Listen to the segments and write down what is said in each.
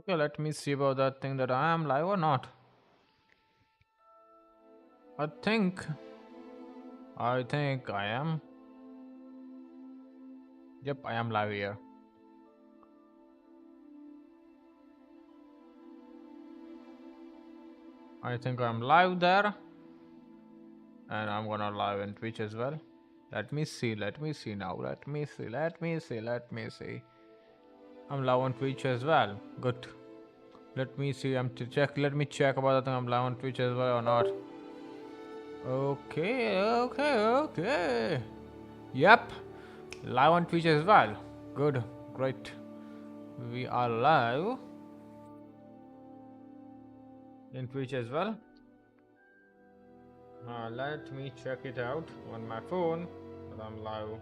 Okay, let me see about that thing that I am live or not. I think, I think I am. Yep, I am live here. I think I'm live there, and I'm gonna live in Twitch as well. Let me see now. Let me see. I'm live on Twitch as well. Good. Let me see. Let me check about the thing. I'm live on Twitch as well or not. Okay. Yep, live on Twitch as well. Good, great. We are live in Twitch as well. Let me check it out on my phone that I'm live.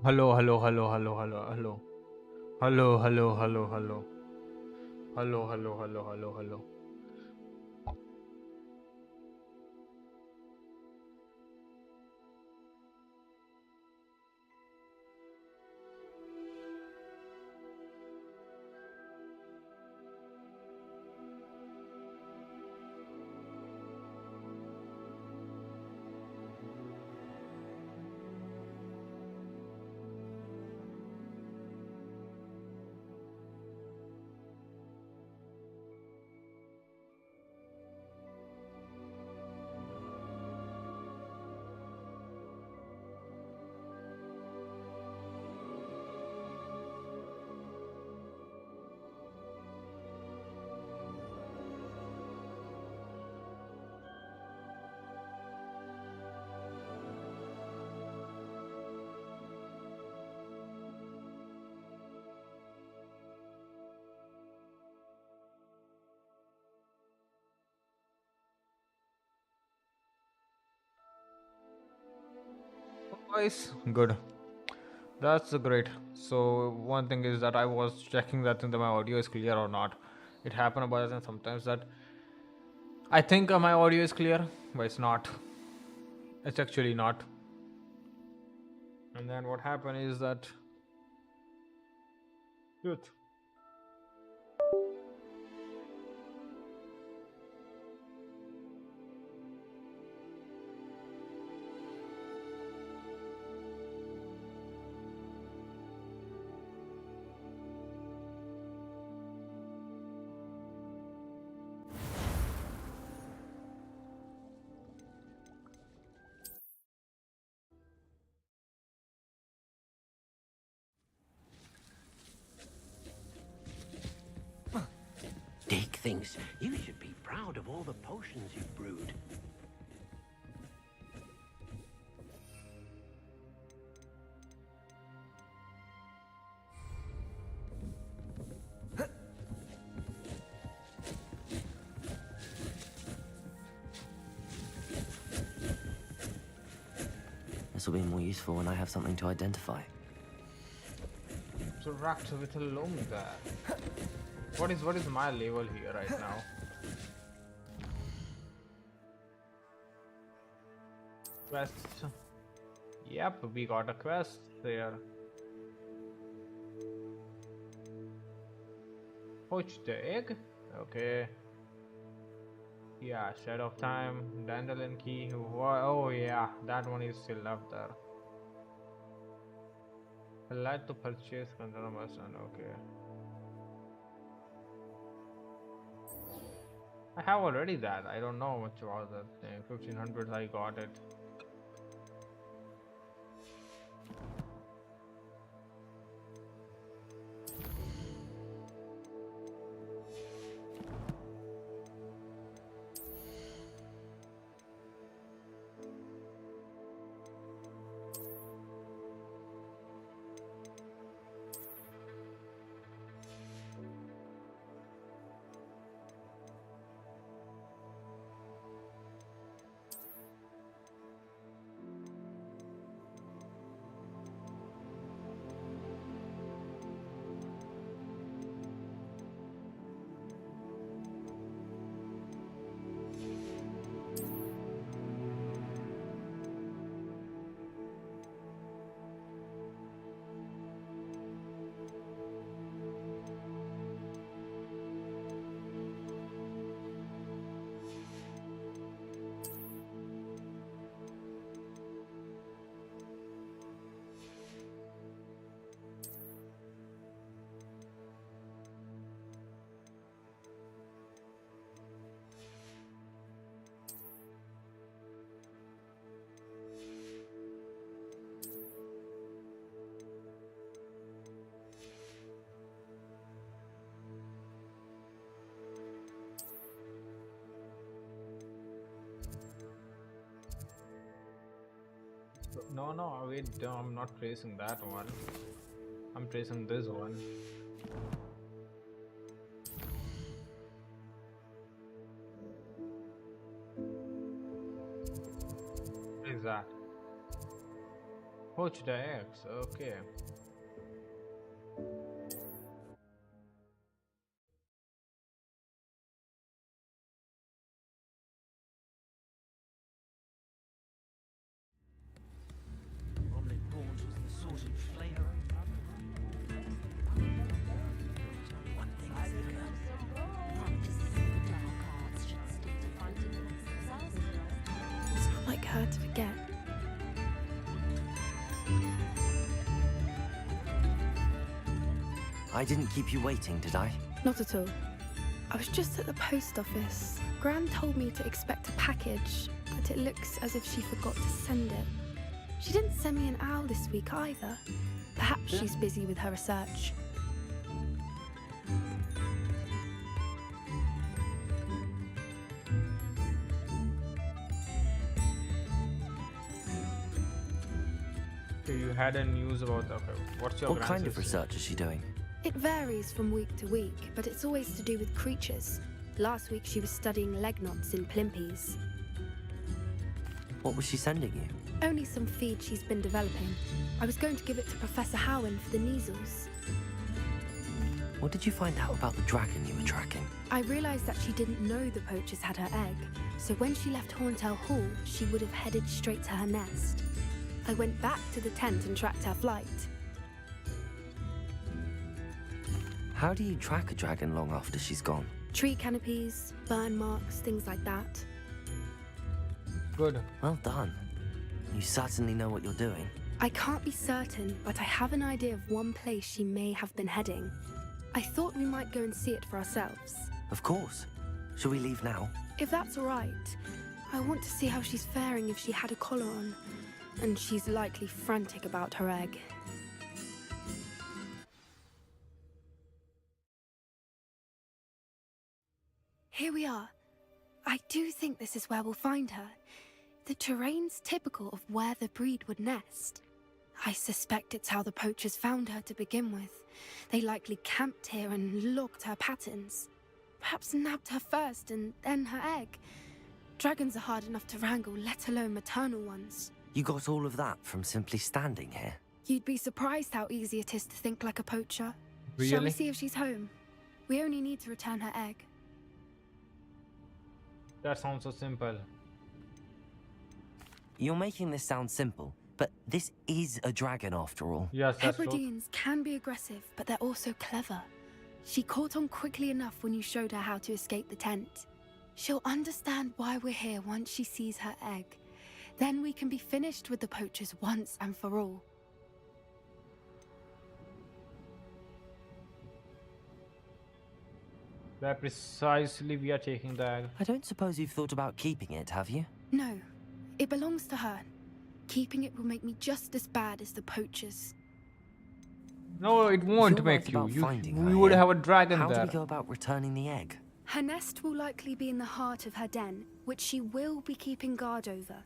Hello. Hello. Voice good. That's great. So one thing is that I was checking that my audio is clear or not. It happened about that sometimes that I think my audio is clear, but it's not. It's actually not. And then what happened is that good. Dick thinks you should be proud of all the potions you've brewed. This will be more useful when I have something to identify. Interact with a loam there. What is my level here right now? Quest. Yep, we got a quest there. Poach the egg. Okay. Yeah, Shed of Time, Dandelion Key. Oh yeah, that one is still left there. Allowed to purchase control merchant. Okay. I have already that. I don't know much about that thing. 1500 I got it. No, no, wait, no, I'm not tracing that one. I'm tracing this one. What is that? Poached eggs, okay. It's not like her to forget. I didn't keep you waiting, did I? Not at all. I was just at the post office. Gran told me to expect a package, but it looks as if she forgot to send it. She didn't send me an owl this week either. Perhaps she's busy with her research. Okay, you had a news about that. Okay, what's your What kind of grandsister? research is she doing? It varies from week to week, but it's always to do with creatures. Last week she was studying leg knots in plimpies. What was she sending you? Only some feed she's been developing. I was going to give it to Professor Howen for the measles. What did you find out about the dragon you were tracking? I realised that she didn't know the poachers had her egg, so when she left Horntail Hall, she would have headed straight to her nest. I went back to the tent and tracked her flight. How do you track a dragon long after she's gone? Tree canopies, burn marks, things like that. Good. Well done. You certainly know what you're doing. I can't be certain, but I have an idea of one place she may have been heading. I thought we might go and see it for ourselves. Of course. Shall we leave now? If that's all right, I want to see how she's faring if she had a collar on. And she's likely frantic about her egg. Here we are. I do think this is where we'll find her. The terrain's typical of where the breed would nest. I suspect it's how the poachers found her to begin with. They likely camped here and logged her patterns. Perhaps nabbed her first and then her egg. Dragons are hard enough to wrangle, let alone maternal ones. You got all of that from simply standing here? You'd be surprised how easy it is to think like a poacher. Shall we Really? see if she's home? We only need to return her egg. That sounds so simple. You're making this sound simple, but this is a dragon after all. Yes, that's true. Hebrideans can be aggressive, but they're also clever. She caught on quickly enough when you showed her how to escape the tent. She'll understand why we're here once she sees her egg. Then we can be finished with the poachers once and for all. Where precisely we are taking the egg. I don't suppose you've thought about keeping it, have you? No, it belongs to her. Keeping it will make me just as bad as the poachers. No, it If won't you're make right you. about finding her We would here, have a dragon How there. do we go about returning the egg? Her nest will likely be in the heart of her den, which she will be keeping guard over.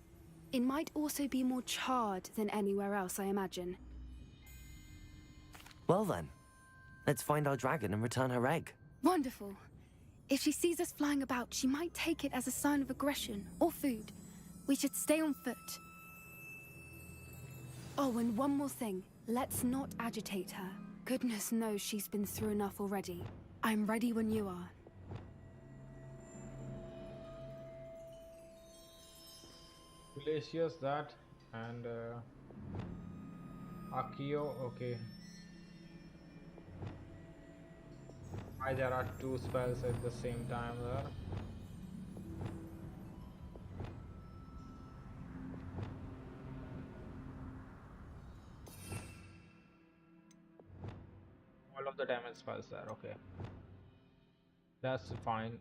It might also be more charred than anywhere else, I imagine. Well then, let's find our dragon and return her egg. Wonderful. If she sees us flying about, she might take it as a sign of aggression or food. We should stay on foot. Oh, and one more thing. Let's not agitate her. Goodness knows she's been through enough already. I'm ready when you are. Glacius, that, and Akio, okay. Why there are two spells at the same time there? All of the damage spells there, okay. That's fine.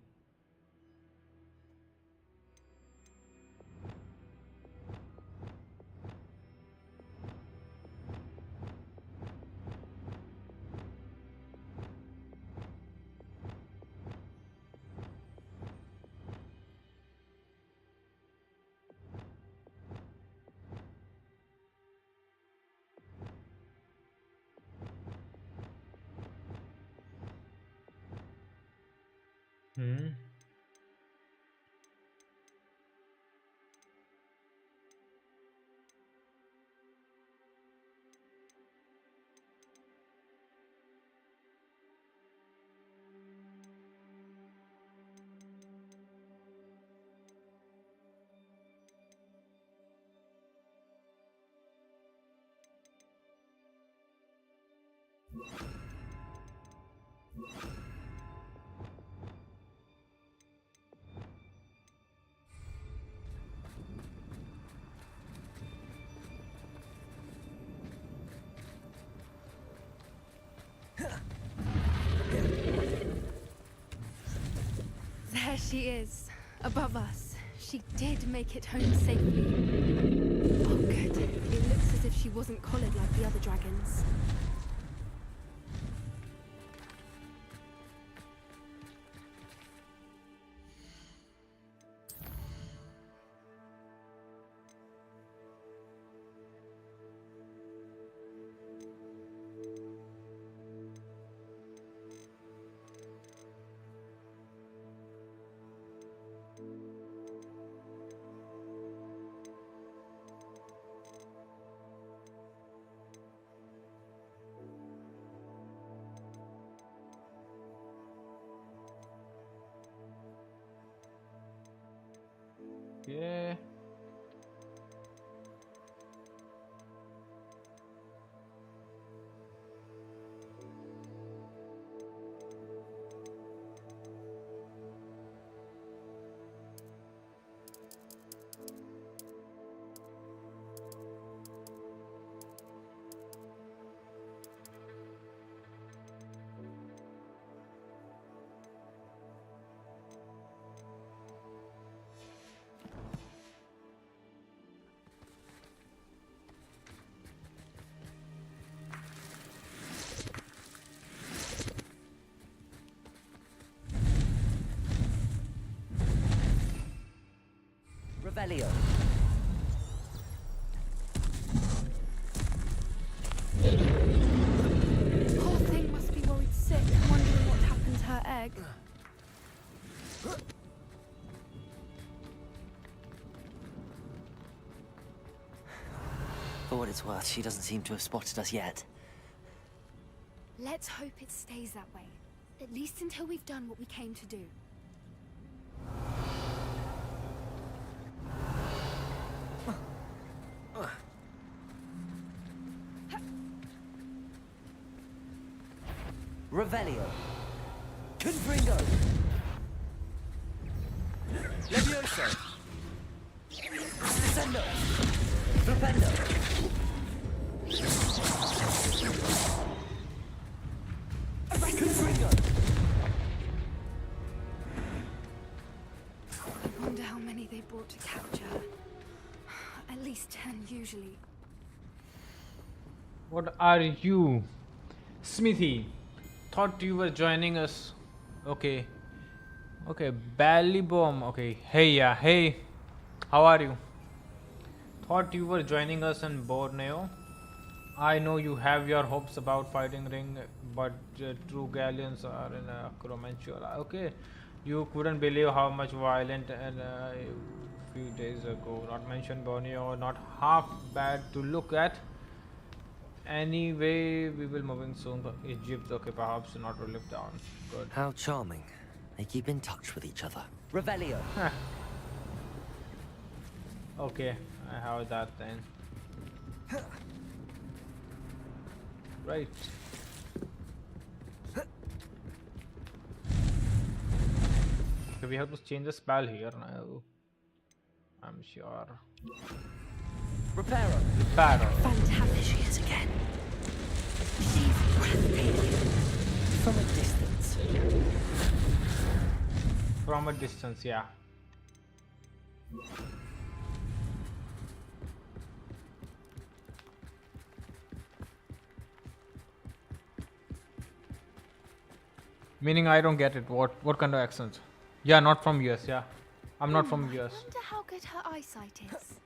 Hmm. There she is, above us. She did make it home safely. Oh, good. It looks as if she wasn't collared like the other dragons. Yeah. Revelio. Poor thing must be worried sick, wondering what happened to her egg. For what it's worth, she doesn't seem to have spotted us yet. Let's hope it stays that way. At least until we've done what we came to do. Revelio. Confringo. Levioso. Descendo. Flipendo. Confringo. I wonder how many they brought to capture her. At least 10 usually. What are you? Smithy. Thought you were joining us. Okay. Okay, Ballybomb. Okay. Hey, yeah. Hey. How are you? Thought you were joining us in Borneo. I know you have your hopes about fighting ring, but true galleons are in a Cromantia. Okay. You couldn't believe how much violent and a few days ago. Not mentioned Borneo, not half bad to look at. Anyway, we will moving soon. But Egypt, okay, perhaps not to live down. Good. How charming. They keep in touch with each other. Revelio. Okay, I have that then. Right. Okay, we have to change the spell here now. I'm sure. Reparo. Reparo. Fantastic. There she is again. She's breathtaking. From a distance. From a distance, yeah. Meaning I don't get it. What kind of accent? Yeah, not from US, yeah. I'm not from I US. wonder how good her eyesight is.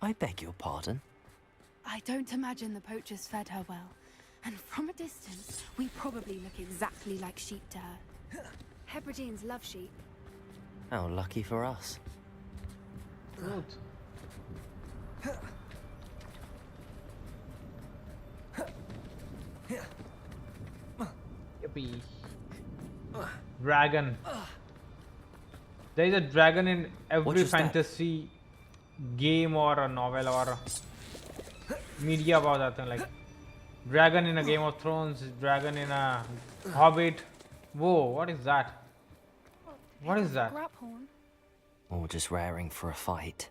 I beg your pardon. I don't imagine the poachers fed her well. And from a distance, we probably look exactly like sheep to her. Hebrideans love sheep. How lucky for us. Smooth. Yippee. Dragon. There is a dragon in every just that? fantasy game or a novel or a media about that thing. Like dragon in a Game of Thrones, dragon in a Hobbit. Whoa, what is that? What is that? Graphorn. Or just raring for a fight.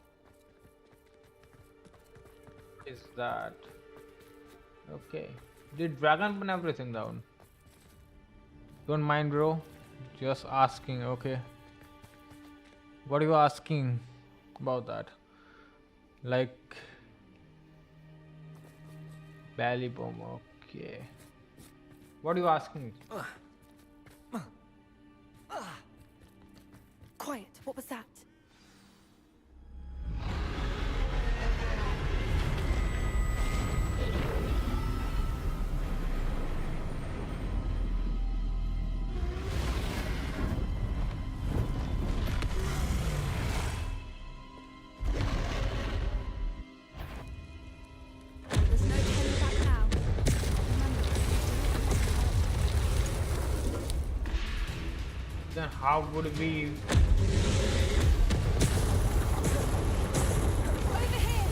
Is that? Okay. Did dragon burn everything down? Don't mind, bro. Just asking, okay. What are you asking about that? Like belly bomb, okay. What are you asking? Quiet. What was that? There's no turning back now. Remember, Then how would we? over here.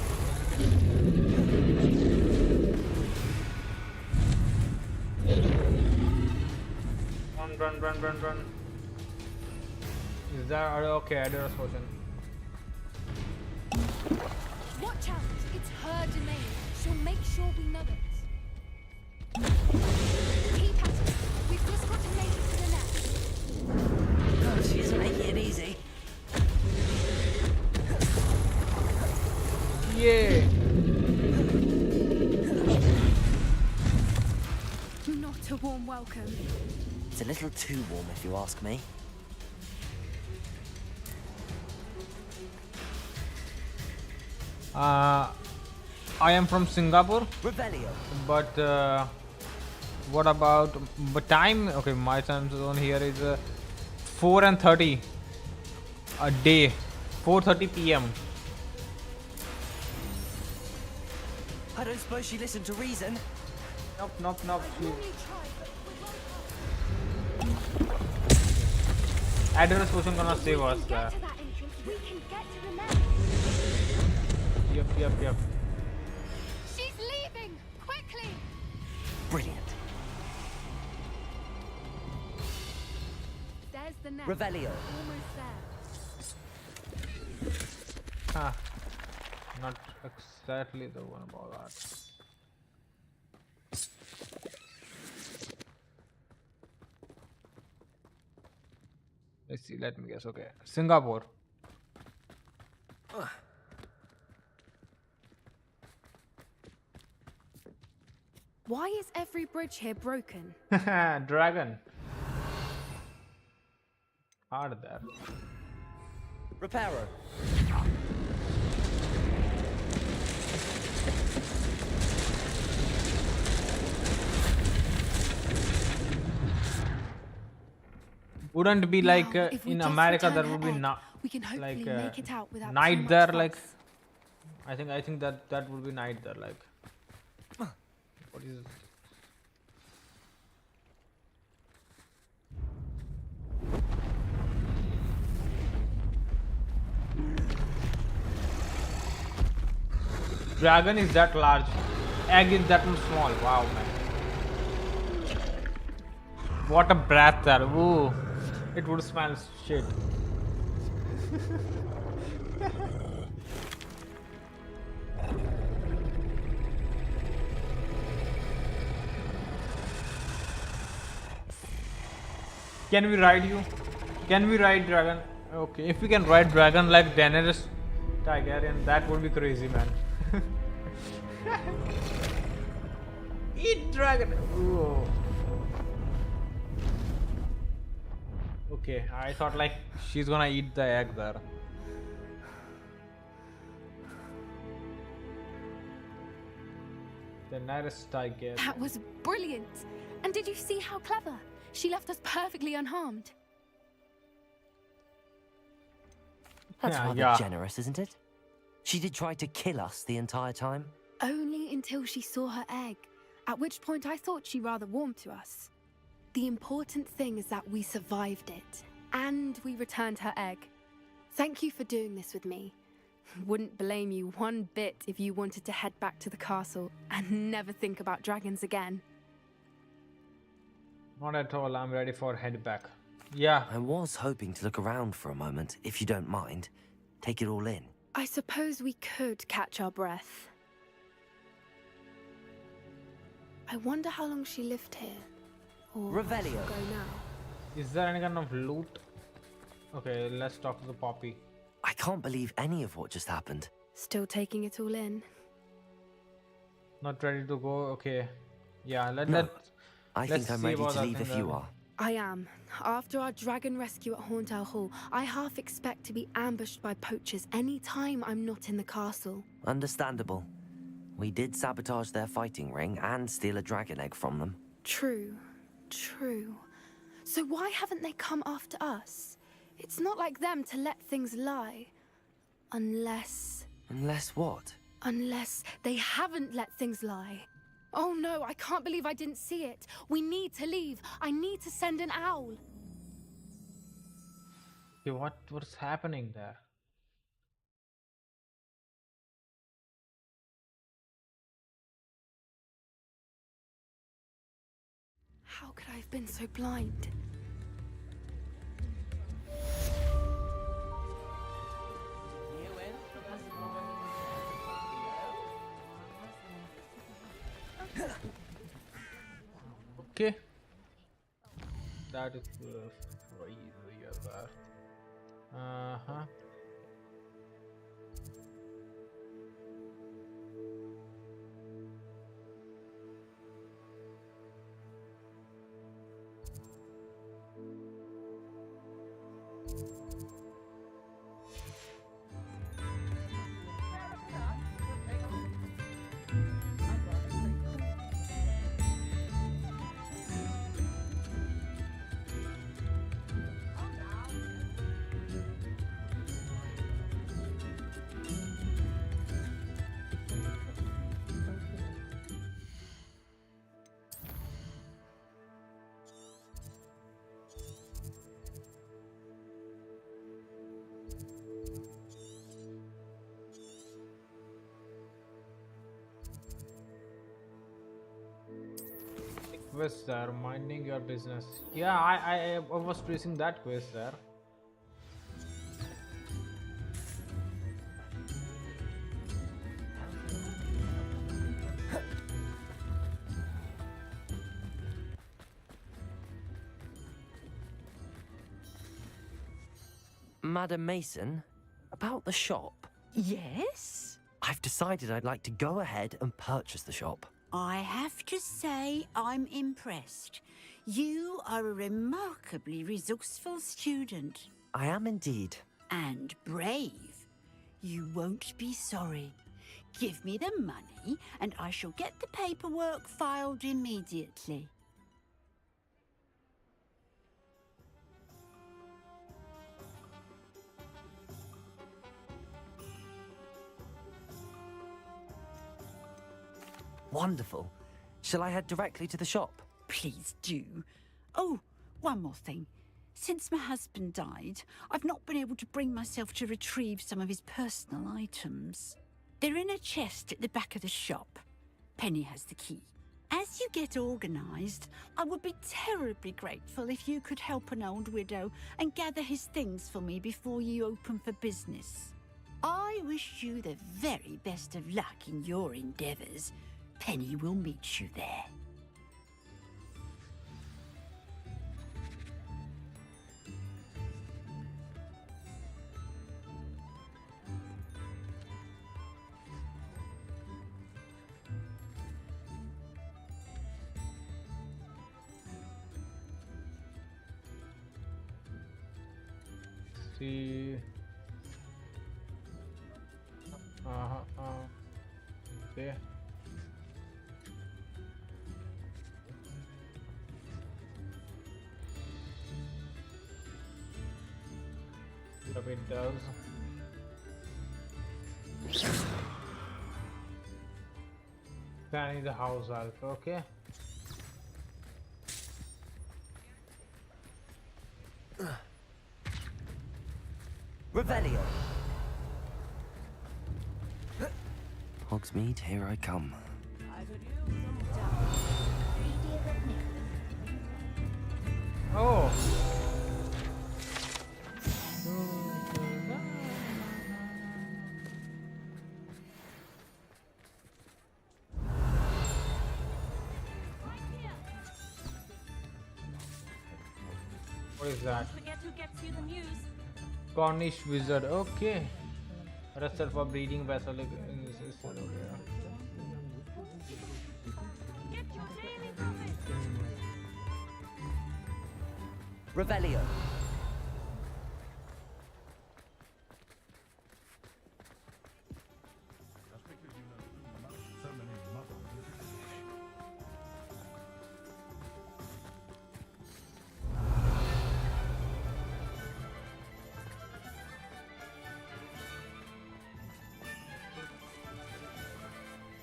Run. Is that okay? I did a potion. Watch out. It's her domain. She'll make sure we know it. Keep at it. We've just got to make it to the nest. God, she's making it easy. Yeah. Not a warm welcome. It's a little too warm if you ask me. I am from Singapore, Revelio. but what about time? Okay, my time zone here is 4:30 a day, 4:30 p.m. I don't suppose she listened to reason. Nope. Normally try, but we won't. Adder's potion gonna save us. Get to that entrance. We can get to the nest. Yep. She's leaving. Quickly. Brilliant. There's the nest. Revelio. Almost there. Huh. Not exactly the one about that. Let's see, let me guess. Okay, Singapore. Why is every bridge here broken? Dragon. Hard there. Reparo. Wouldn't be Now, like if we in just America return there her would be egg, not we can hopefully like make it out without too night much there. fuss. Like I think that would be night there. Like what is? Dragon is that large, egg is that much small. Wow, man. What a breath there. Ooh, it would smell shit. Can we ride you? Can we ride dragon? Okay, if we can ride dragon like Daenerys Targaryen, that would be crazy, man. Eat dragon! Ooh. Okay, I thought like she's gonna eat the egg there. Daenerys Targaryen. That was brilliant. And did you see how clever? She left us perfectly unharmed. That's Yeah, rather yeah. generous, isn't it? She did try to kill us the entire time. Only until she saw her egg, at which point I thought she rather warmed to us. The important thing is that we survived it, and we returned her egg. Thank you for doing this with me. Wouldn't blame you one bit if you wanted to head back to the castle and never think about dragons again. Not at all. I'm ready for head back. Yeah. I was hoping to look around for a moment, if you don't mind. Take it all in. I suppose we could catch our breath. I wonder how long she lived here. Or Revelio. go now. Is there any kind of loot? Okay, let's talk to the poppy. I can't believe any of what just happened. Still taking it all in. Not ready to go. Okay. Yeah, No, let's I let's think I'm see ready about to that leave thing if you then. are. I am. After our dragon rescue at Horntail Hall, I half expect to be ambushed by poachers any time I'm not in the castle. Understandable. We did sabotage their fighting ring and steal a dragon egg from them. True. True. So why haven't they come after us? It's not like them to let things lie. Unless What? Unless they haven't let things lie. Oh no, I can't believe I didn't see it. We need to leave. I need to send an owl. Okay, what's happening there? How could I have been so blind? Okay. That is crazy as that. Uh-huh. Quest there, minding your business. Yeah, I was tracing that quest there. Madam Mason, about the shop. Yes? I've decided I'd like to go ahead and purchase the shop. I have to say I'm impressed. You are a remarkably resourceful student. I am indeed. And brave. You won't be sorry. Give me the money and I shall get the paperwork filed immediately. Wonderful. Shall I head directly to the shop? Please do. Oh, one more thing. Since my husband died, I've not been able to bring myself to retrieve some of his personal items. They're in a chest at the back of the shop. Penny has the key. As you get organised, I would be terribly grateful if you could help an old widow and gather his things for me before you open for business. I wish you the very best of luck in your endeavours. Penny will meet you there. See. Okay. What it does. Fanny the house elf, okay. Revelio. Hogsmeade, here I come. Oh. What is that? Forget who gets you the news. Cornish wizard, okay. Arrested for breeding vessel in this is okay. Get your daily profit. Revelio.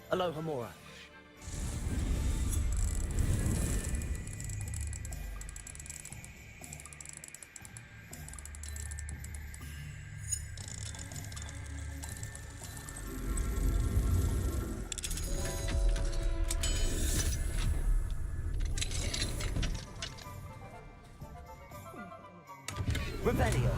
Aloha Mora. Revelio.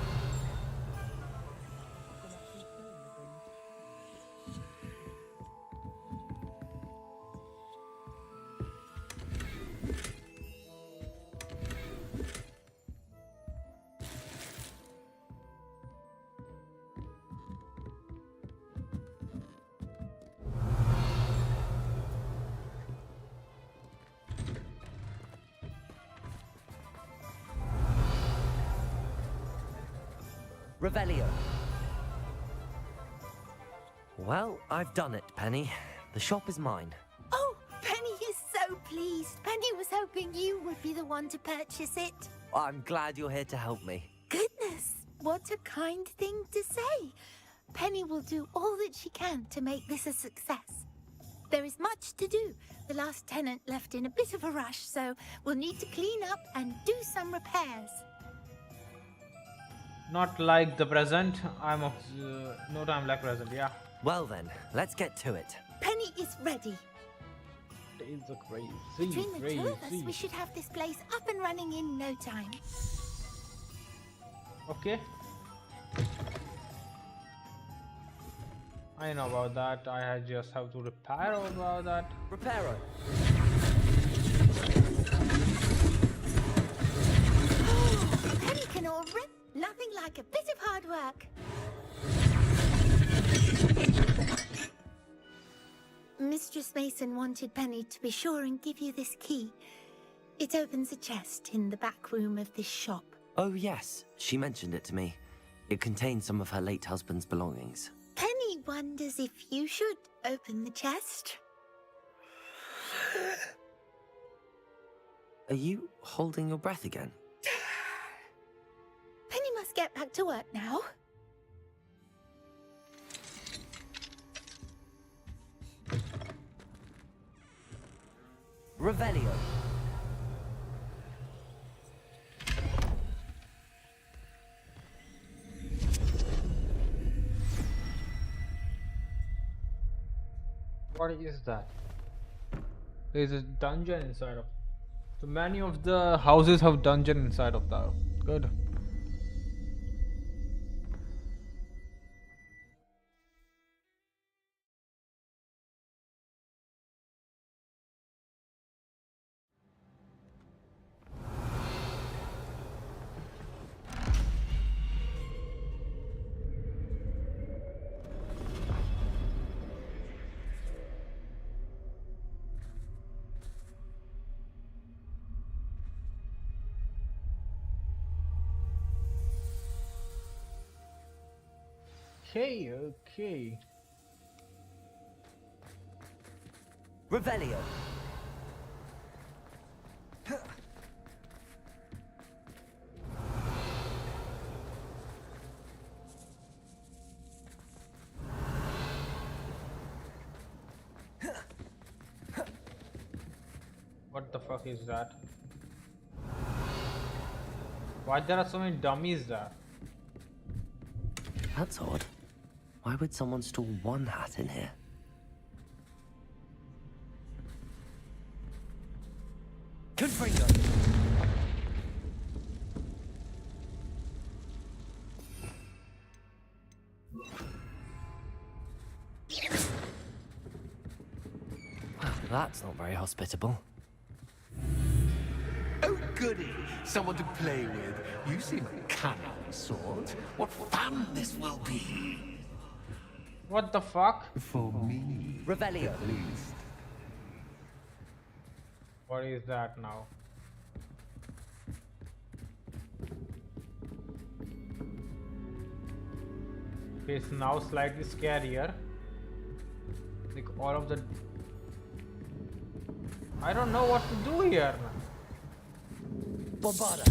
Revelio. Well, I've done it, Penny. The shop is mine. Oh, Penny is so pleased. Penny was hoping you would be the one to purchase it. I'm glad you're here to help me. Goodness, what a kind thing to say. Penny will do all that she can to make this a success. There is much to do. The last tenant left in a bit of a rush, so we'll need to clean up and do some repairs. Not like the present. I'm of no time like present. Yeah. Well then, let's get to it. Penny is ready. Days are crazy. Between the two of us, we should have this place up and running in no time. Okay. I know about that. I just have to repair all about that. Reparo. Penny can all rip. Nothing like a bit of hard work. Mistress Mason wanted Penny to be sure and give you this key. It opens a chest in the back room of this shop. Oh yes, she mentioned it to me. It contains some of her late husband's belongings. Penny wonders if you should open the chest. Are you holding your breath again? Penny must get back to work now. Revelio. What is that? There's a dungeon inside of. So many of the houses have dungeon inside of that. Good. Okay, okay. Revelio. What the fuck is that? Why there are so many dummies there? That's odd. Why would someone store one hat in here? Confringo! Well, that's not very hospitable. Oh, goody! Someone to play with. You seem a cunning sort. What fun this will be! What the fuck? For me, Revelio. at least. What is that now? It's now slightly scarier. Like all of the... I don't know what to do here. Bombarda.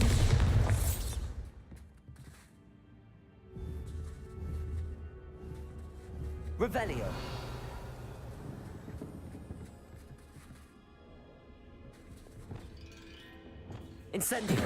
Revelio. Incendio.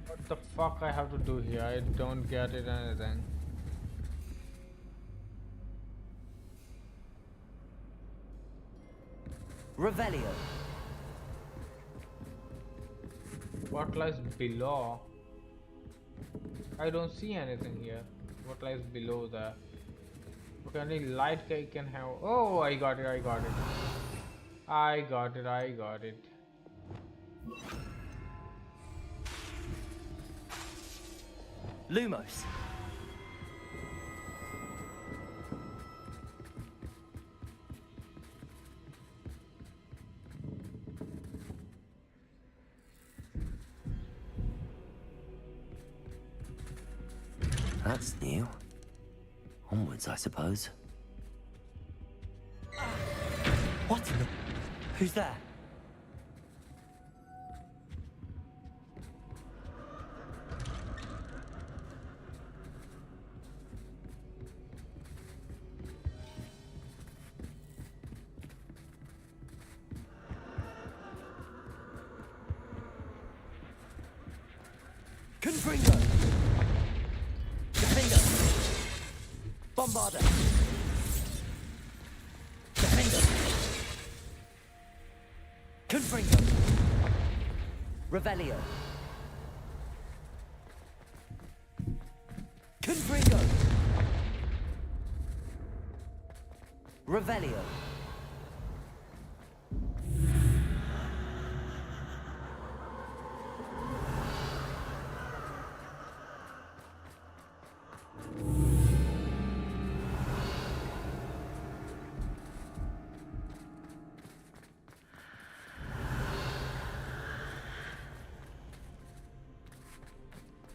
What the fuck I have to do here? I don't get it anything. Revelio. What lies below? I don't see anything here. What lies below there? Okay, only light I can have. Oh, I got it, I got it. I got it, I got it. Lumos. That's new. Onwards, I suppose. What in the... Who's there? Confringo! Defender! Bombarda! Defender! Confringo! Revelio! Confringo! Revelio!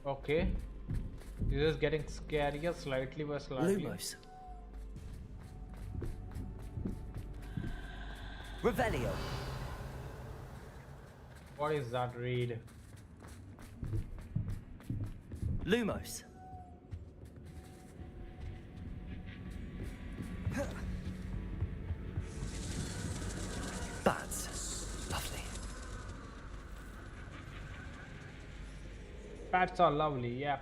Okay. This is getting scarier slightly by slightly. Lumos. Revelio. What is that read? Lumos. Bats. Lovely. Bats are lovely, yeah.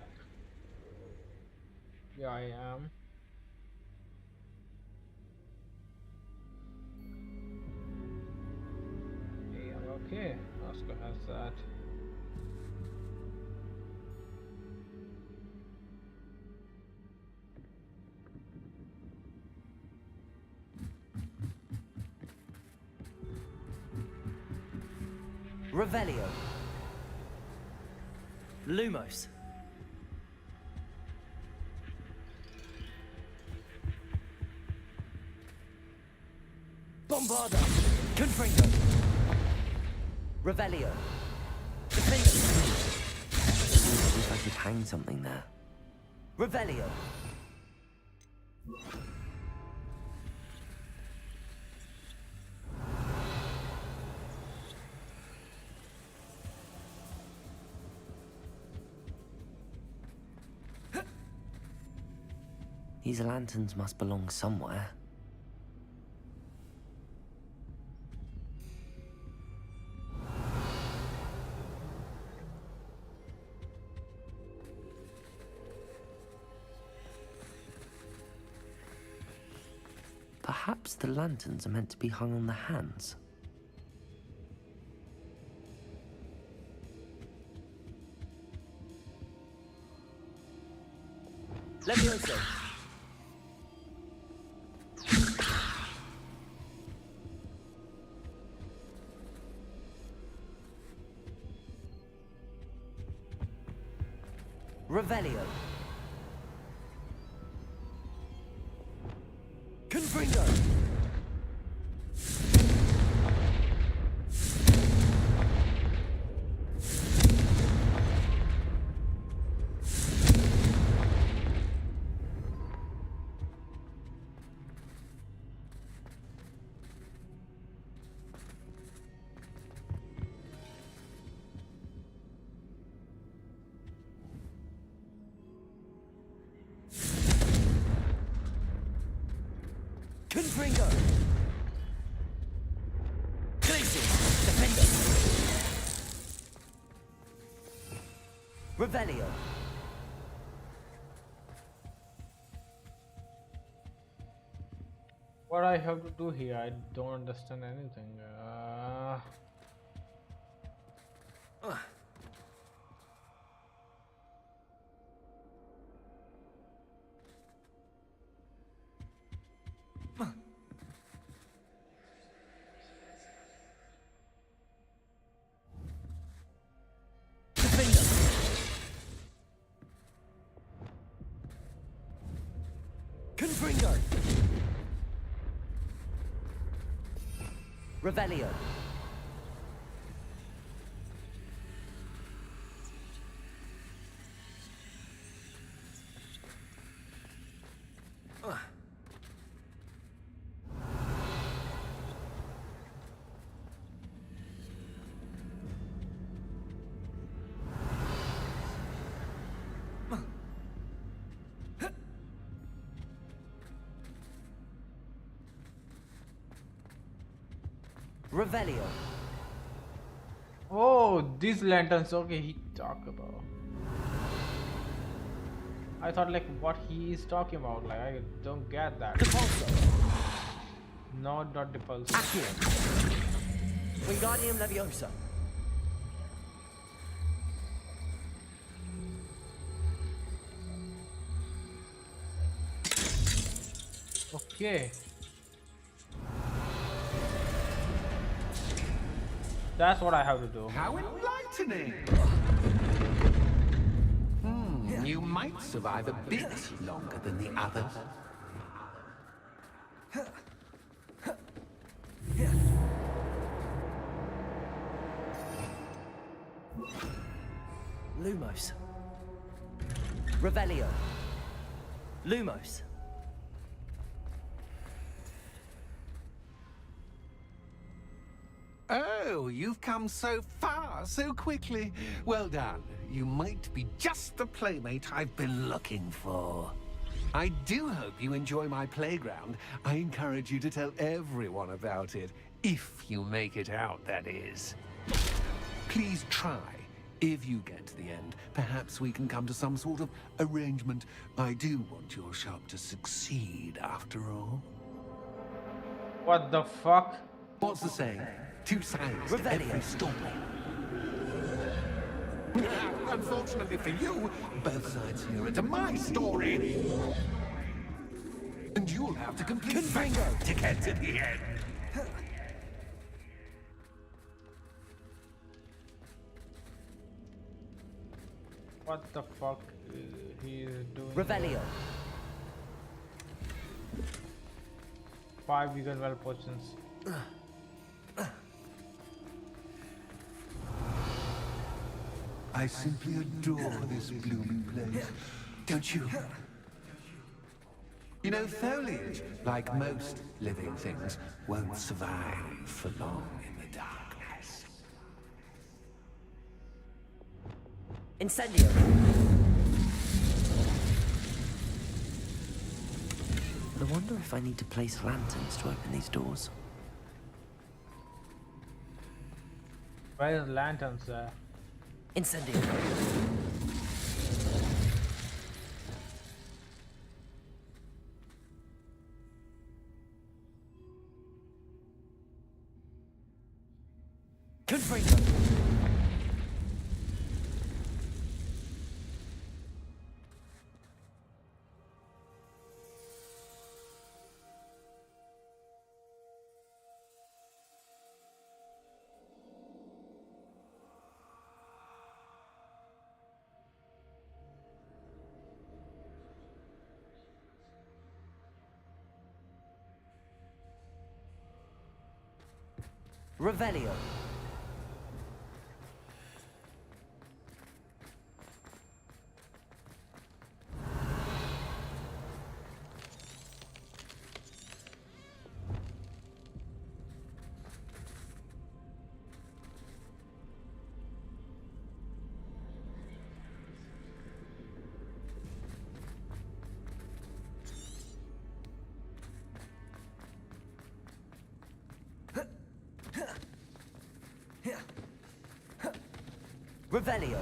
Yeah, I am. Yeah, okay. Oscar has that. Revelio. Lumos. Bombarda. Confringo. Revelio. Defender. If I could hang something there. Revelio. These lanterns must belong somewhere. Perhaps the lanterns are meant to be hung on the hands. Levioso. Revelio. Confringo. Confringo. Glacius. Defender. Revelio. What I have to do here? I don't understand anything. Defender. Confringo. Revelio. Revelio. Oh, these lanterns. Okay, he talked about. I thought like what he is talking about. Like I don't get that. Depulso. No, not the pulse. Accio. Wingardium Leviosa. Okay. That's what I have to do. How enlightening! You might survive a bit longer than the others. Lumos. Revelio. Lumos. Oh, you've come so far so quickly. Well done. You might be just the playmate I've been looking for. I do hope you enjoy my playground. I encourage you to tell everyone about it. If you make it out, that is. Please try. If you get to the end, perhaps we can come to some sort of arrangement. I do want your shop to succeed, after all. What the fuck? What's the saying? Two sides to every story. Unfortunately for you, both sides here into my story. And you'll have to complete both to get to the end. What the fuck he is doing? Revelio. 5 vegan well potions. I simply adore this blooming place. Don't you? You know, foliage, like most living things, won't survive for long in the darkness. Incendio! I wonder if I need to place lanterns to open these doors. Where is lanterns? Incendio! Confringo! Revelio. Revelio.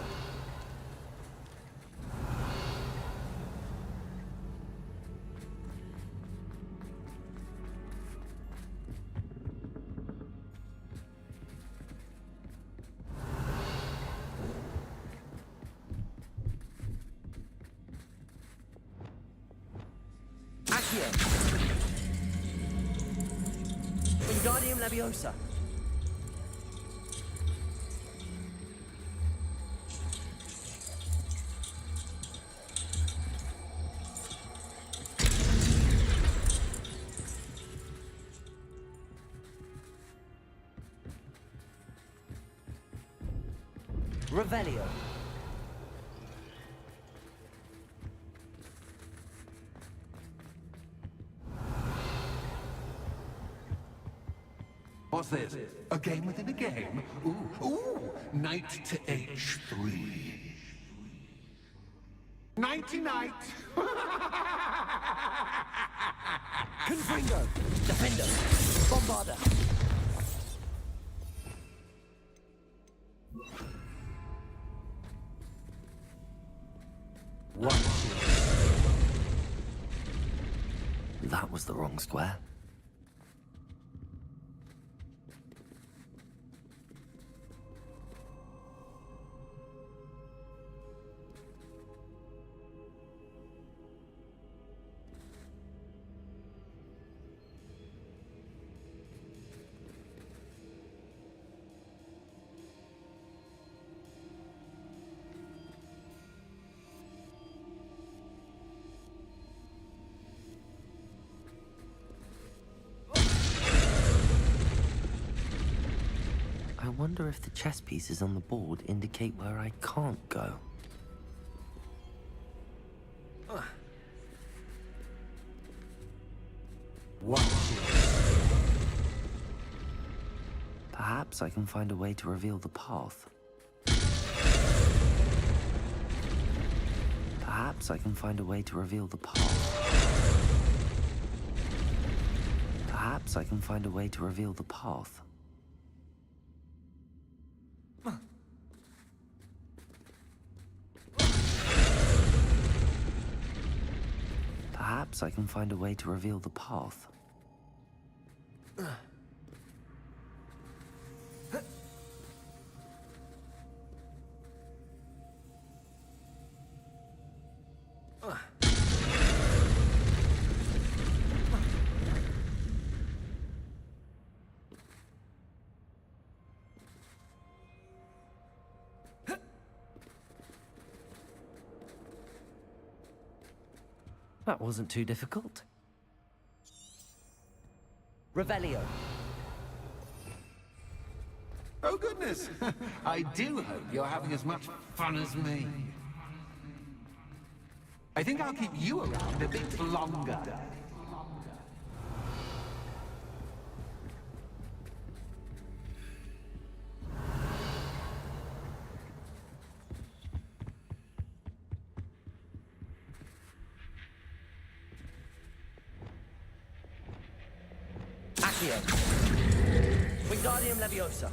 Accio. Wingardium Leviosa. Revelio. What's this? A game within a game? Ooh, knight to H3. Nighty-night! Confringo. Defender. Bombarder. One. That was the wrong square. I wonder if the chess pieces on the board indicate where I can't go. One. Perhaps I can find a way to reveal the path. Perhaps I can find a way to reveal the path. Perhaps I can find a way to reveal the path. Perhaps I can find a way to reveal the path. That wasn't too difficult. Revelio. Oh, goodness. I do hope you're having as much fun as me. I think I'll keep you around a bit longer. Accio. Wingardium Leviosa.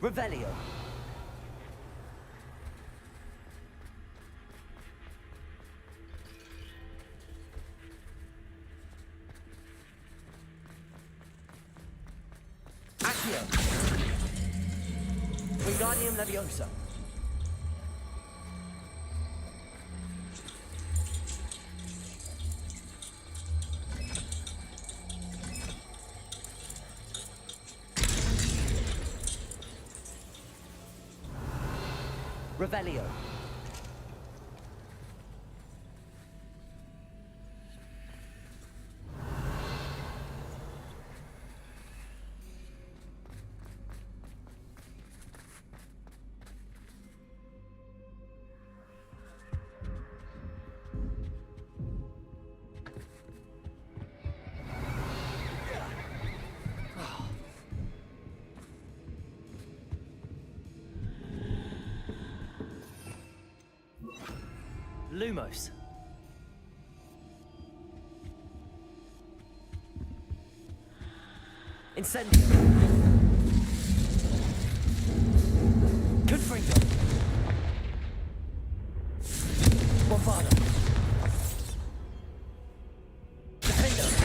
Revelio. Accio. Wingardium Leviosa. Revelio. Lumos. Incendio. Confringo. Bombardo. Defendo.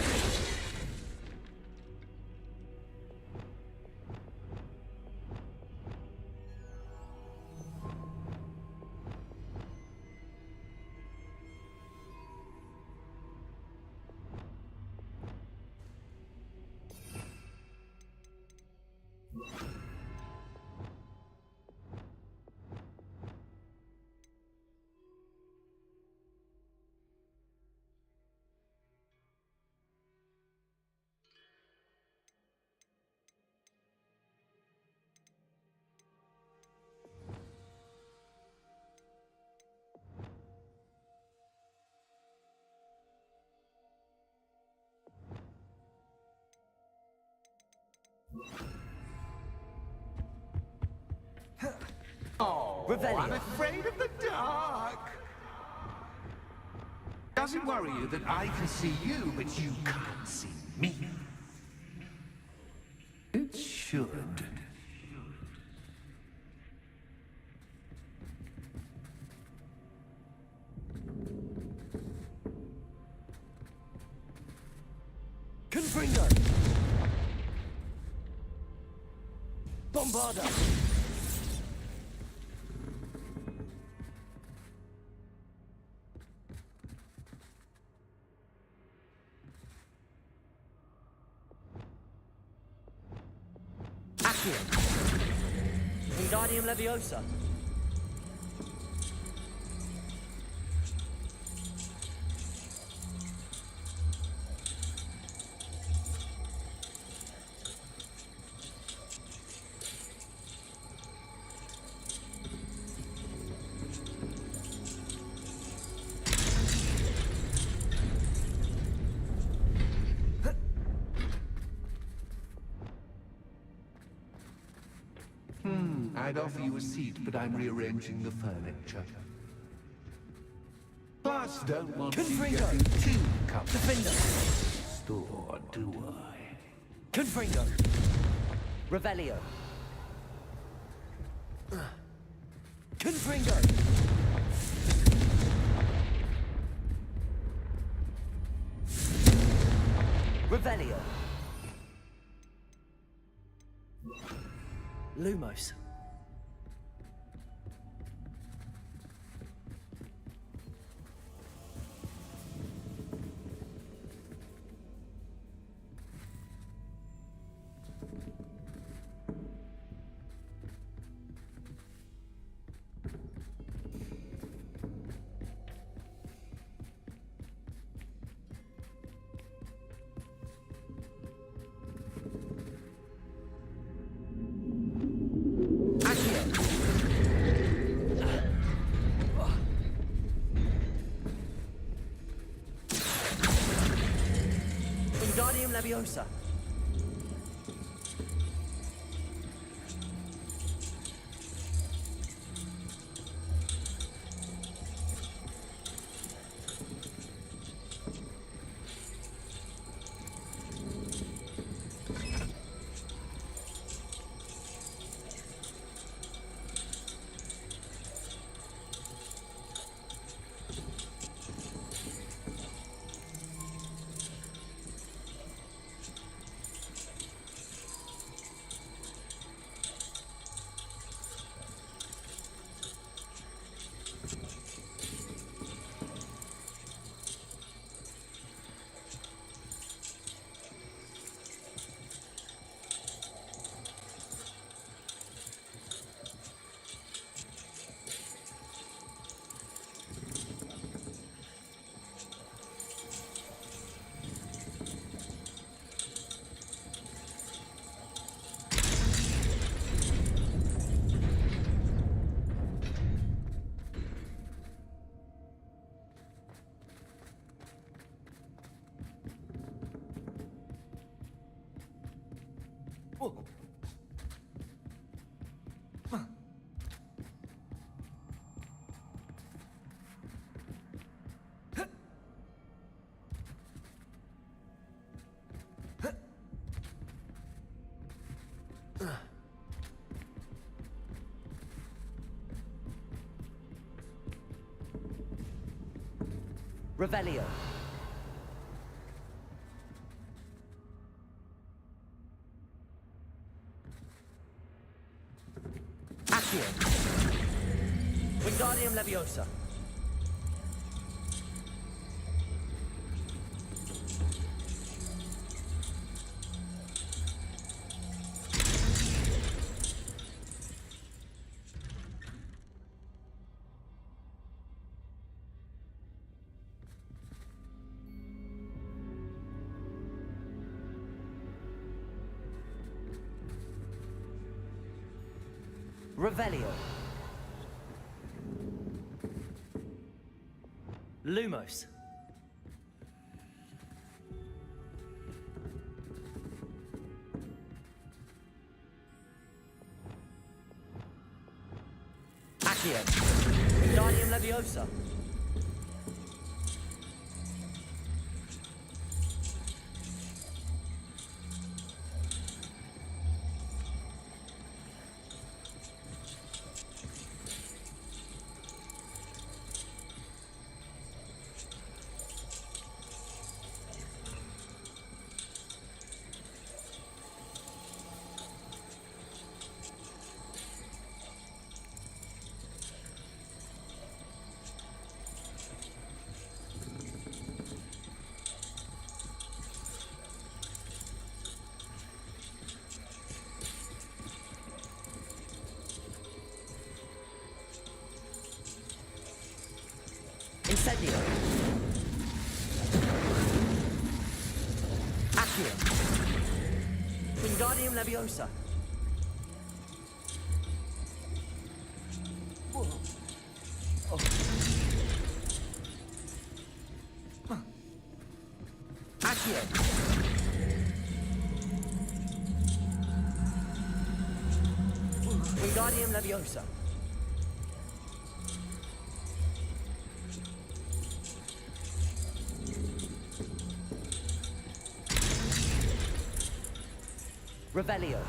Oh, Revelio. I'm afraid of the dark. Does it worry you that I can see you, but you can't see me? It should. Confringo. Bombardo. Accio. Wingardium Leviosa. I'd offer you a seat, but I'm rearranging the furniture. Plus, don't want you Confringo. getting too comfortable. Defender. Store, do I? Confringo. Revelio. Confringo. Revelio. Lumos. Wingardium Leviosa. Revelio. Accio. Wingardium Leviosa. Revelio. Lumos. Accio. Wingardium Leviosa. Incendio. Accio. Wingardium Leviosa. Accio. Wingardium Leviosa. Revelio.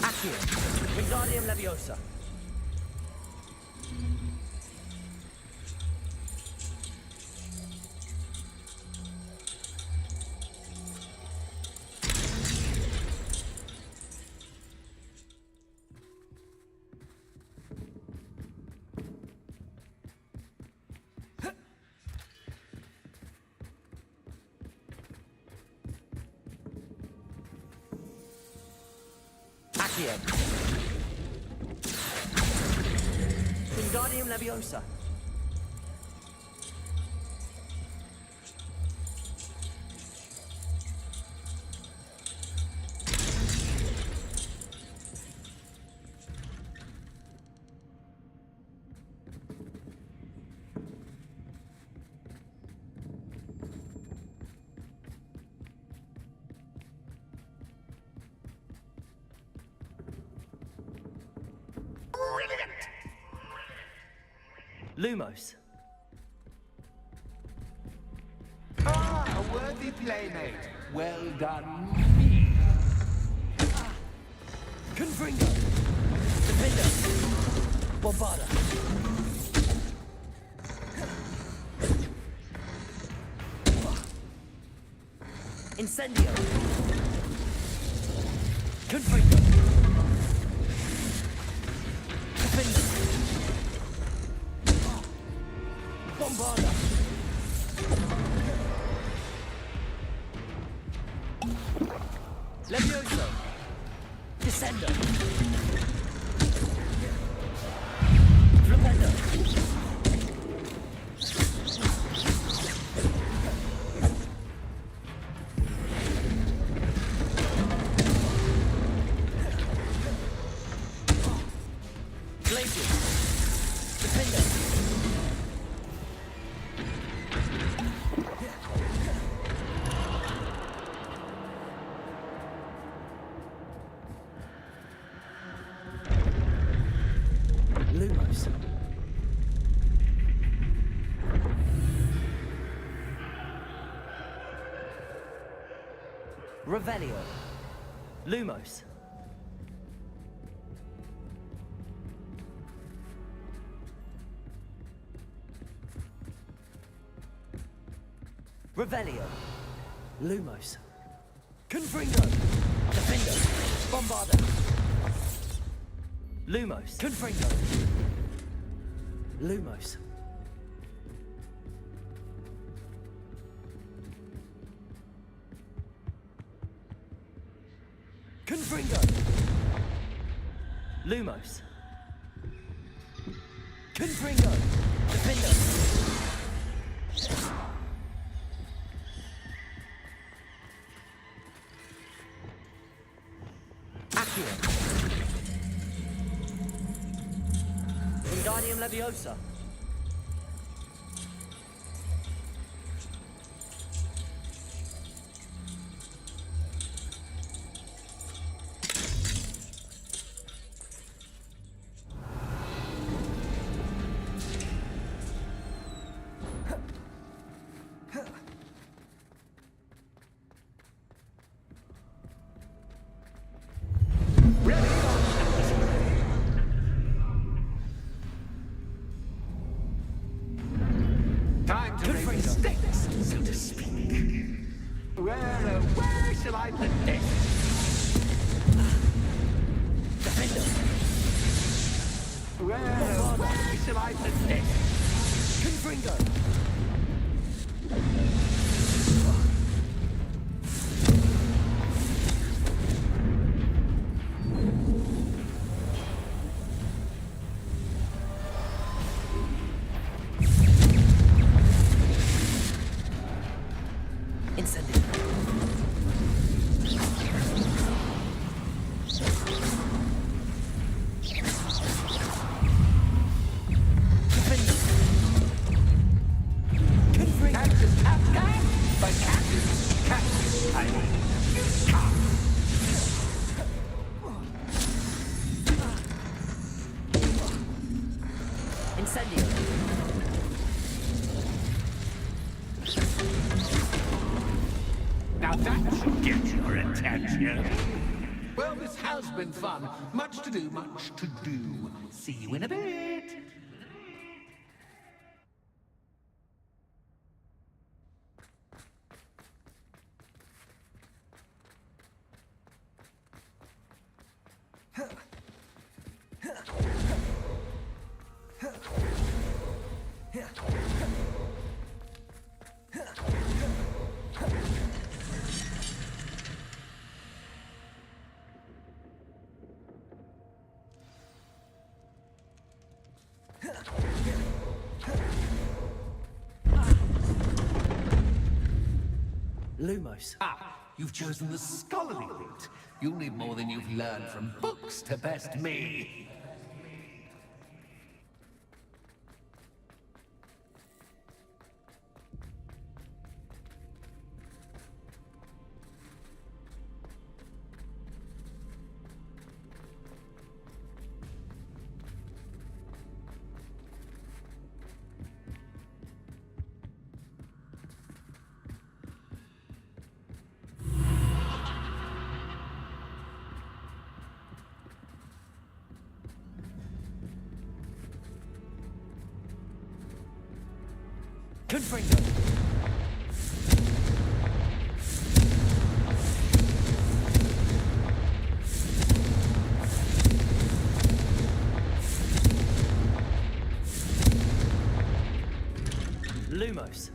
Accio. Wingardium Leviosa. Accio. Wingardium Leviosa. Lumos. Ah, a worthy playmate. Well done, me. Confringo. Defender. Bombarda. Incendio. Confringo. Defender. Bombarda. Levioso. Descendo. Flipendo. Glacier. Defender. Lumos. Revelio. Lumos. Revelio. Lumos. Confringo. Defender. Bombarda. Lumos. Confringo. Lumos. Confringo. Lumos. Confringo. Defender. Accio. Wingardium Leviosa. Time to raise the stakes, so to speak. Where shall I put this? Defender. Where shall I put this? Confringo. Incendio. Defender. Confringo. Cactus, cactus, but cactus, cactus, I mean. Incendio. Now that should get your attention. Well, this has been fun. Much to do, much to do. See you in a bit. Lumos. Ah, you've chosen the scholarly route. You'll need more than you've learned from books to best me. Confringo. Lumos.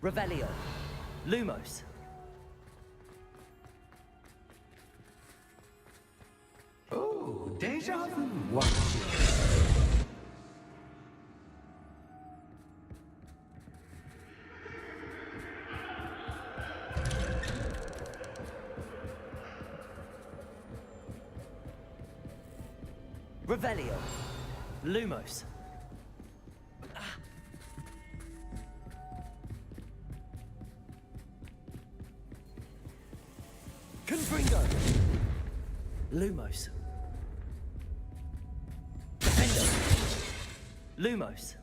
Revelio. Lumos. Oh, deja vu. What's Revelio. Lumos. Confringo. Lumos. Defender. Lumos.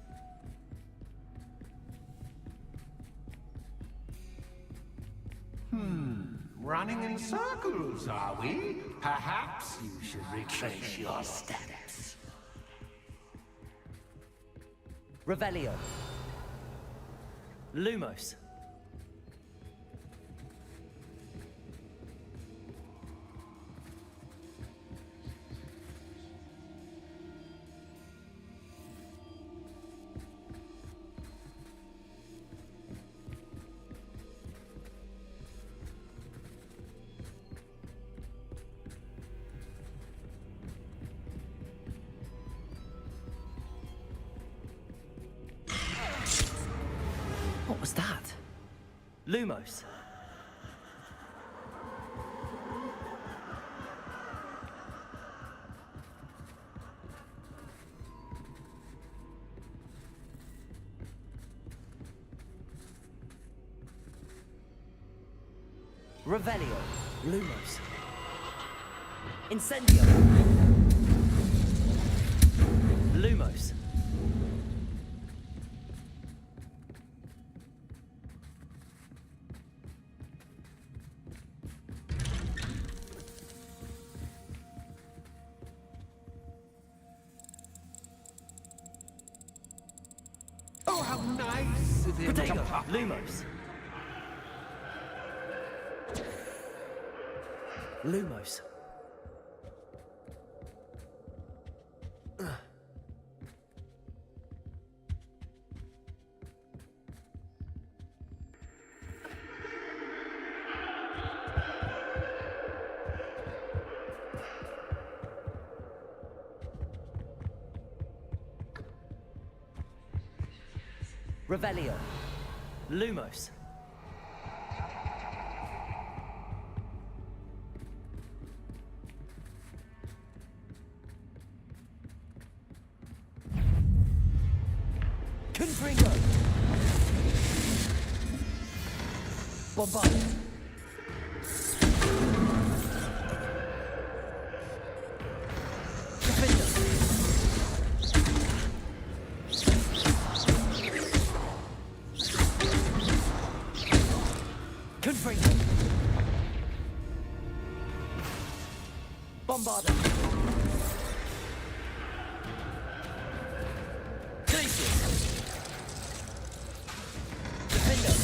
running in circles, are we? Perhaps you should retrace your steps. Revelio. Lumos. What was that? Lumos. Revelio. Lumos. Incendio. Lumos. Oh, how nice of him to Protego. pop. Lumos. Lumos. Revelio. Lumos. Confringo. Bombard. Defender. Confringo. Bombarder. Glacius. Defender.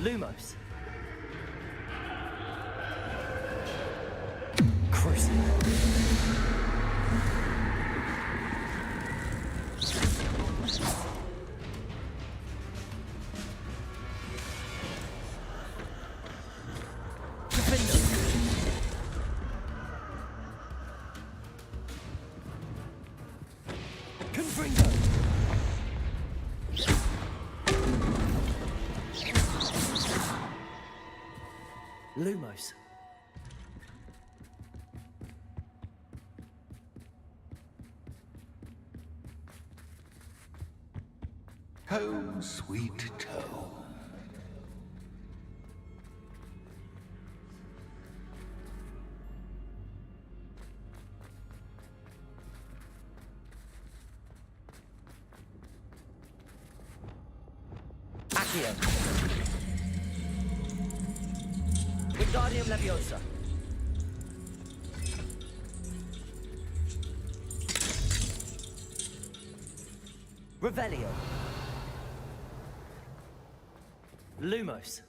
Lumos. Crucible. Confringo! Lumos. Home, sweet home. Accio. Wingardium Leviosa. Revelio. Lumos.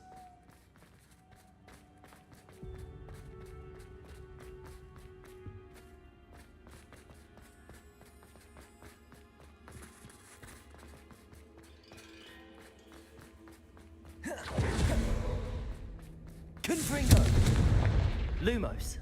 Confringo. Lumos.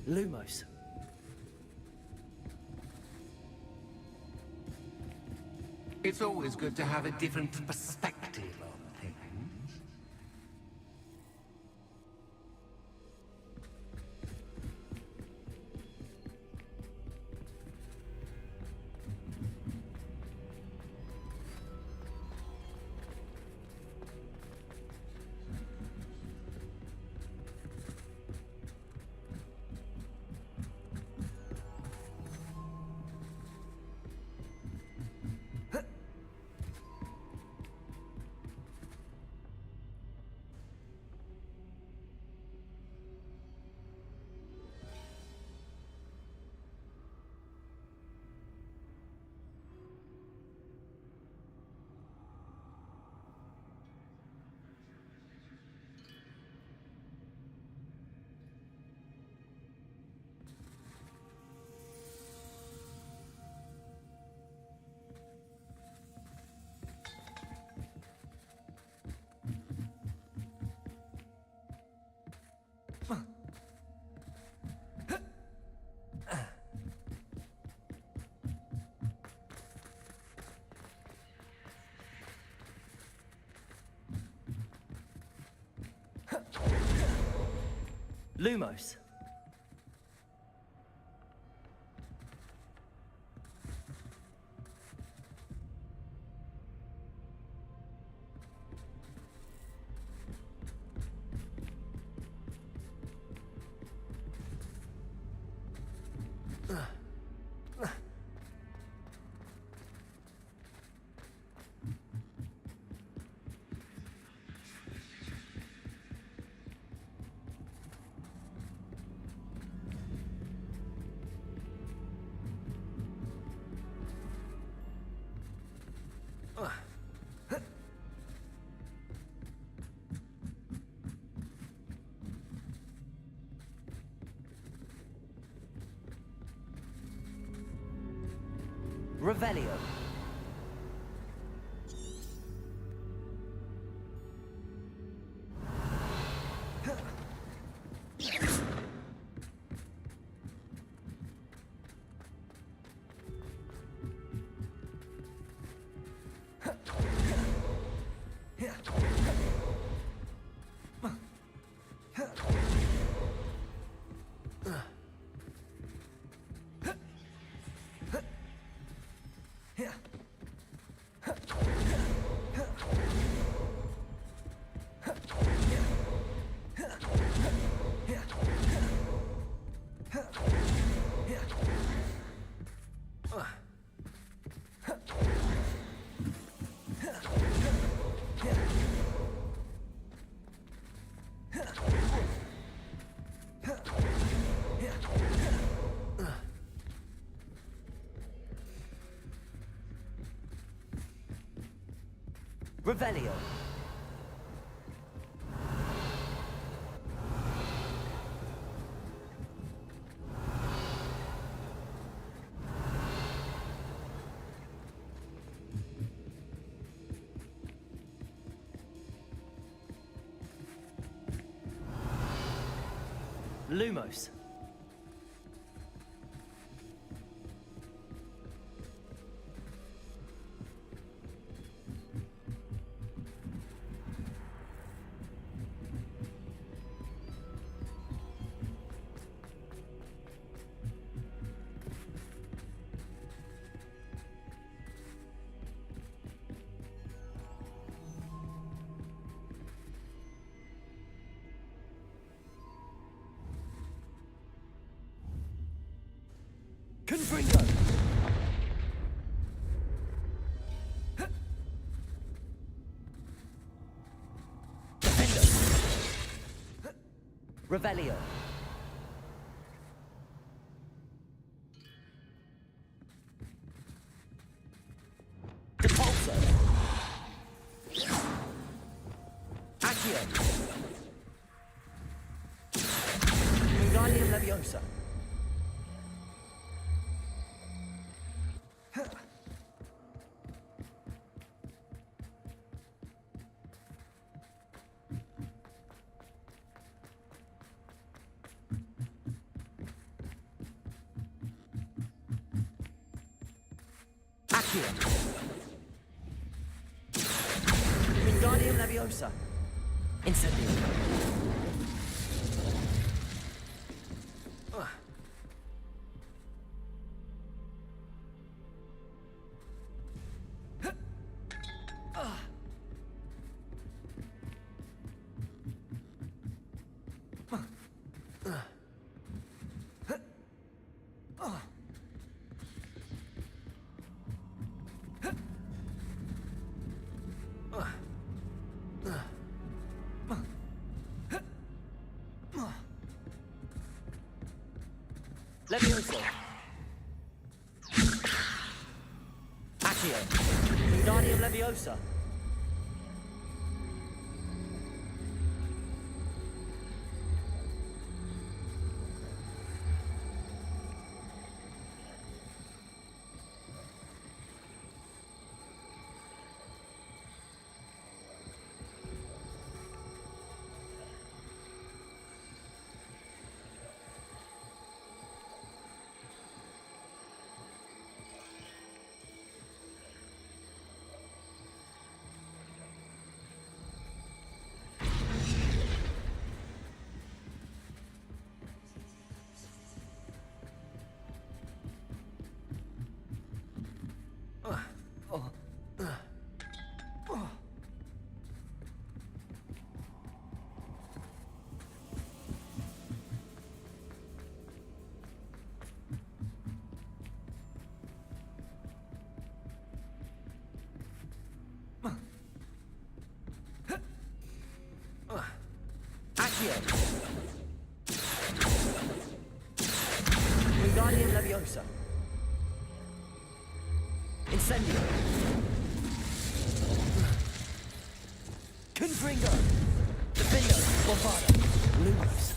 Lumos. It's always good to have a different perspective on things. Lumos. Revelio. Yeah. Revelio. Lumos. Confringo. Defender. Revelio. Depulso. Accio. Wingardium Leviosa. Accio. Wingardium Leviosa. Incendio. Levioso. Accio. Wingardium Leviosa. Accio. Wingardium Leviosa. Incendio. Confringo. Defender. Bombada. Lumos.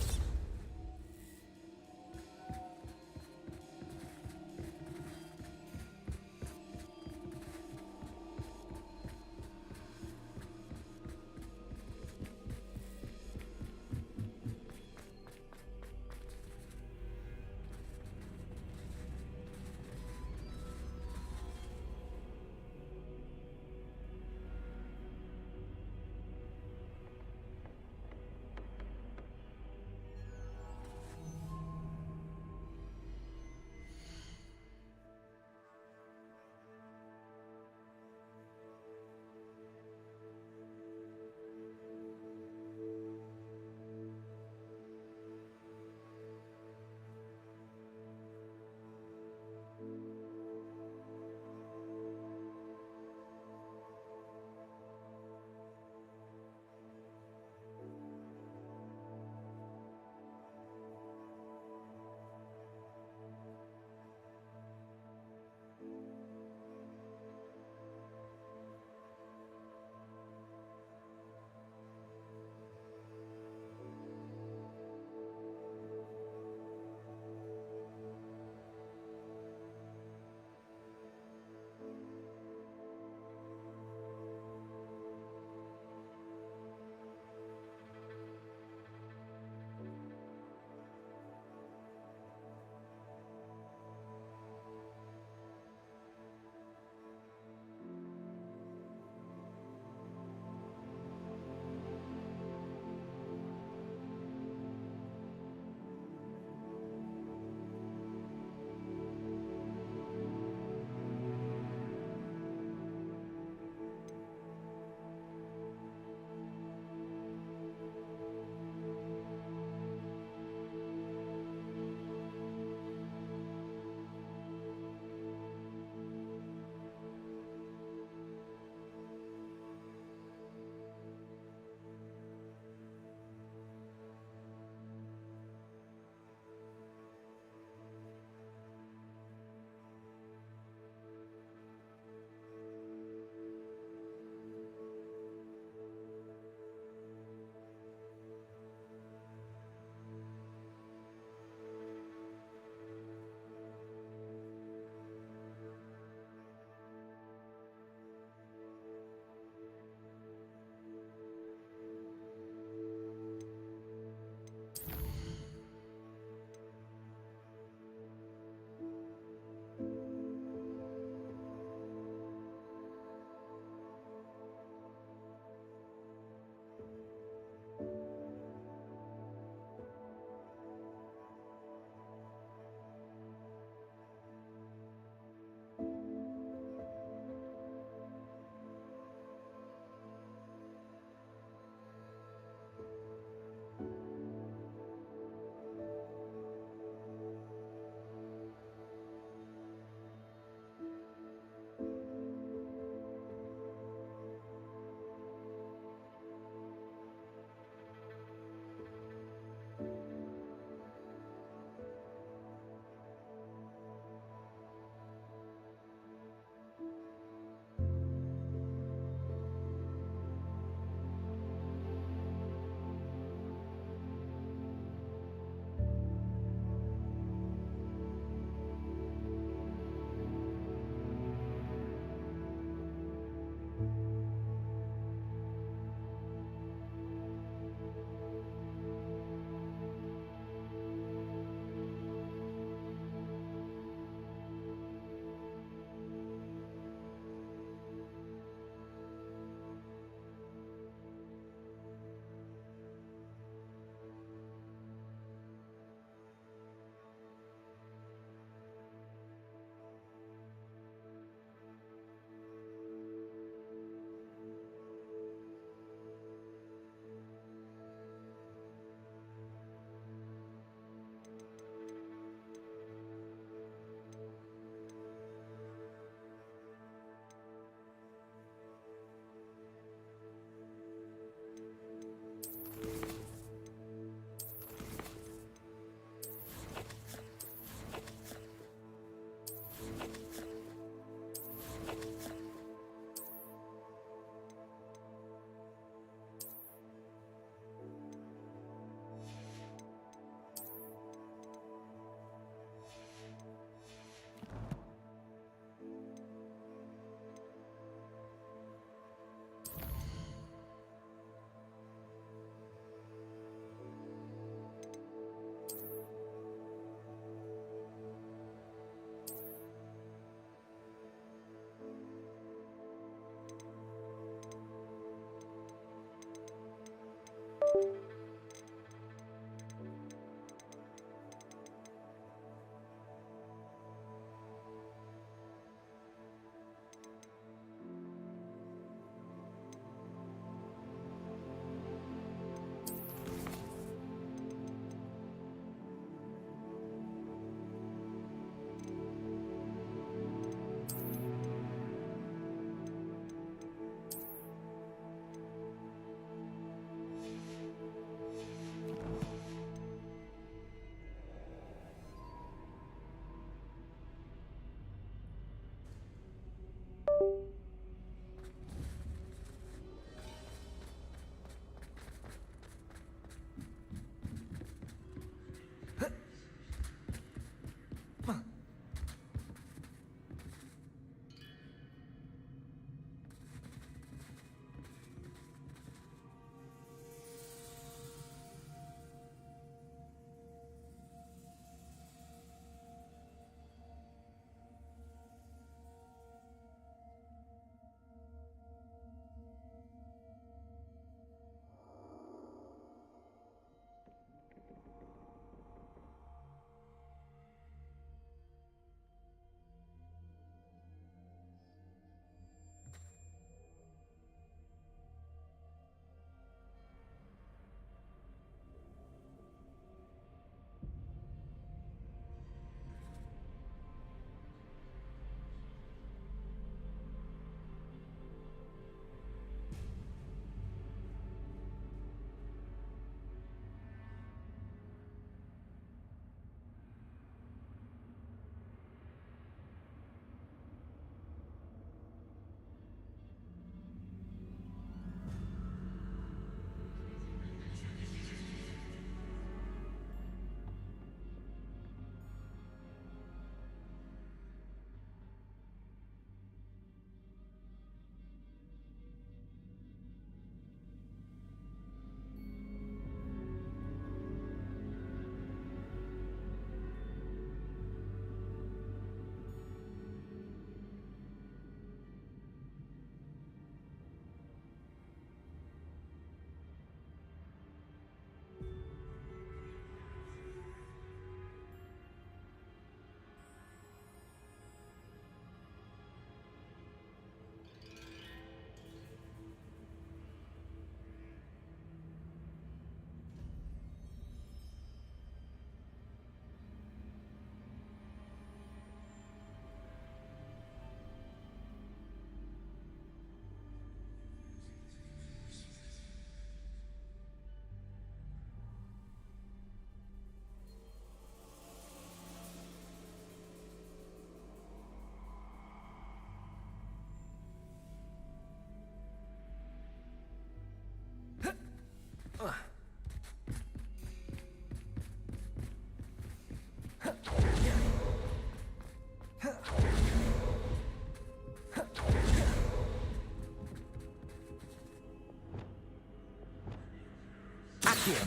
Accio.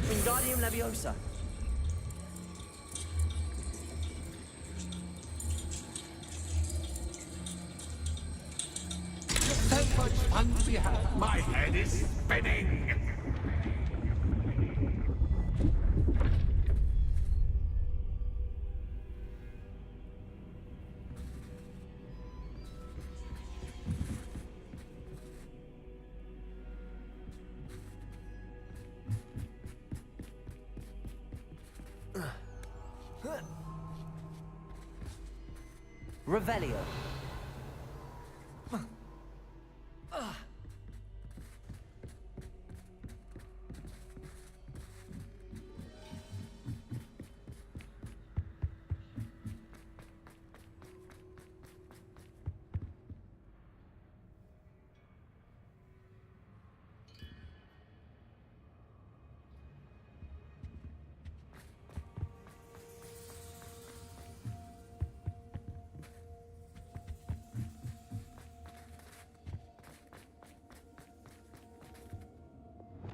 Wingardium Leviosa. So much fun to be had. My head is spinning. Revelio.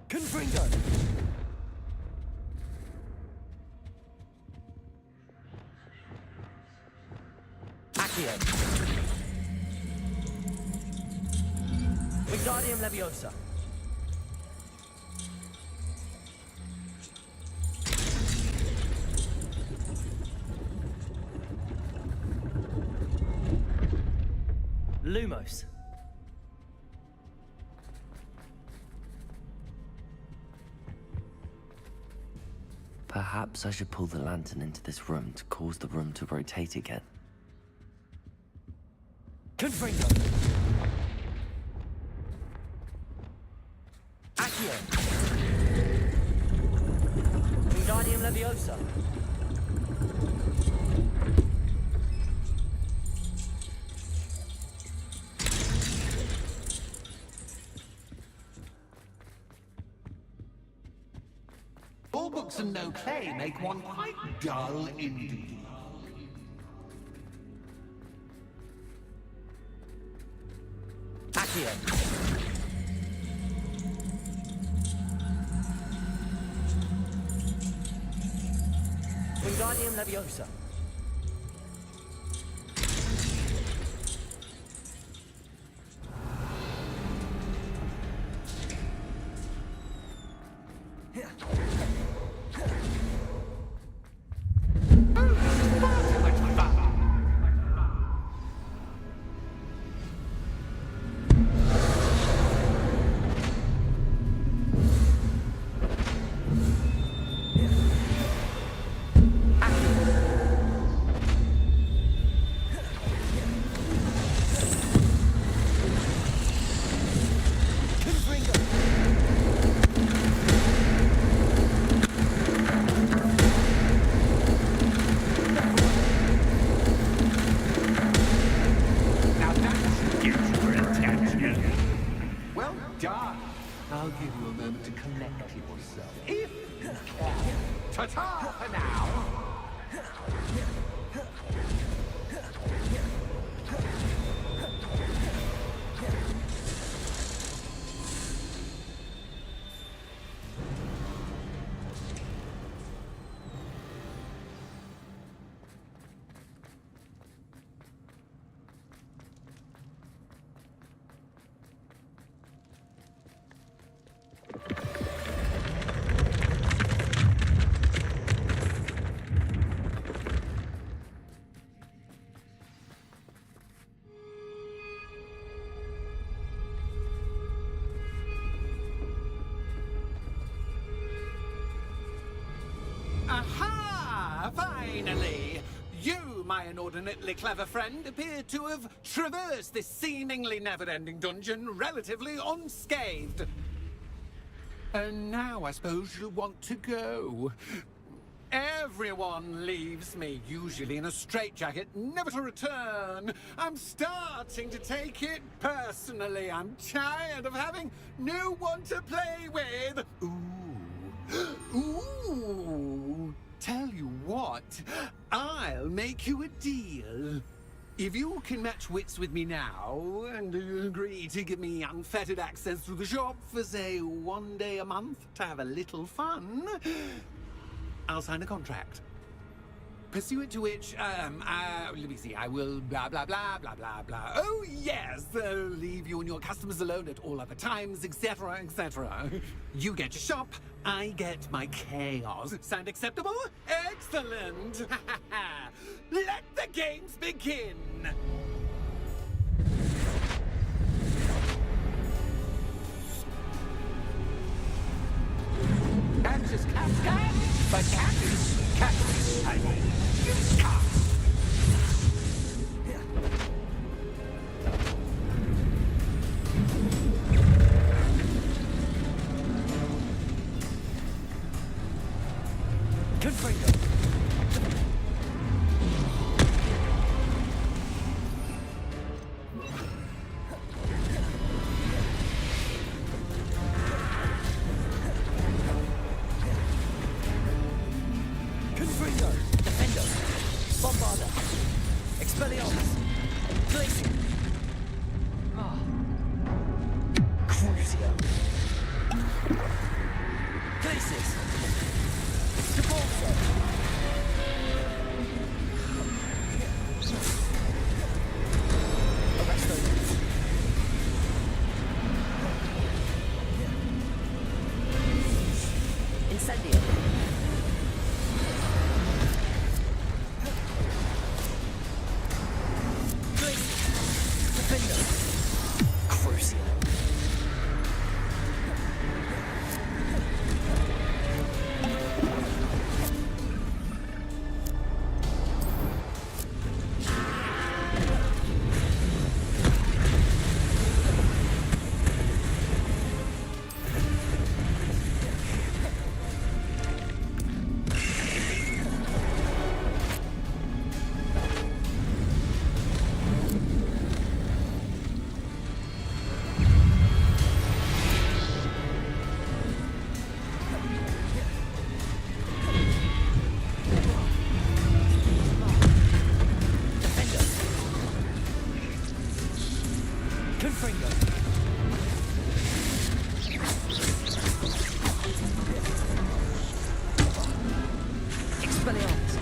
Confringo. Accio. Wingardium Leviosa. Lumos. Perhaps I should pull the lantern into this room to cause the room to rotate again. Confringo. Accio. Wingardium Leviosa. All books and no play make one quite dull indeed. Accio. Wingardium Leviosa. Now that should get your attention. Well done. I'll give you a moment to collect yourself, if you can. Ta-ta for now. Aha! Finally! You, my inordinately clever friend, appear to have traversed this seemingly never-ending dungeon relatively unscathed. And now I suppose you'll want to go. Everyone leaves me, usually in a straitjacket, never to return. I'm starting to take it personally. I'm tired of having no one to play with. Ooh. Ooh. Tell you what, I'll make you a deal. If you can match wits with me now, and agree to give me unfettered access to the shop for, say, 1 day a month to have a little fun, I'll sign a contract. Pursuant to which, let me see, I will blah, blah, blah, blah, blah, blah. Oh, yes, leave you and your customers alone at all other times, etc., etc. You get your shop, I get my chaos. Sound acceptable? Excellent! Let the games begin! And just cat, but cat, I mean, cat. Confringo. Confringo. Defendo. Bombarda. Expelliarmus. Glacier. Crucio. Glacis. Debolso. Arresto. Incendio. Defender. Crucio. Confringo. Expelliarmus.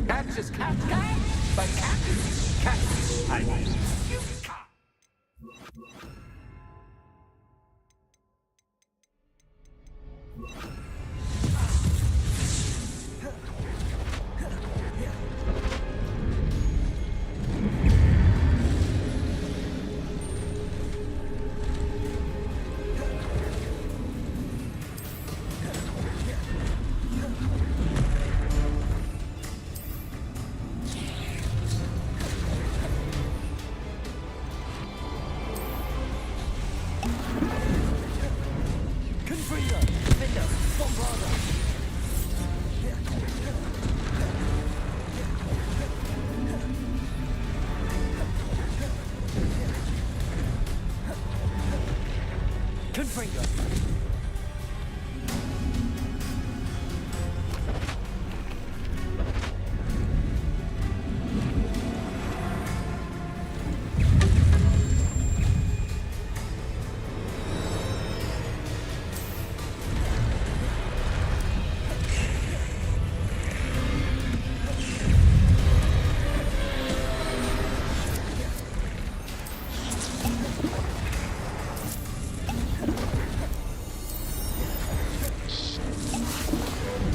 That's just cat, but cat, I mean, cat. Confringo. Defender. Bombarda. Confringo.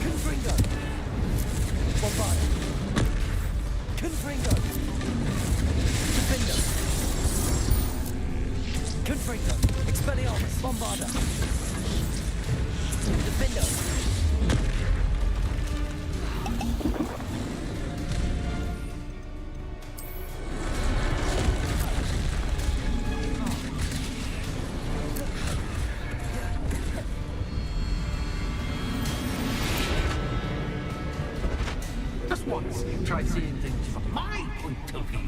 Confringo. Bombarda. Confringo. Defender. Confringo. Expelliarmus. Bombarda. Defender. once try seeing things from my point of view.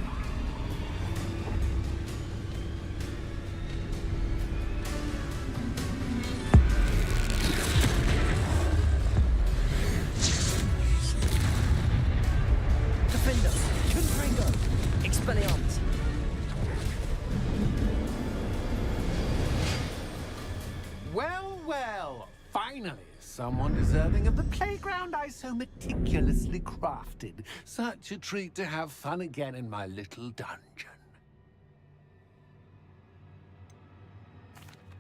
Defender, Confringo, Expelliarmus. Well, well, finally, someone deserving of the playground I so meticulously crafted. Such a treat to have fun again in my little dungeon.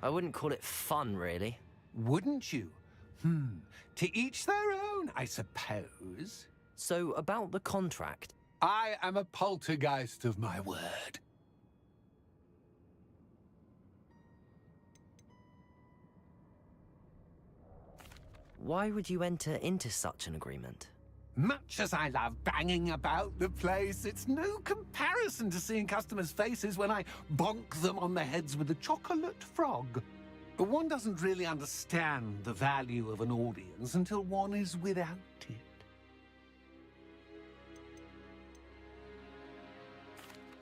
I wouldn't call it fun, really. Wouldn't you? To each their own, I suppose. So, about the contract. I am a poltergeist of my word. Why would you enter into such an agreement? Much as I love banging about the place, it's no comparison to seeing customers' faces when I bonk them on the heads with a chocolate frog. One doesn't really understand the value of an audience until one is without it.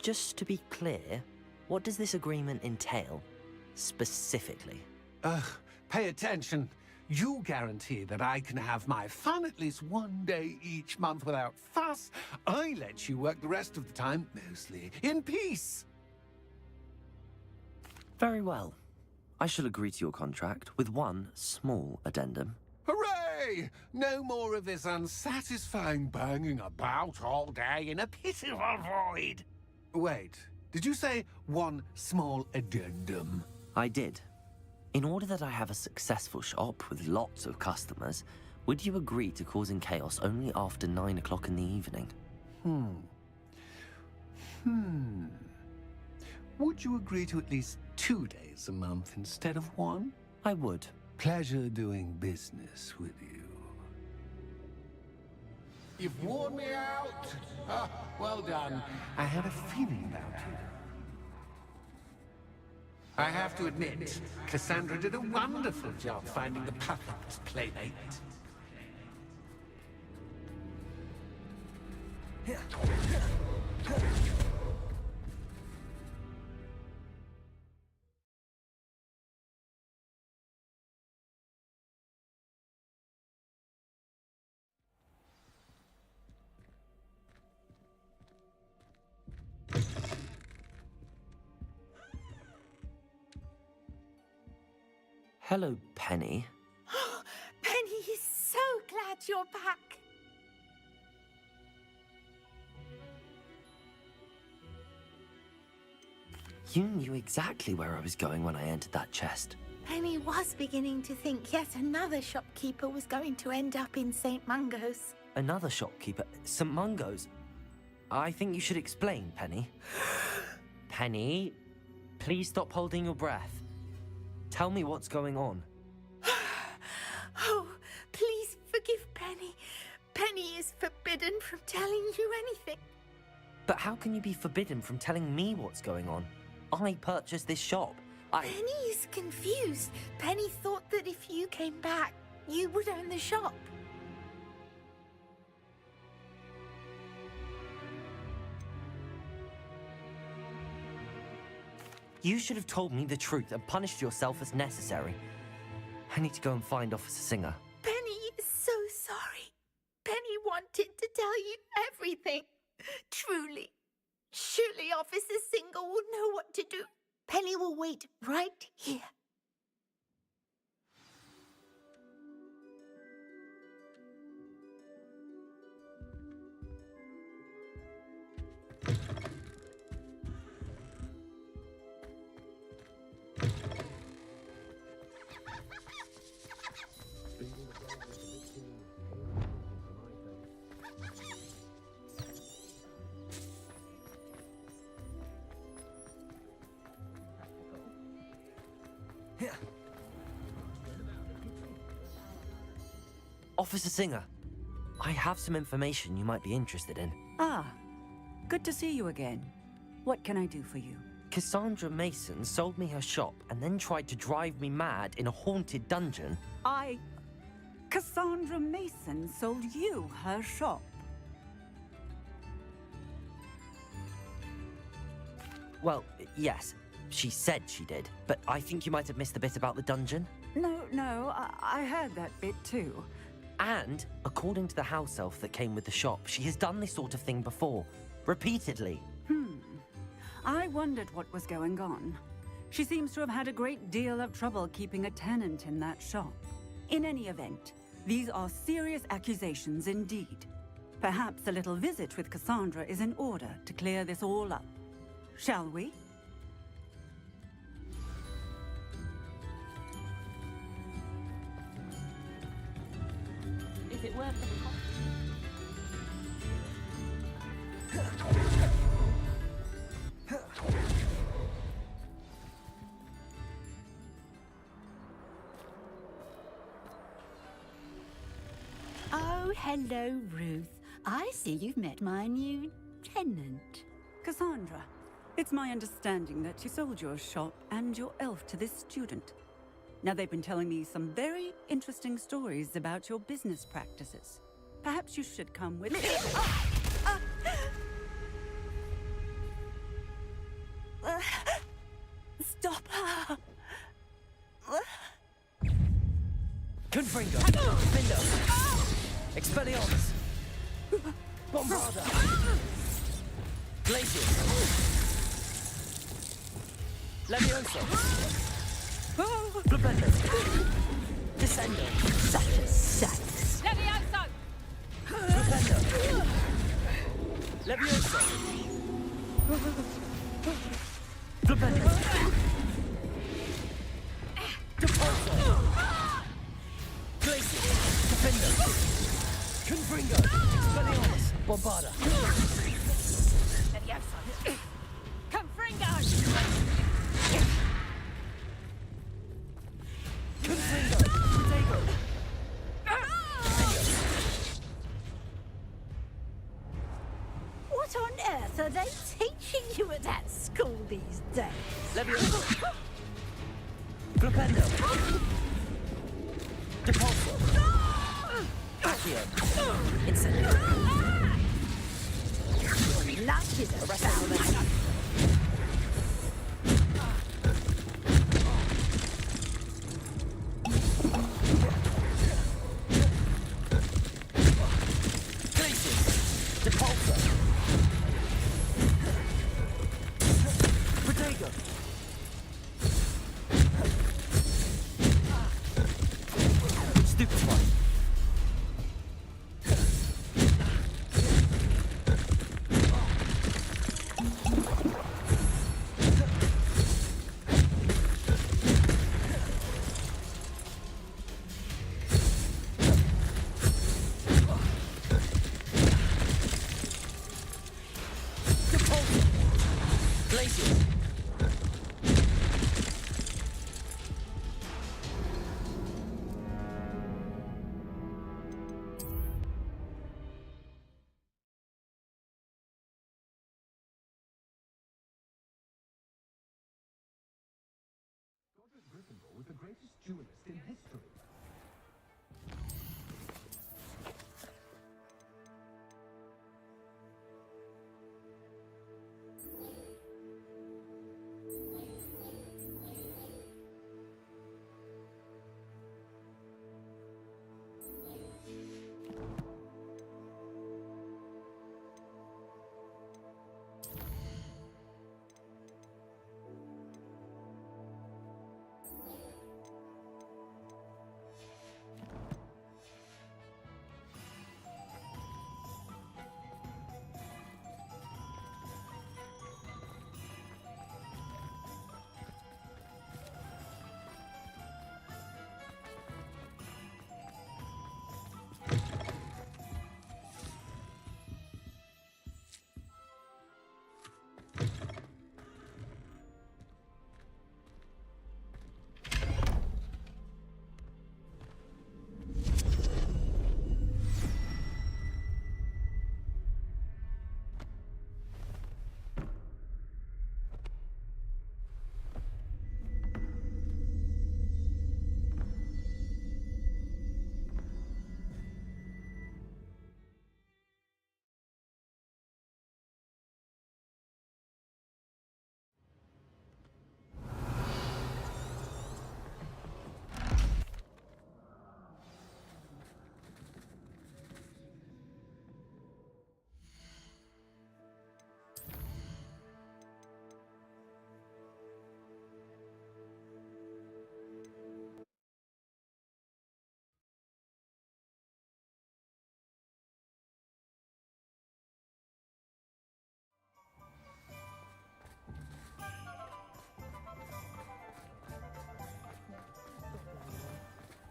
Just to be clear, what does this agreement entail, specifically? Pay attention. You guarantee that I can have my fun at least one day each month without fuss. I let you work the rest of the time, mostly in peace. Very well. I shall agree to your contract with one small addendum. Hooray! No more of this unsatisfying banging about all day in a pitiful void. Wait, did you say one small addendum? I did. In order that I have a successful shop with lots of customers, would you agree to causing chaos only after 9 o'clock in the evening? Would you agree to at least 2 days a month instead of one? I would. Pleasure doing business with you. You've worn me out. Well done. I had a feeling about you. I have to admit, Cassandra did a wonderful job finding the perfect playmate. Hello, Penny. Penny is so glad you're back. You knew exactly where I was going when I entered that chest. Penny was beginning to think yet another shopkeeper was going to end up in St. Mungo's. Another shopkeeper, St. Mungo's. I think you should explain, Penny. Penny, please stop holding your breath. Tell me what's going on. Oh, please forgive Penny. Penny is forbidden from telling you anything. But how can you be forbidden from telling me what's going on? I purchased this shop. Penny is confused. Penny thought that if you came back, you would own the shop. You should have told me the truth and punished yourself as necessary. I need to go and find Officer Singer. Penny is so sorry. Penny wanted to tell you everything. Truly. Surely Officer Singer will know what to do. Penny will wait right here. Officer Singer, I have some information you might be interested in. Ah, good to see you again. What can I do for you? Cassandra Mason sold me her shop and then tried to drive me mad in a haunted dungeon. Cassandra Mason sold you her shop. Well, yes, she said she did, but I think you might have missed the bit about the dungeon. No, I heard that bit too. And, according to the house elf that came with the shop, she has done this sort of thing before. Repeatedly. I wondered what was going on. She seems to have had a great deal of trouble keeping a tenant in that shop. In any event, these are serious accusations indeed. Perhaps a little visit with Cassandra is in order to clear this all up. Shall we? Is it worth the cost? Oh, hello, Ruth. I see you've met my new tenant. Cassandra, it's my understanding that you sold your shop and your elf to this student. Now, they've been telling me some very interesting stories about your business practices. Perhaps you should come with me. Stop her! Confringo! Findo! Expelliarmus! Bombarda! Glacius! Levioso! Flipendo! Descendo! Such a sight! Levioso! Flipendo! Levioso! Flipendo! Depulso! Glacius! Defendo! Confringo! Expelliarmus! Bombarda! Levioso! Confringo! Confringo! Protego! What on earth are they teaching you at that school these days? Levioso! Flipendo! Depulso! Accio! Incendio! Luck is a Arresto! Glacius! Depulso! Protego! Stupefy! Depulso! Glacius! Was the greatest duelist in history.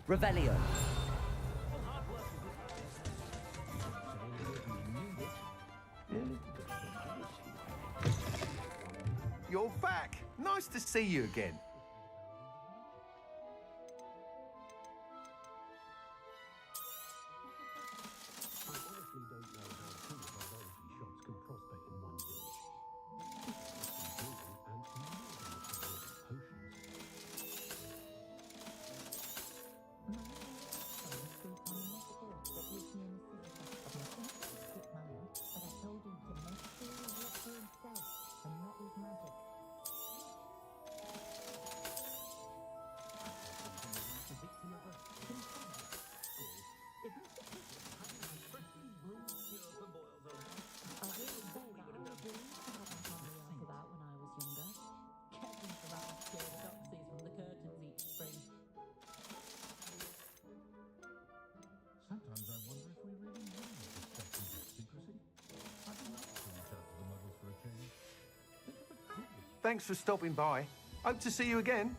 Revelio. You're back. Nice to see you again. Sometimes I wonder if we really need this secret secrecy. I don't know to reach out to the Muggles for a change. Think of a good. Thanks for stopping by. Hope to see you again.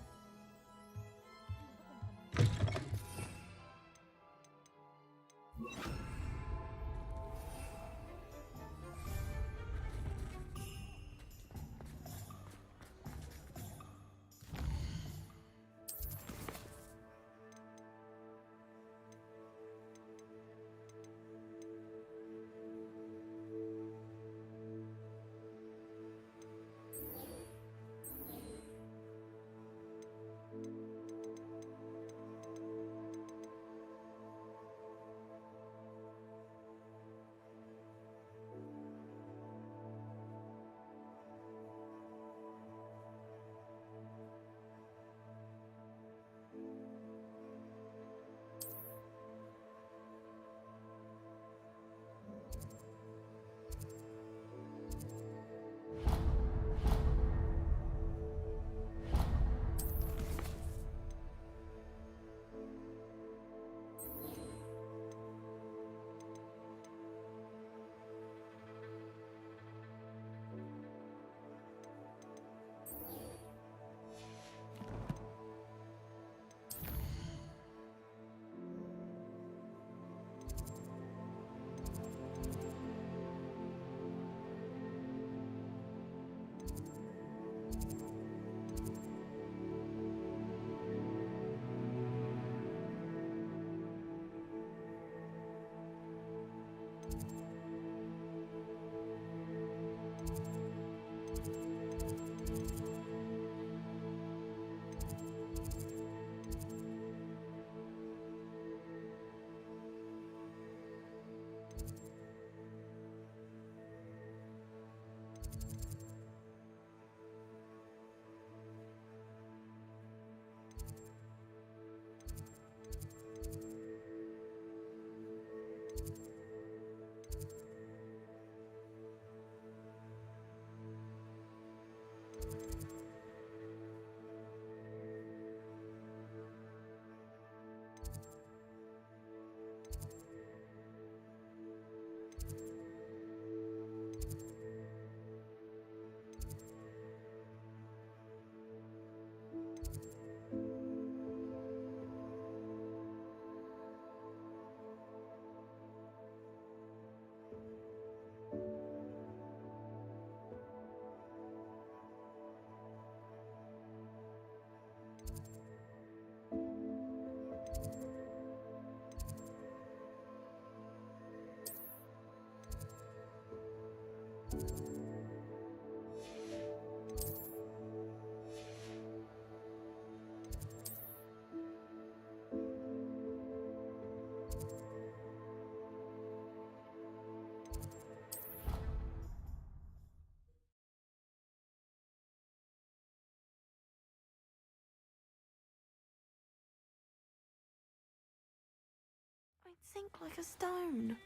I'd sink like a stone.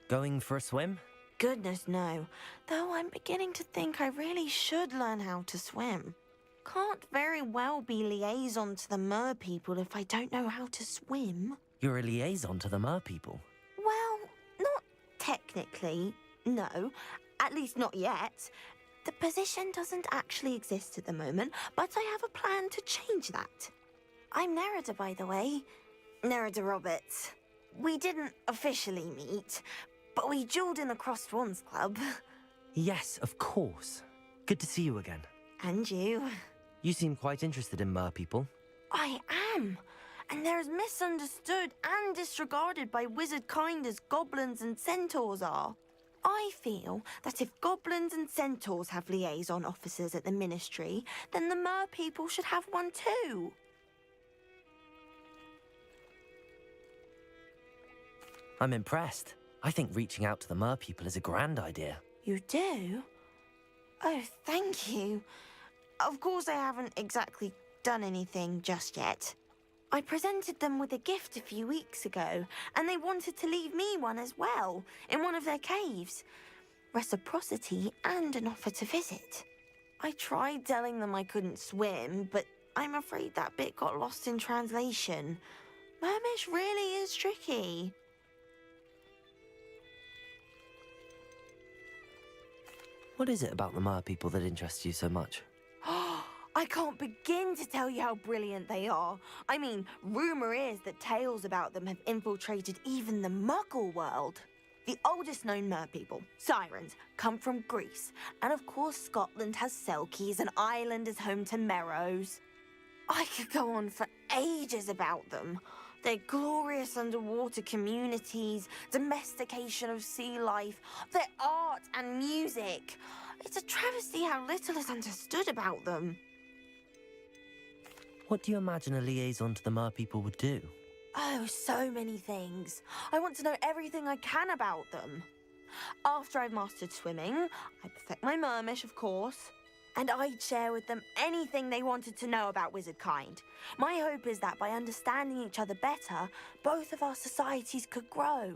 Going for a swim? Goodness, no. Though I'm beginning to think I really should learn how to swim. Can't very well be liaison to the mer people if I don't know how to swim. You're a liaison to the mer people. Well, not technically, no. At least not yet. The position doesn't actually exist at the moment, but I have a plan to change that. I'm Nerida, by the way. Nerida Roberts. We didn't officially meet, but we dueled in the Crossed Swans Club. Yes, of course. Good to see you again. And you. You seem quite interested in mer people. I am. And they're as misunderstood and disregarded by wizard kind as goblins and centaurs are. I feel that if goblins and centaurs have liaison officers at the Ministry, then the mer people should have one too. I'm impressed. I think reaching out to the mer people is a grand idea. You do? Oh, thank you. Of course I haven't exactly done anything just yet. I presented them with a gift a few weeks ago, and they wanted to leave me one as well, in one of their caves. Reciprocity and an offer to visit. I tried telling them I couldn't swim, but I'm afraid that bit got lost in translation. Mermish really is tricky. What is it about the mer people that interests you so much? I can't begin to tell you how brilliant they are. I mean, rumour is that tales about them have infiltrated even the Muggle world. The oldest known mer people, sirens, come from Greece. And of course Scotland has Selkies and Ireland is home to Merrows. I could go on for ages about them. Their glorious underwater communities, domestication of sea life, their art and music. It's a travesty how little is understood about them. What do you imagine a liaison to the mer people would do? Oh, so many things. I want to know everything I can about them. After I've mastered swimming, I perfect my mermish, of course, and I'd share with them anything they wanted to know about wizard kind. My hope is that by understanding each other better, both of our societies could grow.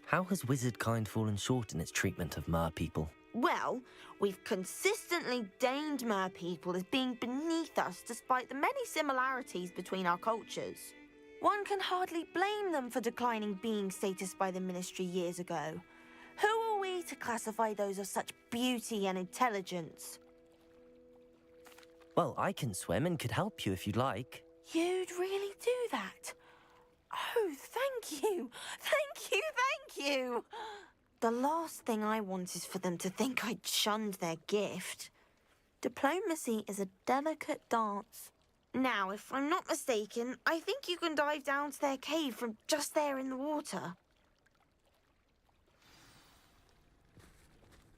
How has wizard kind fallen short in its treatment of mer people? Well, we've consistently deemed mer people as being beneath us despite the many similarities between our cultures. One can hardly blame them for declining being status by the Ministry years ago. Who are we to classify those of such beauty and intelligence? Well, I can swim and could help you if you'd like. You'd really do that? Oh, thank you! Thank you, thank you! The last thing I want is for them to think I'd shunned their gift. Diplomacy is a delicate dance. Now, if I'm not mistaken, I think you can dive down to their cave from just there in the water.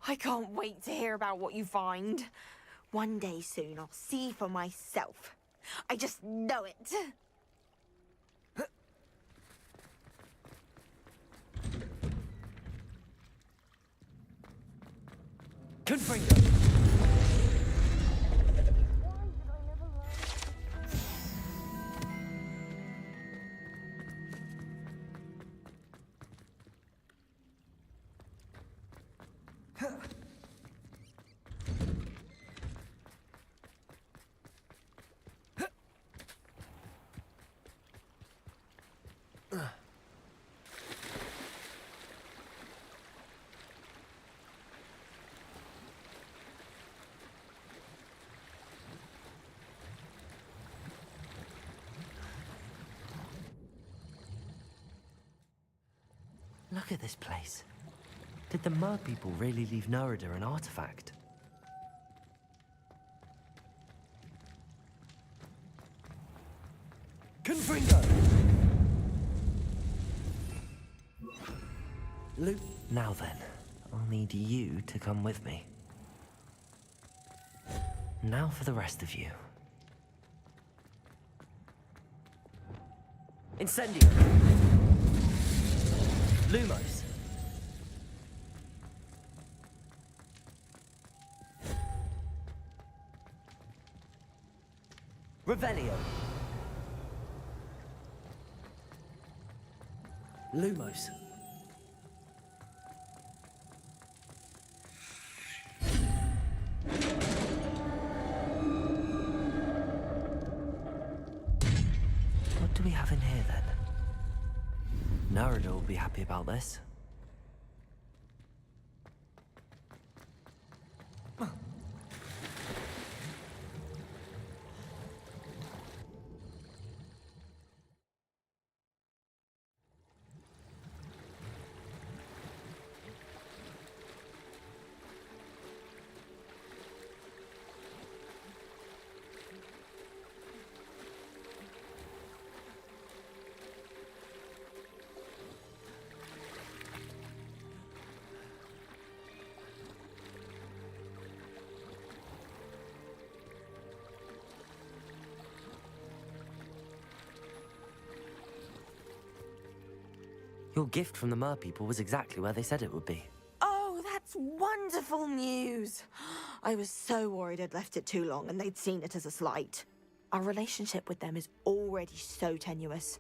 I can't wait to hear about what you find. One day soon, I'll see for myself. I just know it. Confringo! Look at this place. Did the mer people really leave Nerida an artifact? Confringo! Now then, I'll need you to come with me. Now for the rest of you. Incendio! Lumos! Revelio! Lumos! What do we have in here then? Nerida will be happy about this. Your gift from the Mer people was exactly where they said it would be. Oh, that's wonderful news. I was so worried I'd left it too long and they'd seen it as a slight. Our relationship with them is already so tenuous.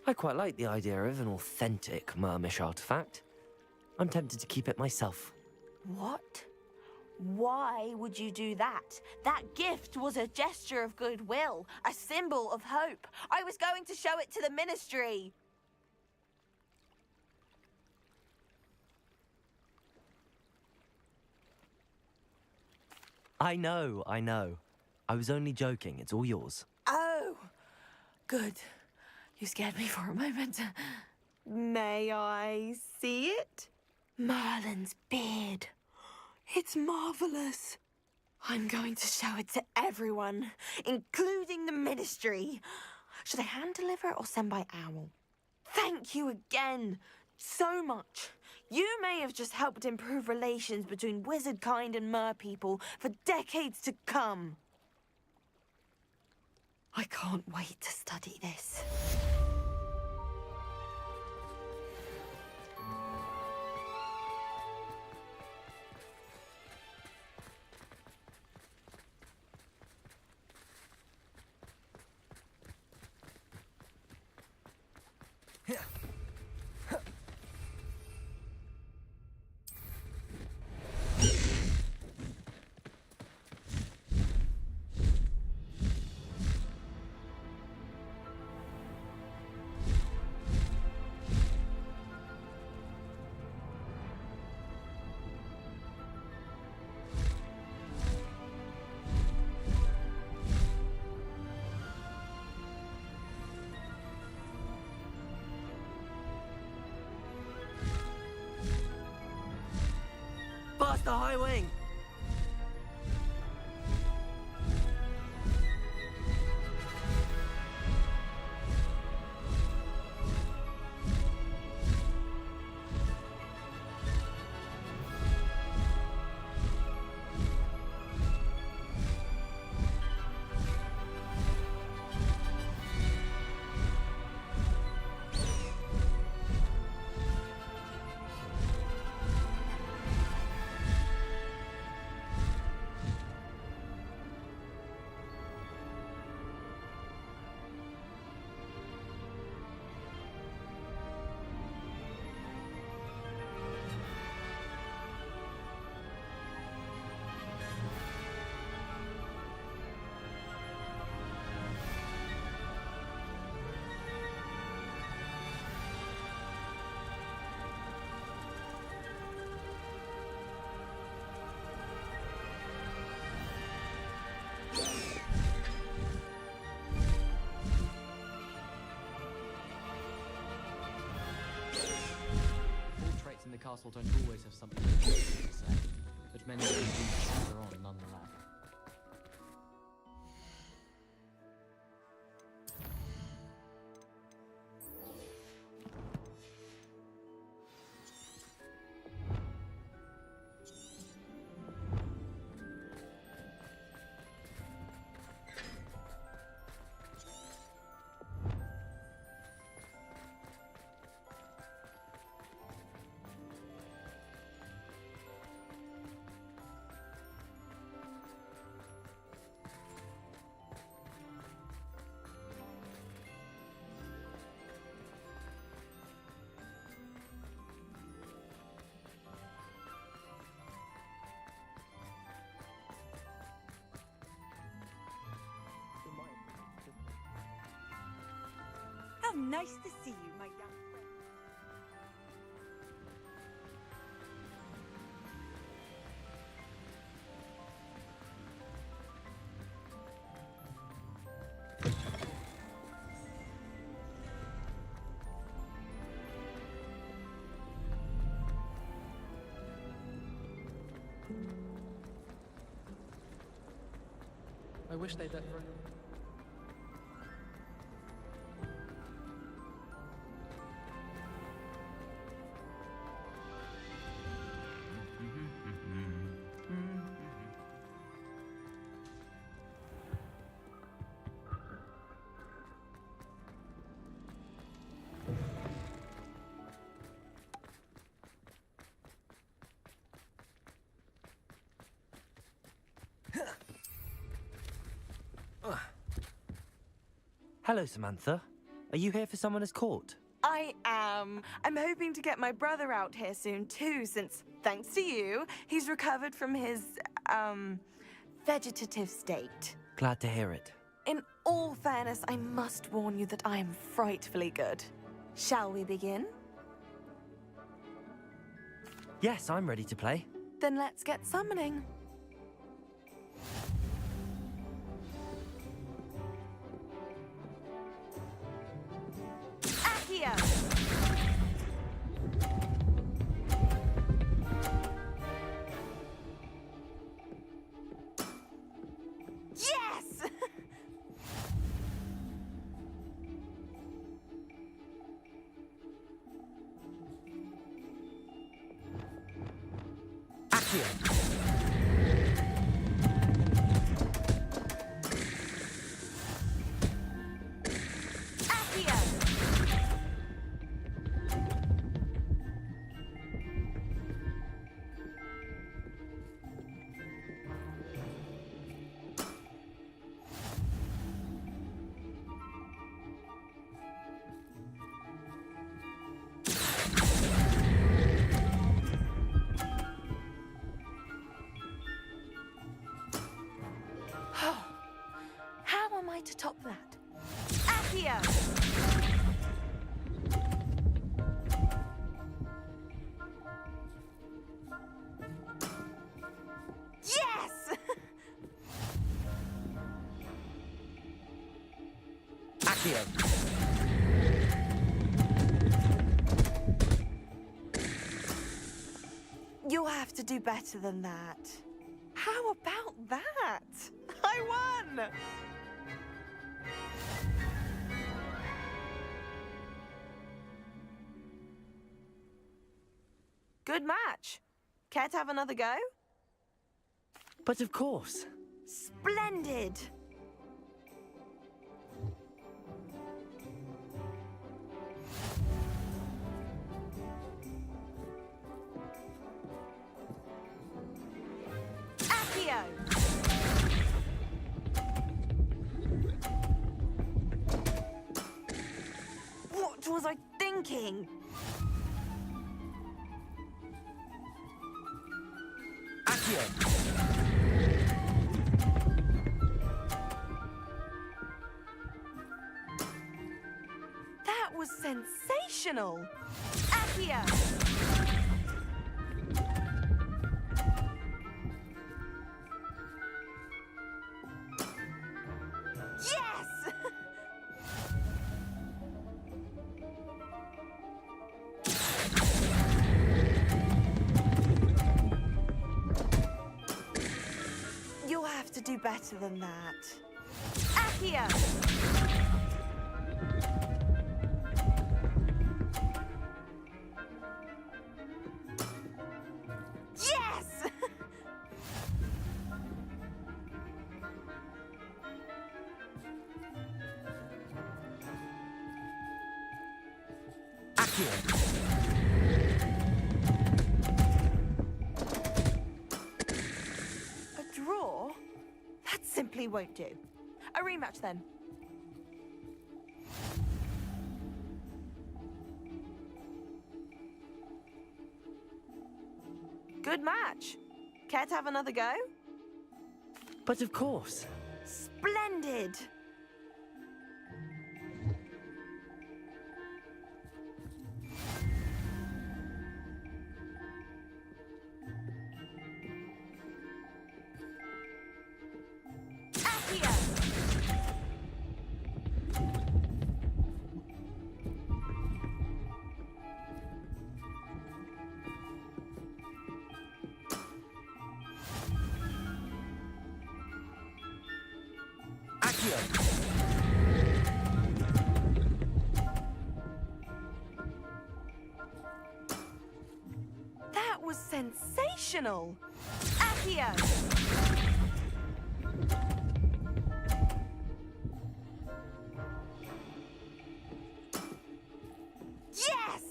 I quite like the idea of an authentic Mermish artifact. I'm tempted to keep it myself. What? Why would you do that? That gift was a gesture of goodwill, a symbol of hope. I was going to show it to the Ministry. I know. I was only joking. It's all yours. Oh, good. You scared me for a moment. May I see it? Merlin's beard. It's marvelous. I'm going to show it to everyone, including the Ministry. Should I hand deliver it or send by owl? Thank you again so much. You may have just helped improve relations between wizard kind and mer people for decades to come. I can't wait to study this. Bust the high wing! Portraits in the castle don't always have something to say, but many of them do linger on nonetheless. How nice to see you, my young friend. I wish they'd let her. Hello, Samantha. Are you here for someone as court? I am. I'm hoping to get my brother out here soon too, since, thanks to you, he's recovered from his, vegetative state. Glad to hear it. In all fairness, I must warn you that I am frightfully good. Shall we begin? Yes, I'm ready to play. Then let's get summoning. Accio! Yes! Accio! Accio! How am I to top that? Accio! Yes! Accio! You'll have to do better than that. How about that? I won! Good match. Care to have another go? But of course. Splendid! Accio! What was I thinking? Accio! That was sensational! Accio! Yes! You'll have to do better than that. Accio! Yes! Accio! A draw? That simply won't do. A rematch then. Good match. Care to have another go? But of course. Splendid! Accio! Accio! That was sensational! Accio! Yes!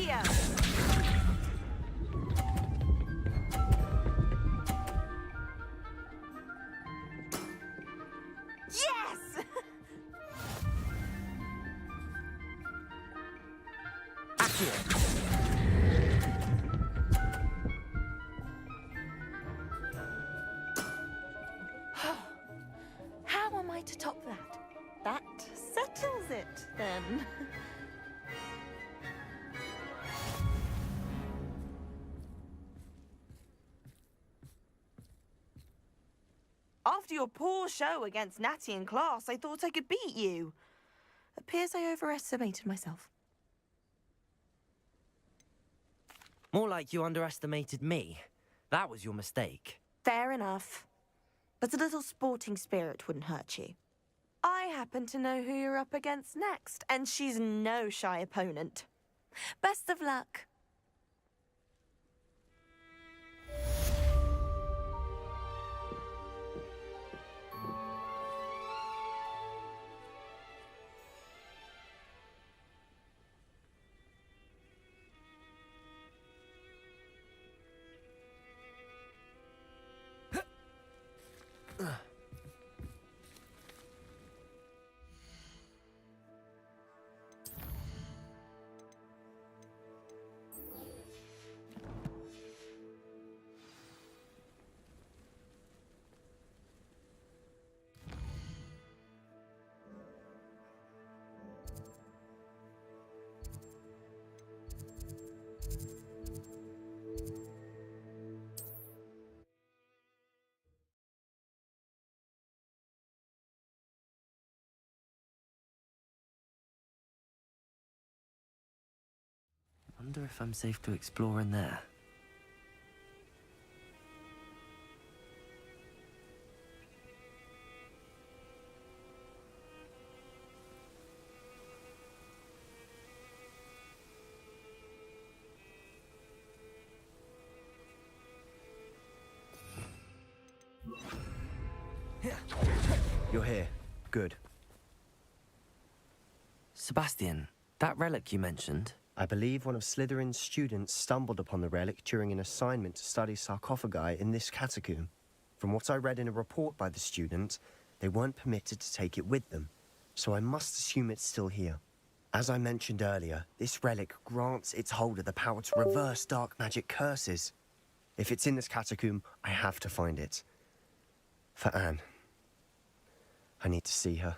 Incendio! Yes! How am I to top that? That settles it, then. After your poor show against Natty in class, I thought I could beat you. Appears I overestimated myself. More like you underestimated me. That was your mistake. Fair enough. But a little sporting spirit wouldn't hurt you. I happen to know who you're up against next, and she's no shy opponent. Best of luck. Wonder if I'm safe to explore in there. You're here. Good. Sebastian, that relic you mentioned. I believe one of Slytherin's students stumbled upon the relic during an assignment to study sarcophagi in this catacomb. From what I read in a report by the student, they weren't permitted to take it with them, so I must assume it's still here. As I mentioned earlier, this relic grants its holder the power to reverse dark magic curses. If it's in this catacomb, I have to find it. For Anne. I need to see her.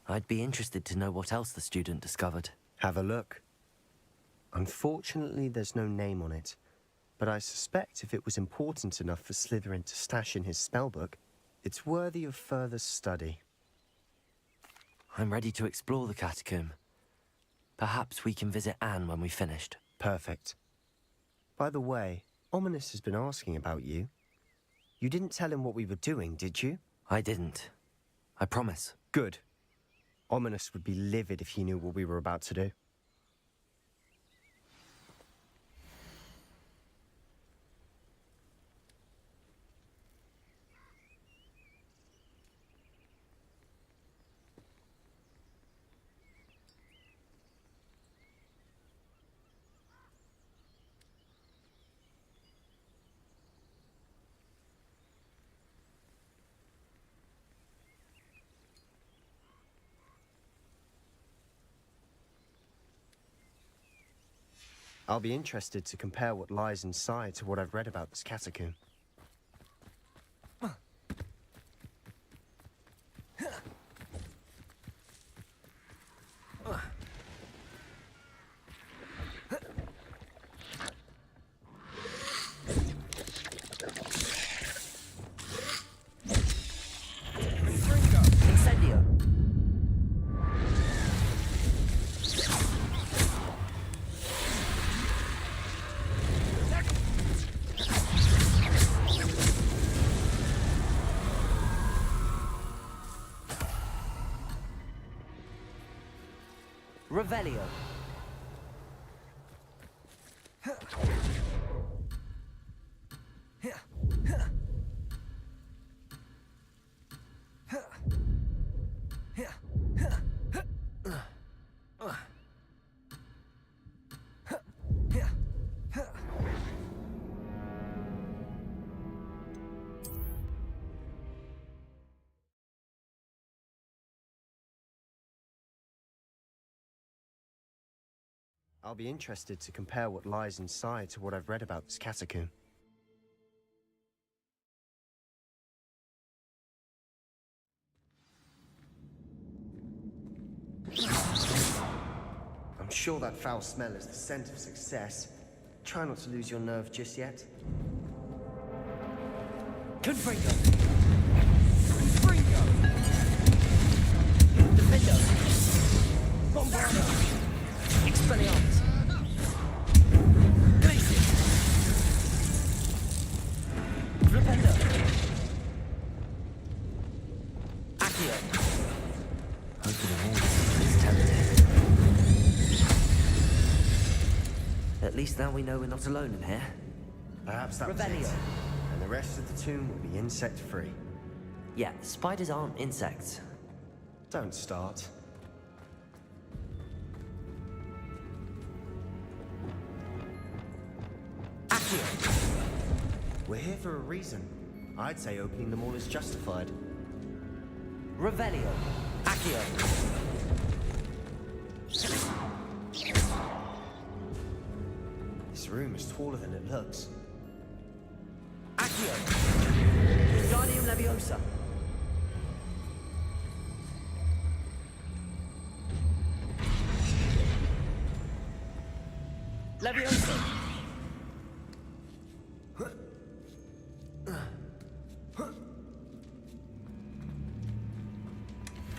I'd be interested to know what else the student discovered. Have a look. Unfortunately, there's no name on it, but I suspect if it was important enough for Slytherin to stash in his spellbook, it's worthy of further study. I'm ready to explore the catacomb. Perhaps we can visit Anne when we've finished. Perfect. By the way, Ominous has been asking about you. You didn't tell him what we were doing, did you? I didn't. I promise. Good. Ominous would be livid if he knew what we were about to do. I'll be interested to compare what lies inside to what I've read about this catacomb. Incendio! Revelio. I'll be interested to compare what lies inside to what I've read about this catacomb. I'm sure that foul smell is the scent of success. Try not to lose your nerve just yet. Confringo! Confringo! Defendo! Bombardo! Expelliarmus! Glacius! Flipendo! Accio! Opening all this is tempting. At least now we know we're not alone in here. Perhaps that was Revelio. it. And the rest of the tomb will be insect-free. Yeah, spiders aren't insects. Don't start. Accio! We're here for a reason. I'd say opening them all is justified. Revelio! Accio! This room is taller than it looks. Accio! Wingardium Leviosa! Leviosa!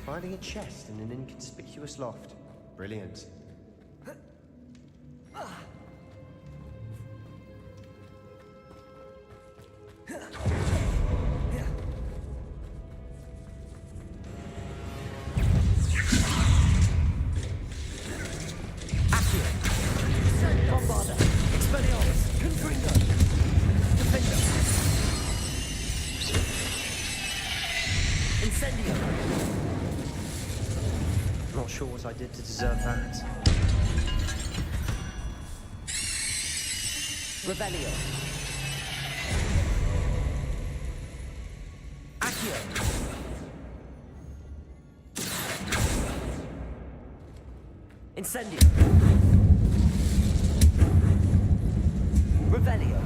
Finding a chest in an inconspicuous loft. Brilliant. Bombarda! Expelliarmus! Confringo! Defender! Incendio! Not sure what I did to deserve that. Revelio! Accio! Incendio! Revelio!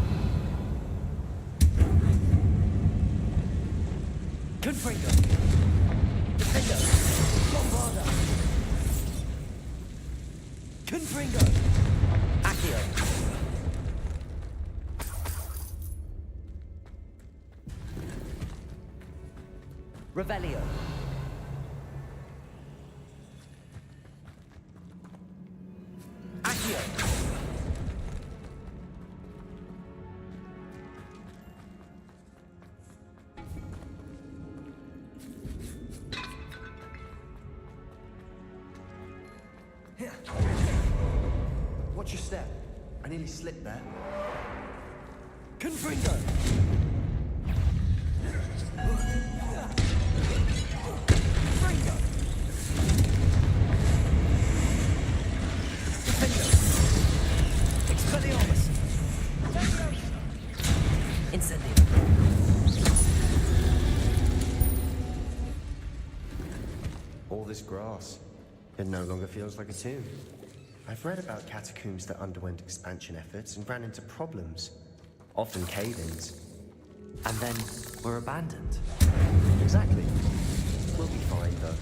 Confringo! Defendo! Bombarda! Confringo! Accio! Revelio! Accio! Watch your step. I nearly slipped there. Confringo! Confringo! Defendo! Expelliarmus! Incendio! All this grass. It no longer feels like a tomb. I've read about catacombs that underwent expansion efforts and ran into problems. Often cave-ins. And then were abandoned. Exactly. We'll be fine, though.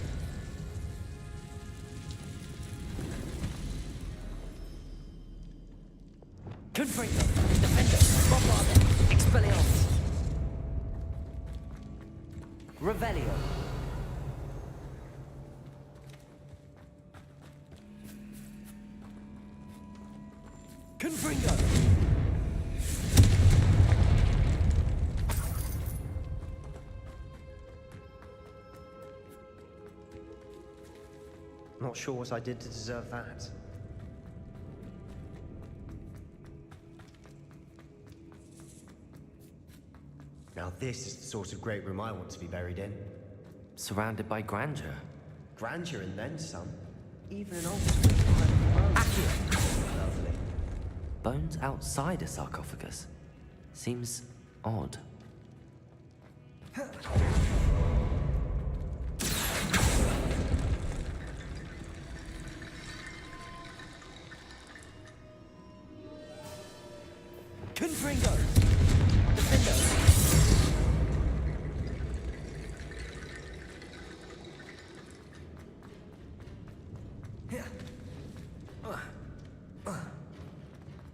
Confringo! Defendo! Bombarda! Expelliarmus! Revelio! Confringo! Not sure what I did to deserve that. Now this is the sort of great room I want to be buried in. Surrounded by grandeur. Grandeur and then some. Even an old Accio! Lovely. Bones outside a sarcophagus. Seems odd. Confringo! Defender!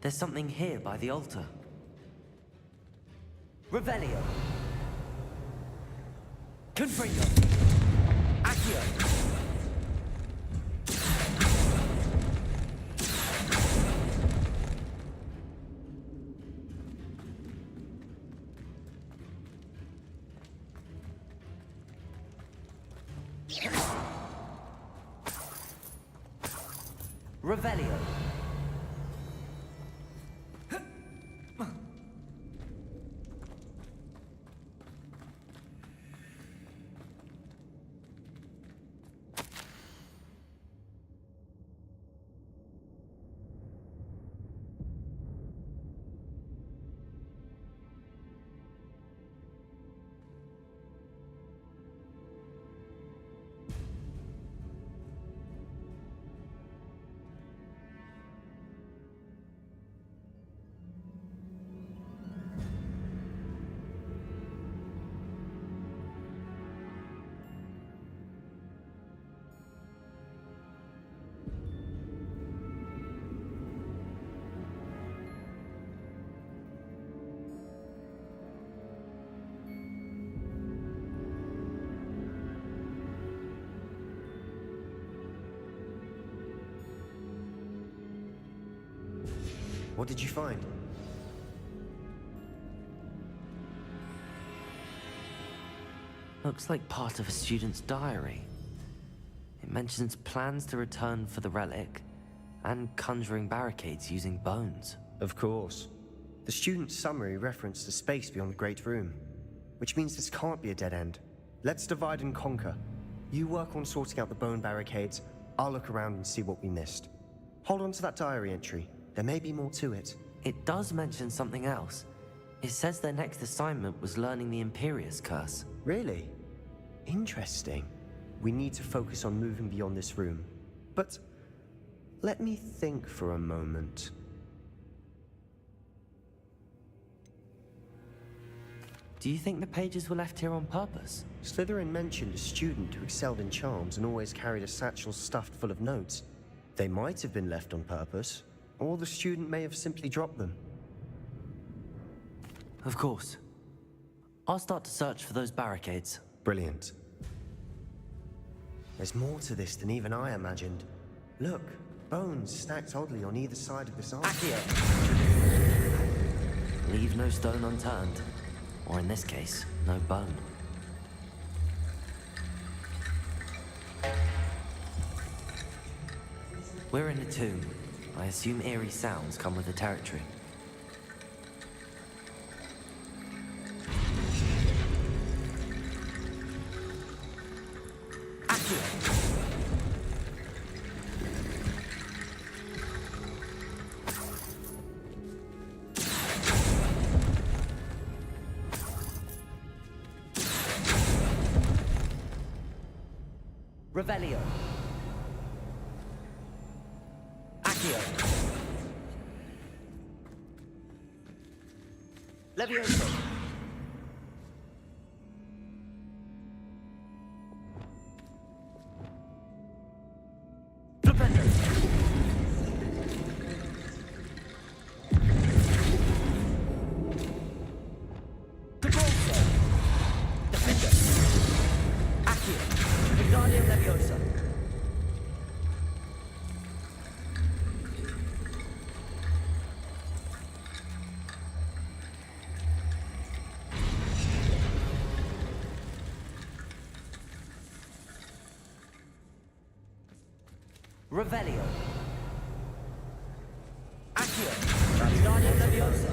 There's something here by the altar. Revelio. Confringo. Accio. Revelio. What did you find? Looks like part of a student's diary. It mentions plans to return for the relic and conjuring barricades using bones. Of course. The student's summary referenced a space beyond the Great Room, which means this can't be a dead end. Let's divide and conquer. You work on sorting out the bone barricades, I'll look around and see what we missed. Hold on to that diary entry. There may be more to it. It does mention something else. It says their next assignment was learning the Imperius Curse. Really? Interesting. We need to focus on moving beyond this room. But let me think for a moment. Do you think the pages were left here on purpose? Slytherin mentioned a student who excelled in charms and always carried a satchel stuffed full of notes. They might have been left on purpose, or the student may have simply dropped them. Of course. I'll start to search for those barricades. Brilliant. There's more to this than even I imagined. Look, bones stacked oddly on either side of this arch. Leave no stone unturned. Or in this case, no bone. We're in a tomb. I assume eerie sounds come with the territory. Revelio. Accio. Levioso. Flipendo. Cabralso. Defender. Accio. Wingardium Leviosa. Revelio. Accio. Wingardium Leviosa.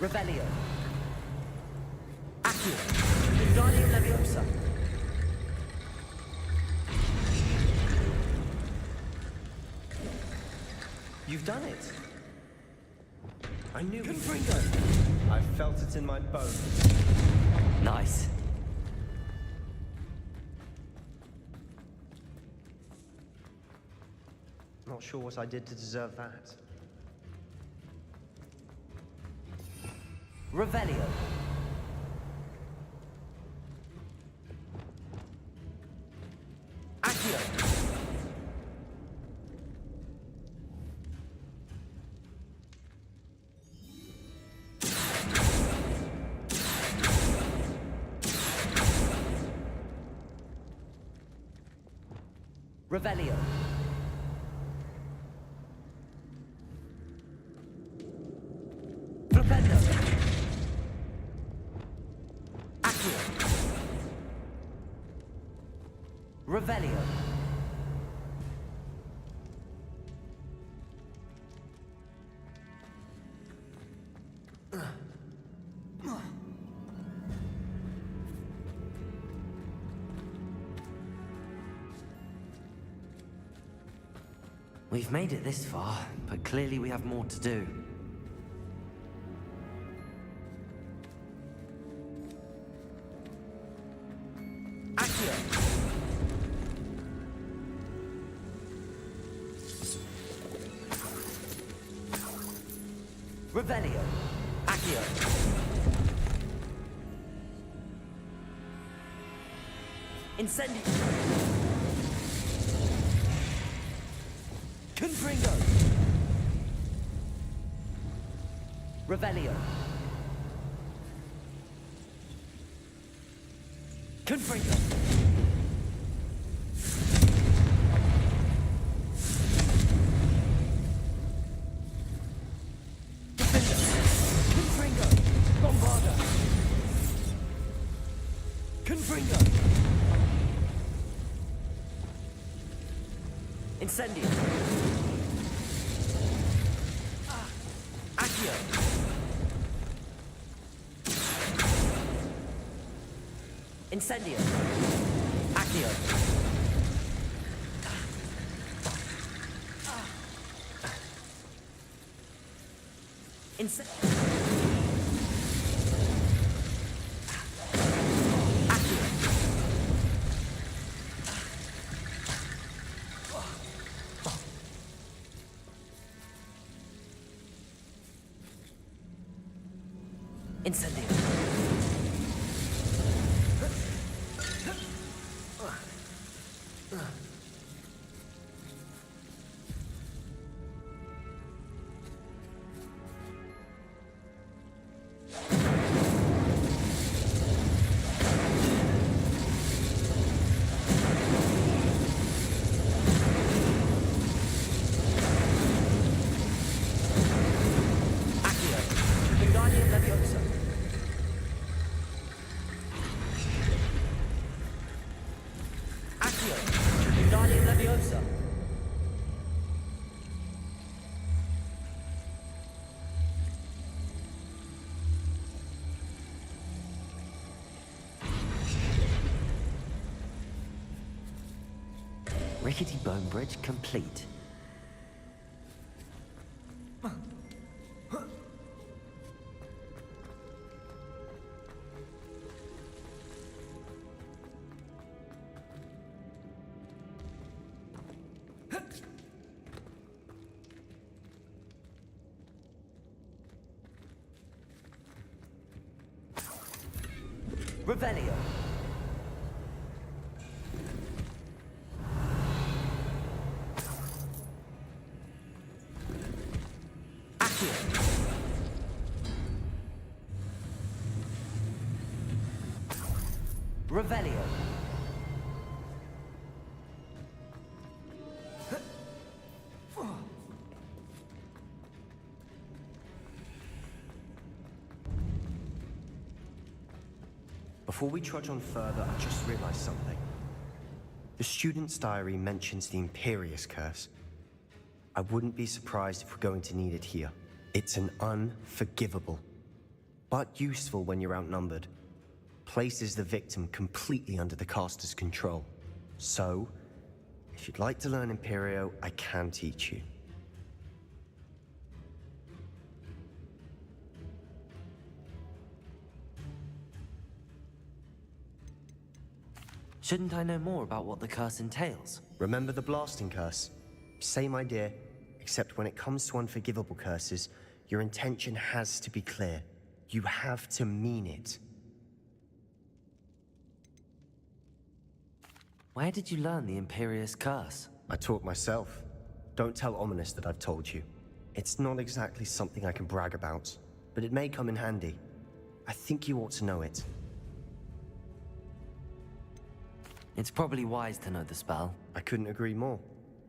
Revelio. Accio. Wingardium Leviosa. You've done it. I knew Confringo. I felt it in my bones. Nice. Not sure what I did to deserve that. Revelio. Accio. Revelio. Flipendo. Accio. Revelio. We've made it this far, but clearly we have more to do. Accio. Revelio. Accio. Incendio. Confringo. Revelio. Confringo. Defender. Confringo. Bombarda. Confringo. Incendio. Accio. Incendio. Accio. Incendio. Rickety bone bridge complete. Revelio. Accio. Revelio. Before we trudge on further, I just realized something. The student's diary mentions the Imperious Curse. I wouldn't be surprised if we're going to need it here. It's an unforgivable, but useful when you're outnumbered. Places the victim completely under the caster's control. So, if you'd like to learn Imperio, I can teach you. Shouldn't I know more about what the curse entails? Remember the blasting curse? Same idea, except when it comes to unforgivable curses, your intention has to be clear. You have to mean it. Where did you learn the Imperious Curse? I taught myself. Don't tell Ominous that I've told you. It's not exactly something I can brag about, but it may come in handy. I think you ought to know it. It's probably wise to know the spell. I couldn't agree more.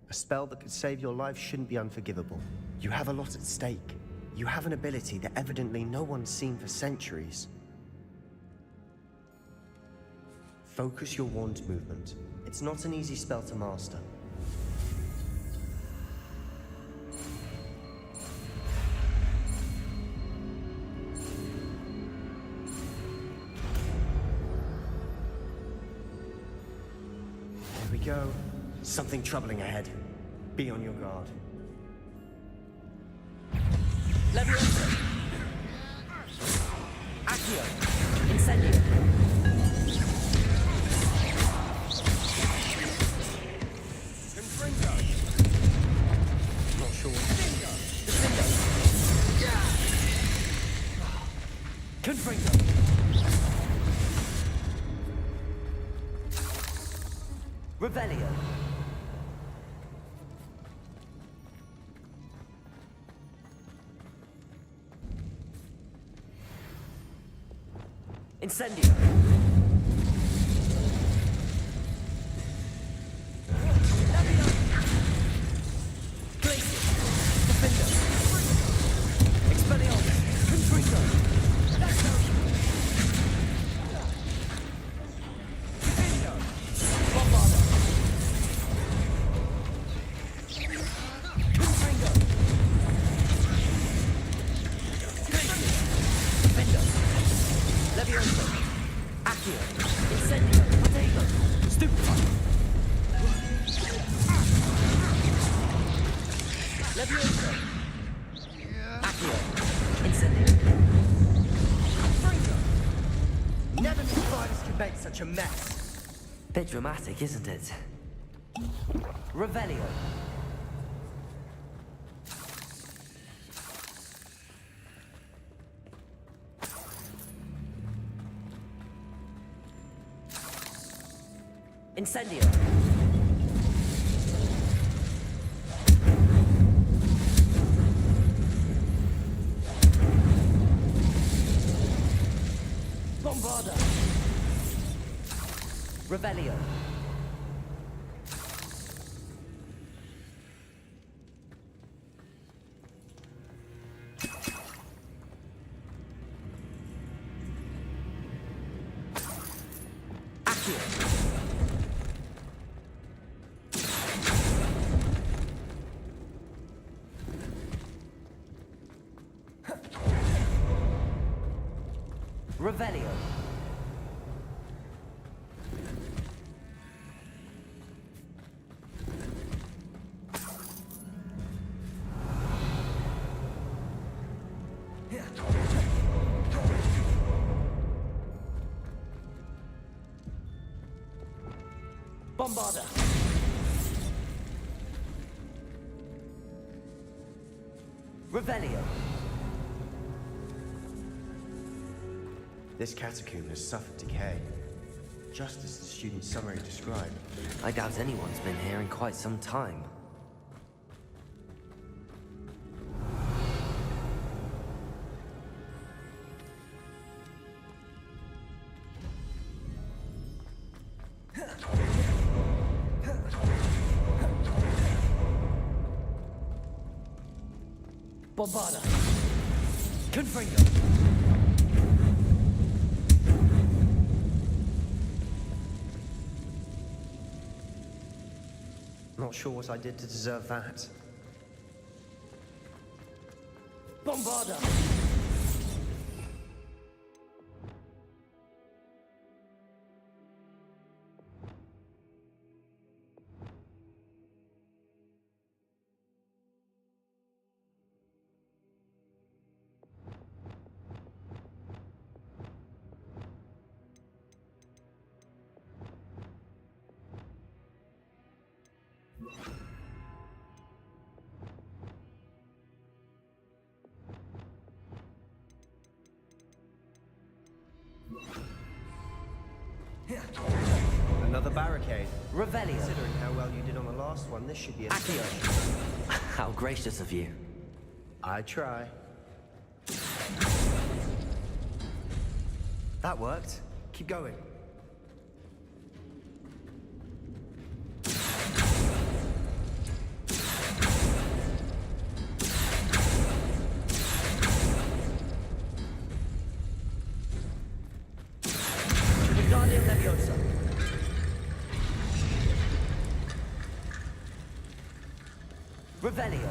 A spell that could save your life shouldn't be unforgivable. You have a lot at stake. You have an ability that evidently no one's seen for centuries. Focus your wand movement. It's not an easy spell to master. There we go. Something troubling ahead. Be on your guard. Leviosa! Accio! Incendio! Confringo! Not sure. Defendo! Confringo! Revelio! Incendio! Never knew spiders could make such a mess. Bit dramatic, isn't it? Revelio. Incendio. Bombarda. Revelio. Accio. Revelio. Bombarda. Revelio. This catacomb has suffered decay, just as the student's summary described. I doubt anyone's been here in quite some time. Bombarda. Confringo. Not sure what I did to deserve that. Bombarda. Another barricade. Revelio. Considering how well you did on the last one, this should be a Accio. How gracious of you. I try. That worked. Keep going. Wingardium Leviosa. Revelio.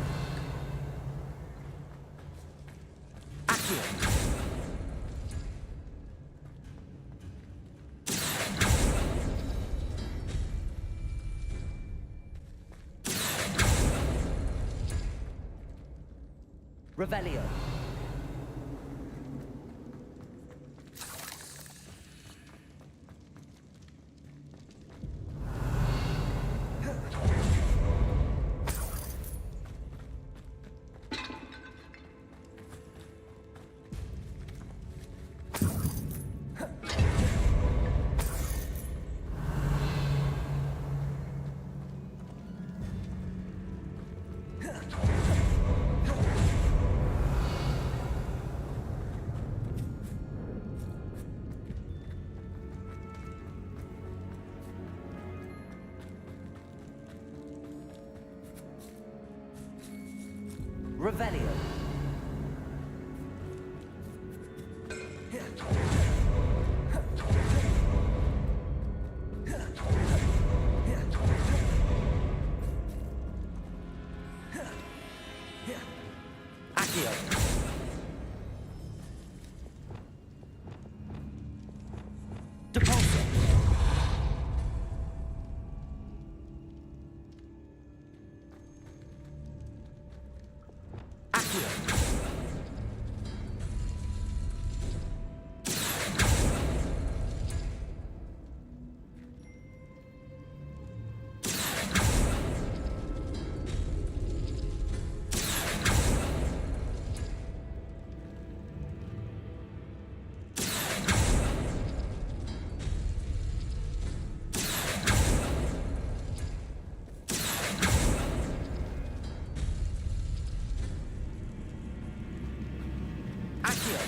Accio. Revelio. Revelio. Accio. Depulso. Accio. Accio.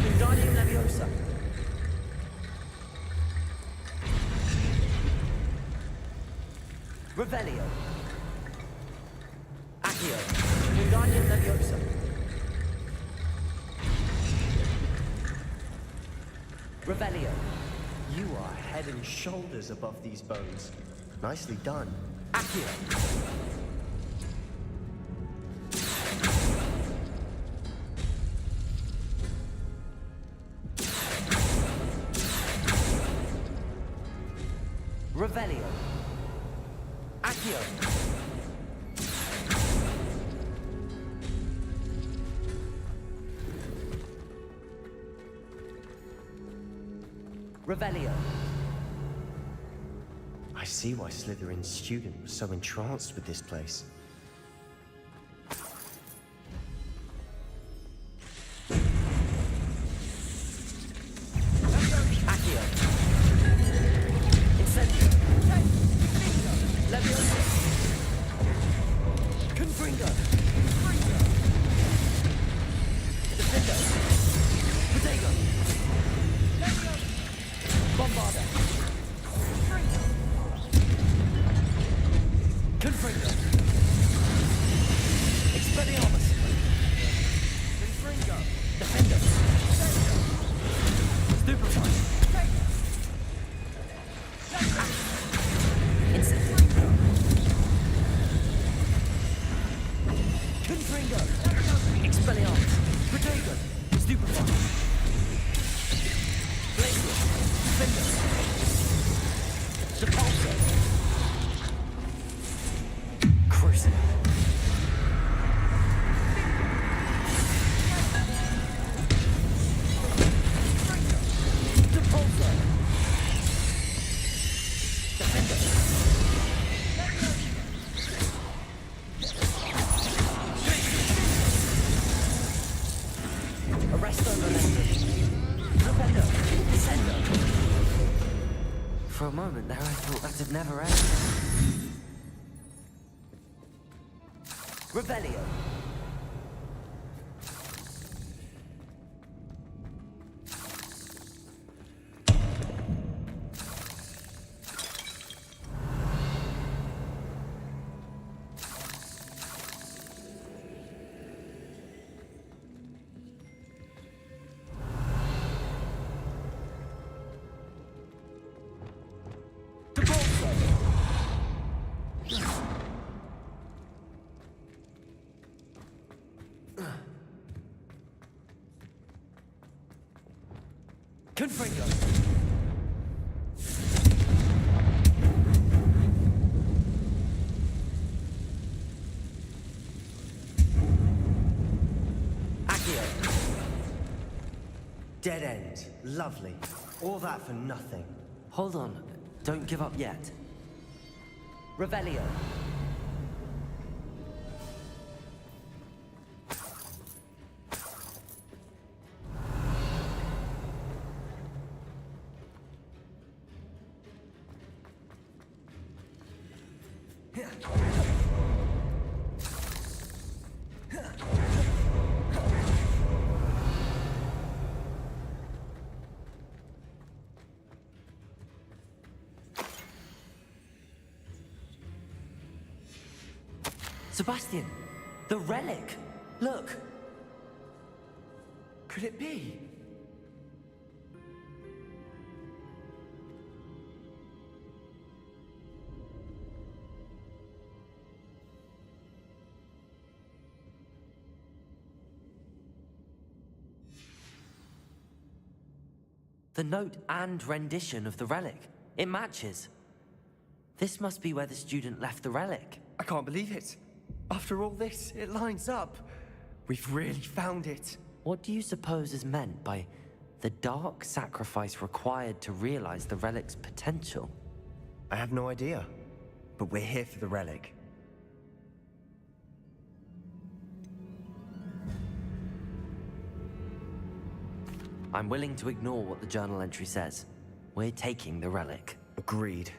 Wingardium Leviosa. Revelio. Accio. Wingardium Leviosa. Revelio. You are head and shoulders above these bones. Nicely done. Accio. Revelio. Accio. Revelio. I see why Slytherin's student was so entranced with this place. Accio. Incendio. Leviosa. Confringo. Defendo. Protego. Bombarda. Confringo. Expelliarmus. Confringo. Defendo. Stupefy. Incendio. Confringo. Expelliarmus. Protego. Stupefy. Blazius. Defender. Depulso. Crucible. Depulso. Defender. Arresto Momentum. Defender. Descendo. For a moment there, I thought that'd never end. Revelio. Confringo. Accio. Dead end. Lovely. All that for nothing. Hold on. Don't give up yet. Revelio. Sebastian, the relic. Look. Could it be? The note and rendition of the relic. It matches. This must be where the student left the relic. I can't believe it. After all this, it lines up. We've really found it. What do you suppose is meant by the dark sacrifice required to realize the relic's potential? I have no idea. But we're here for the relic. I'm willing to ignore what the journal entry says. We're taking the relic. Agreed.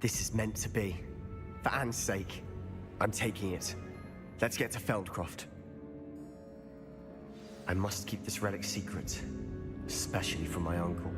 This is meant to be. For Anne's sake, I'm taking it. Let's get to Feldcroft. I must keep this relic secret, especially from my uncle.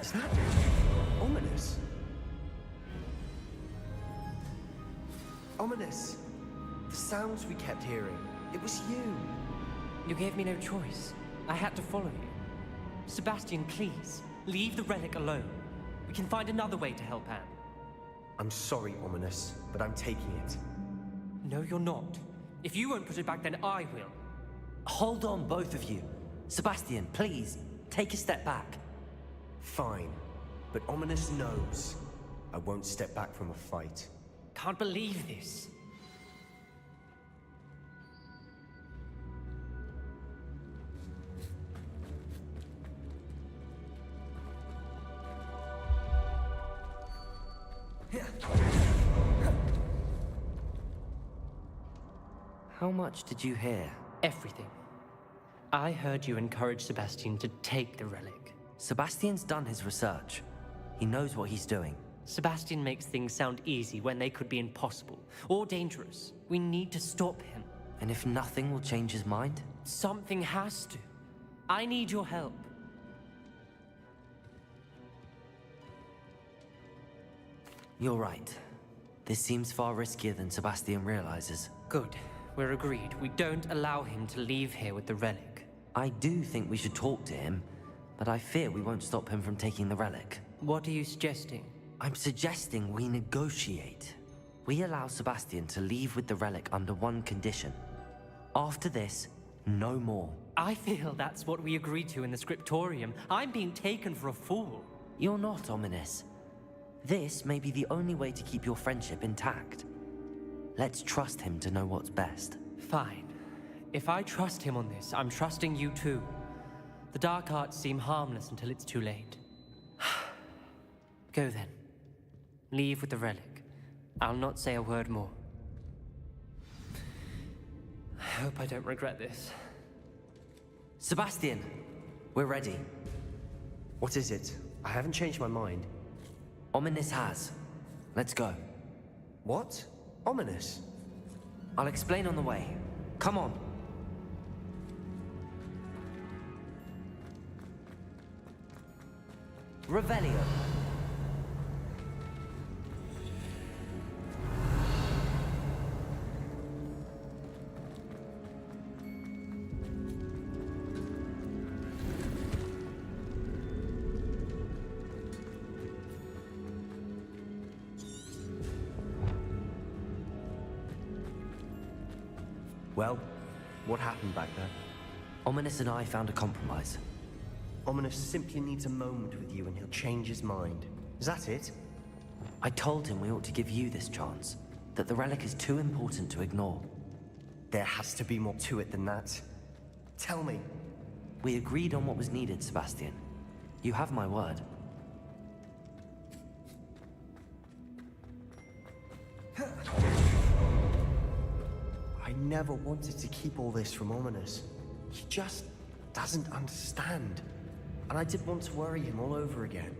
Is that ominous? Ominous. The sounds we kept hearing. It was you. You gave me no choice. I had to follow you. Sebastian, please, leave the relic alone. We can find another way to help Anne. I'm sorry, Ominous, but I'm taking it. No, you're not. If you won't put it back, then I will. Hold on, both of you. Sebastian, please, take a step back. Fine, but Ominous knows I won't step back from a fight. Can't believe this. How much did you hear? Everything. I heard you encourage Sebastian to take the relic. Sebastian's done his research. He knows what he's doing. Sebastian makes things sound easy when they could be impossible or dangerous. We need to stop him. And if nothing will change his mind? Something has to. I need your help. You're right. This seems far riskier than Sebastian realizes. Good. We're agreed. We don't allow him to leave here with the relic. I do think we should talk to him, but I fear we won't stop him from taking the relic. What are you suggesting? I'm suggesting we negotiate. We allow Sebastian to leave with the relic under one condition. After this, no more. I feel that's what we agreed to in the scriptorium. I'm being taken for a fool. You're not, Ominous. This may be the only way to keep your friendship intact. Let's trust him to know what's best. Fine. If I trust him on this, I'm trusting you too. The dark arts seem harmless until it's too late. Go then. Leave with the relic. I'll not say a word more. I hope I don't regret this. Sebastian, we're ready. What is it? I haven't changed my mind. Ominous has. Let's go. What? Ominous? I'll explain on the way. Come on. Revelio. Well, what happened back there? Ominous and I found a compromise. Ominous simply needs a moment with you and he'll change his mind. Is that it? I told him we ought to give you this chance, that the relic is too important to ignore. There has to be more to it than that. Tell me. We agreed on what was needed, Sebastian. You have my word. I never wanted to keep all this from Ominous. He just doesn't understand. And I didn't want to worry him all over again.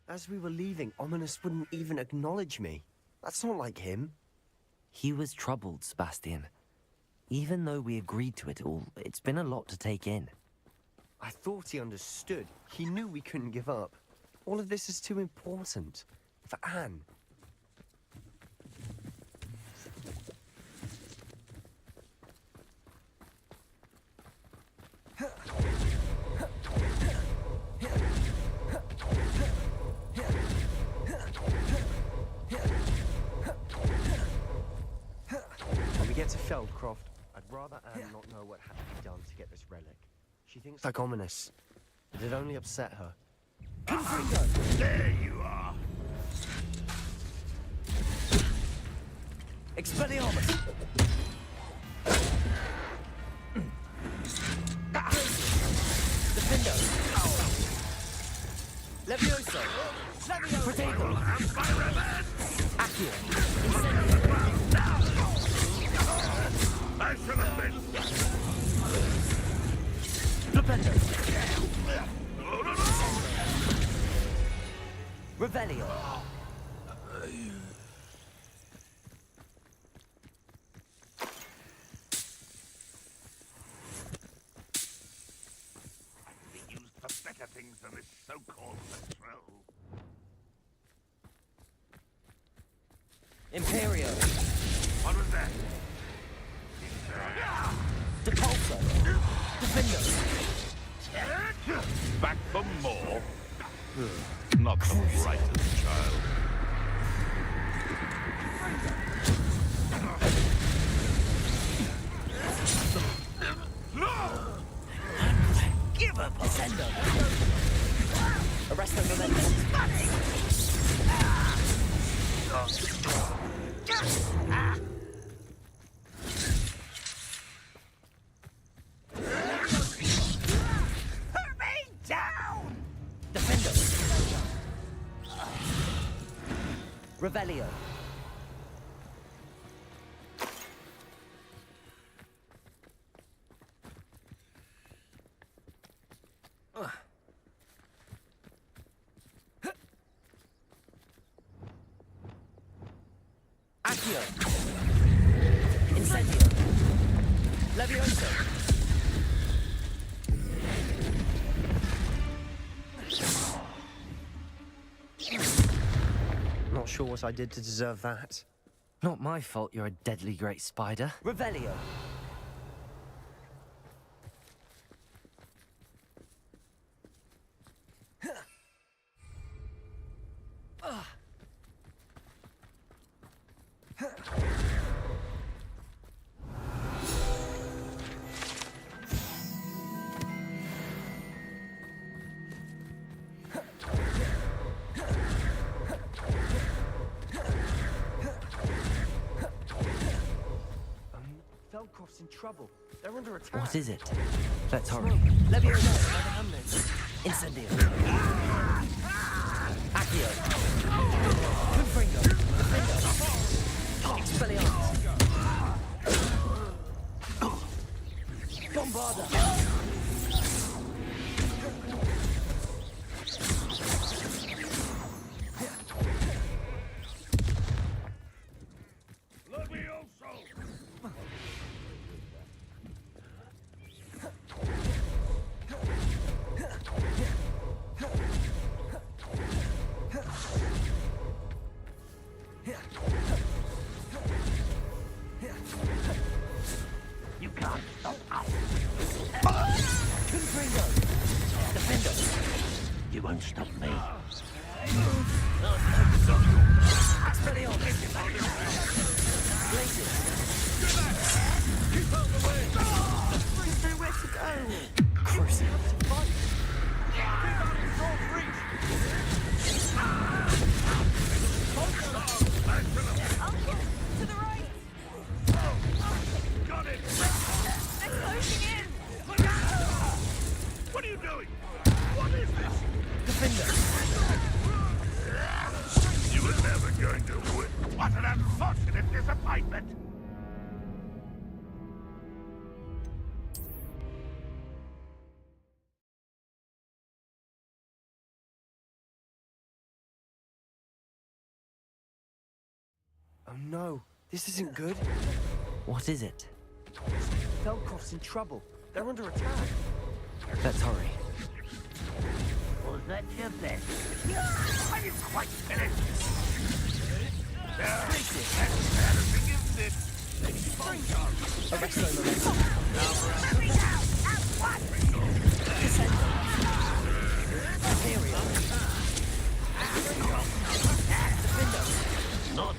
As we were leaving, Ominous wouldn't even acknowledge me. That's not like him. He was troubled, Sebastian. Even though we agreed to it all, it's been a lot to take in. I thought he understood. He knew we couldn't give up. All of this is too important. For Anne. When we get to Feldcroft, I'd rather Anne not know what had to be done to get this relic. She thinks like Ominous, but it only upset her. There you are. Expelliarmus! Defendo! Levioso! Protego! Accio! Incendio! I shall have been. Flipendo. Revelio. Be used for better things than this so-called patrol. Imperio. What was that? Depulso. Defendo. Back for more? Not the brightest child. Give up. Ascendo. Arresto momentum. Put me down! Defendo. Revelio. Accio. Incendio. Levioso. Not sure what I did to deserve that. Not my fault you're a deadly great spider. Revelio. Velkrov's in trouble. They're under attack. What is it? Let's hurry. Levioso. Incendio. Accio. Confringo. Expelliarmus. Bombarda. You can't stop us. Confringo. Defendo. You won't stop me. Expelliarmus. Blazes. Keep out the way! There's nowhere to go. Cruising. Keep out of short reach! Uncle, to the right. Got it! They're closing in. What are you doing? What is this? Defender. You were never going to win. What an unfortunate disappointment! Oh no, this isn't good. What is it? Velkrov's in trouble. They're under attack. Let's hurry. Was that your best? Are you quite finished? That's as gifted. Arresto momentum. Imperio. Defendo. Not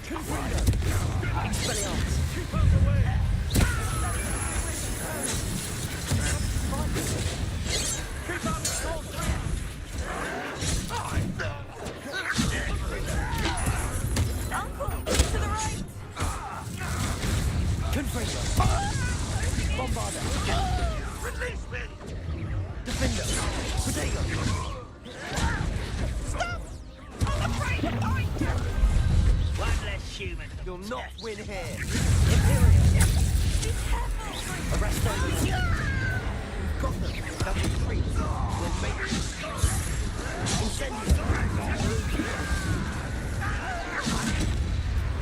Expelliarmus. keep out the way! Keep out the short Uncle, to the right. Confringo. Bombarda. Release me! Defendo. Protego. Stop! I'm afraid of heights. One less human. You'll not win here. Imperio. Be careful. Rest on you. We've got them. Level 3. We'll make it. Incendio.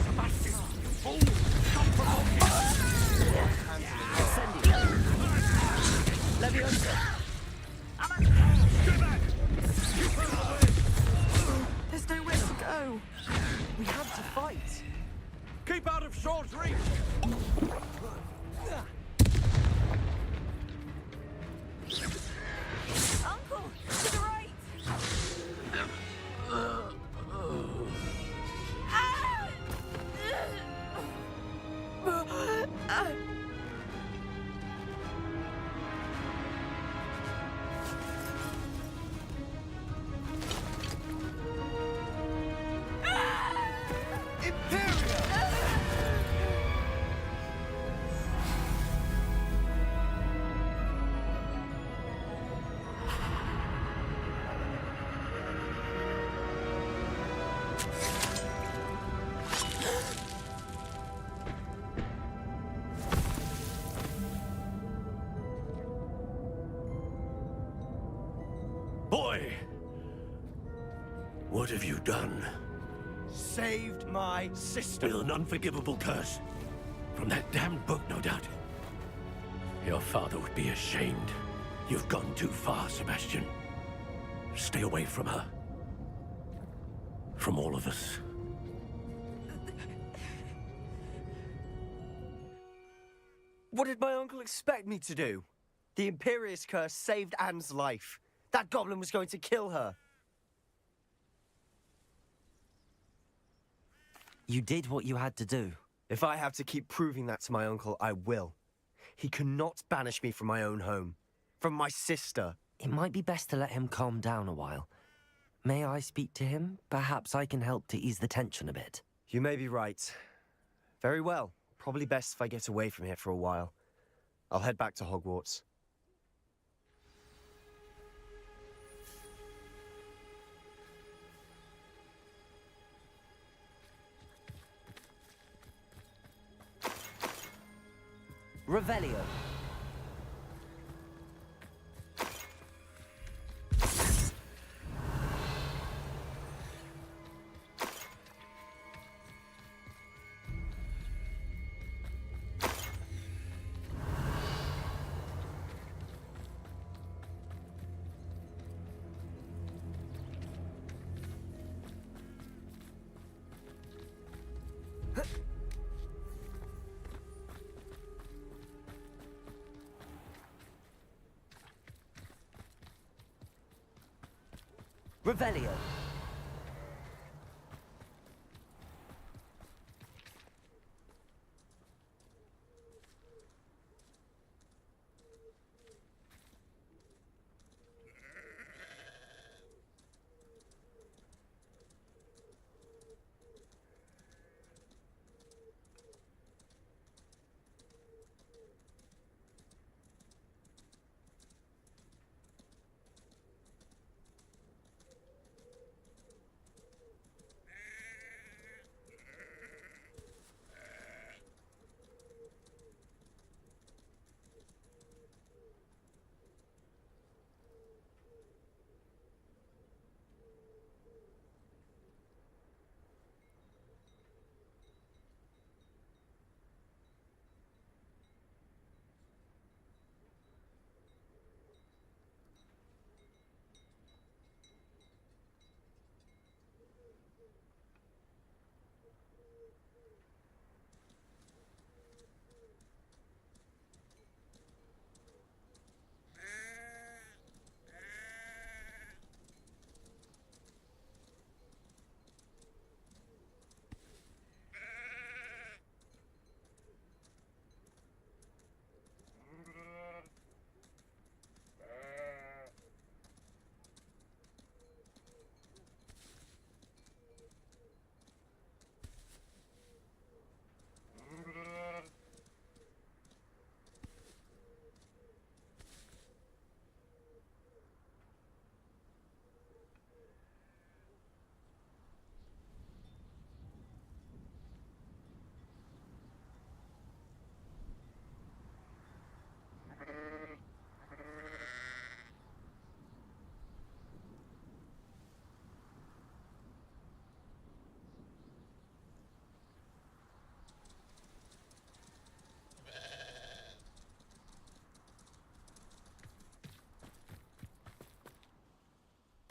Sebastian, you fool! Stop provoking! Incendio. Leviosa. Stay back! You fell away! There's nowhere to go. We have to fight. Keep out of Shaw's reach! Uncle, to the right! Boy! What have you done? Saved my sister. With an unforgivable curse. From that damned book, no doubt. Your father would be ashamed. You've gone too far, Sebastian. Stay away from her. From all of us. What did my uncle expect me to do? The Imperious Curse saved Anne's life. That goblin was going to kill her. You did what you had to do. If I have to keep proving that to my uncle, I will. He cannot banish me from my own home. From my sister. It might be best to let him calm down a while. May I speak to him? Perhaps I can help to ease the tension a bit. You may be right. Very well. Probably best if I get away from here for a while. I'll head back to Hogwarts. Revelio. Revelio.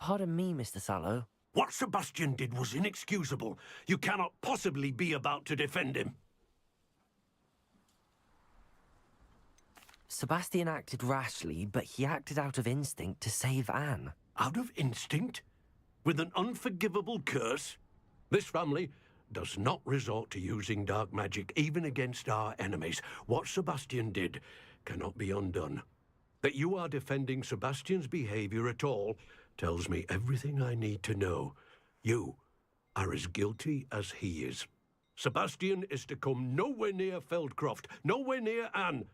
Pardon me, Mr. Sallow. What Sebastian did was inexcusable. You cannot possibly be about to defend him. Sebastian acted rashly, but he acted out of instinct to save Anne. Out of instinct? With an unforgivable curse? This family does not resort to using dark magic even against our enemies. What Sebastian did cannot be undone. That you are defending Sebastian's behavior at all tells me everything I need to know. You are as guilty as he is. Sebastian is to come nowhere near Feldcroft, nowhere near Anne.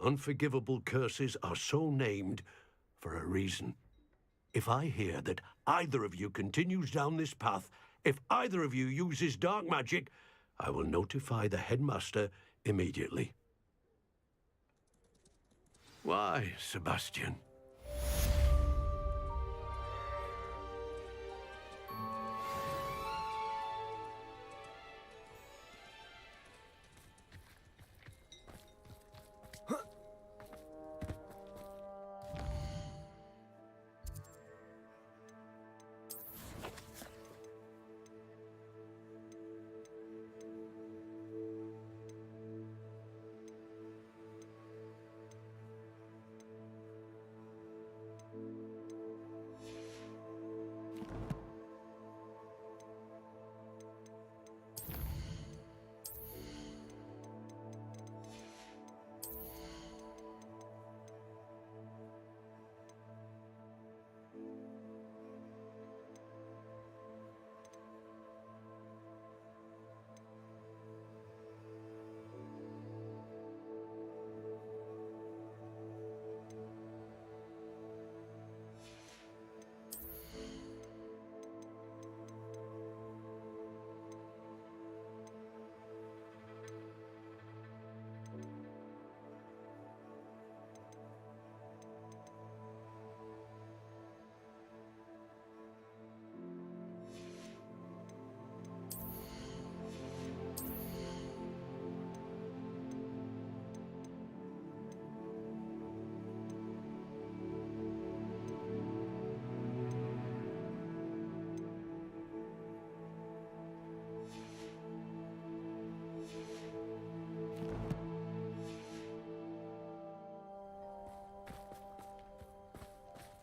Unforgivable curses are so named for a reason. If I hear that either of you continues down this path, if either of you uses dark magic, I will notify the headmaster immediately. Why, Sebastian?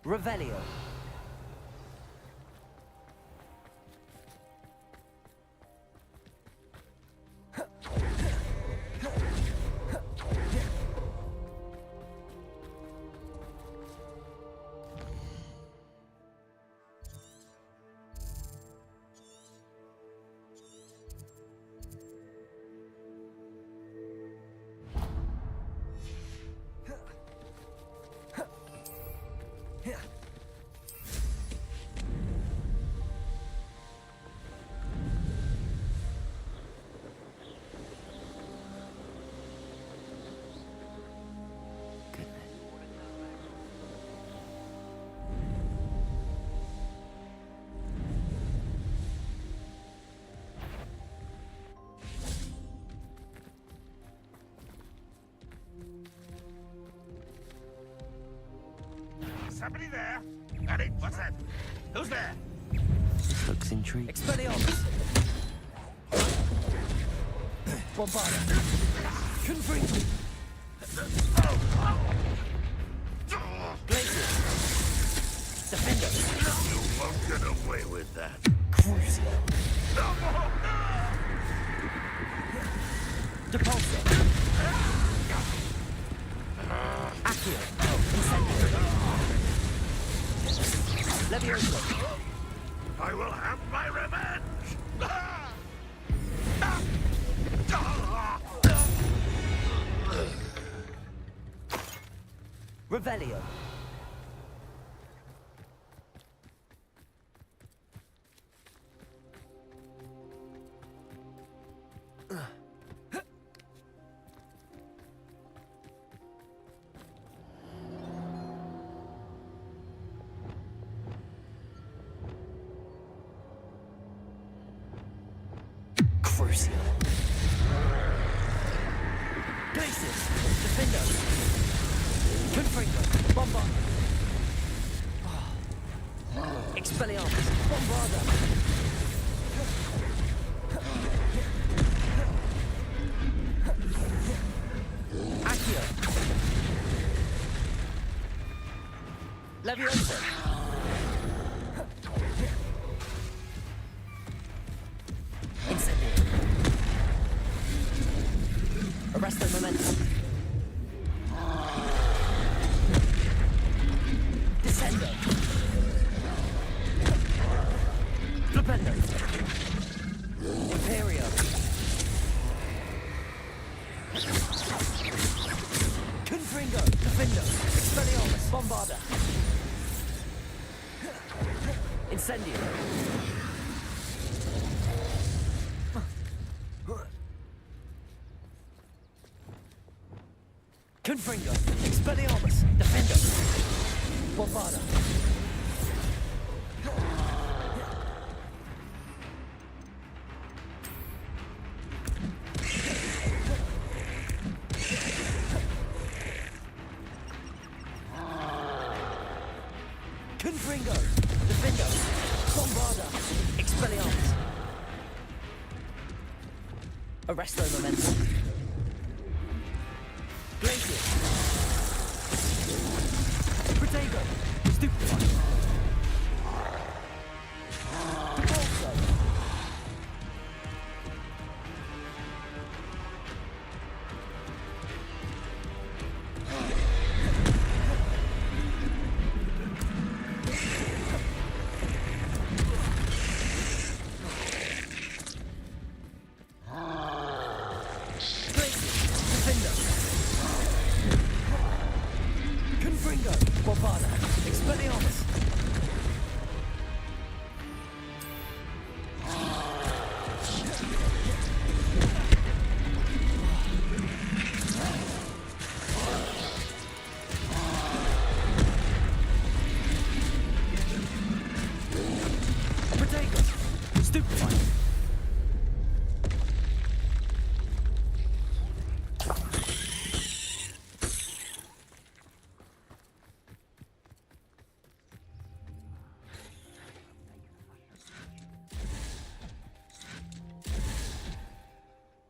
Revelio. Somebody there? Eddie, what's that? Who's there? This looks intriguing. Expelliarmus! Bombard! Confringo! Glacier! Defender! You won't get away with that. Crucio! Depulso! Accio! Incendio! Levioso! I will have my revenge! Revelio! Crucio! Glacius! Defender! Confringo! Bombard! Expelliarmus! Bombarda! Accio! Leviosa! Incendio! Arresto Momentum! Descendo! Flipendo! Imperio! Confringo! Defendo! Expelliarmus! Bombarda! Incendio! Confringo! Expelliarmus! Defendo! Bombarda! Confringo! Defendo! Bombarda! Expelliarmus! Arresto Momentum! Glacier! Protego! Stupefy! Cabalso! Confringo! Bombarda! Expelliarmus! Protego! Stupefy!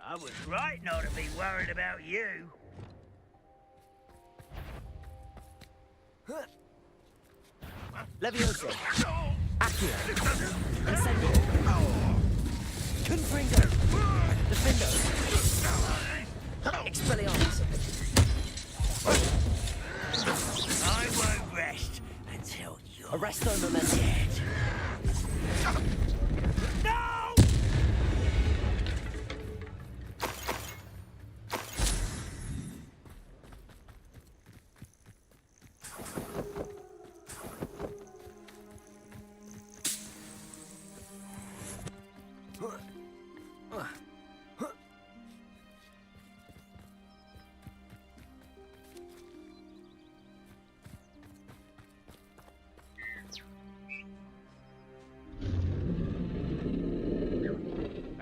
I was right not to be worried about you. Leviosa! Accio! Incendio! Confringo! Defendo! Expelliarmus! I won't rest until you're Arresto Momentum! dead. No!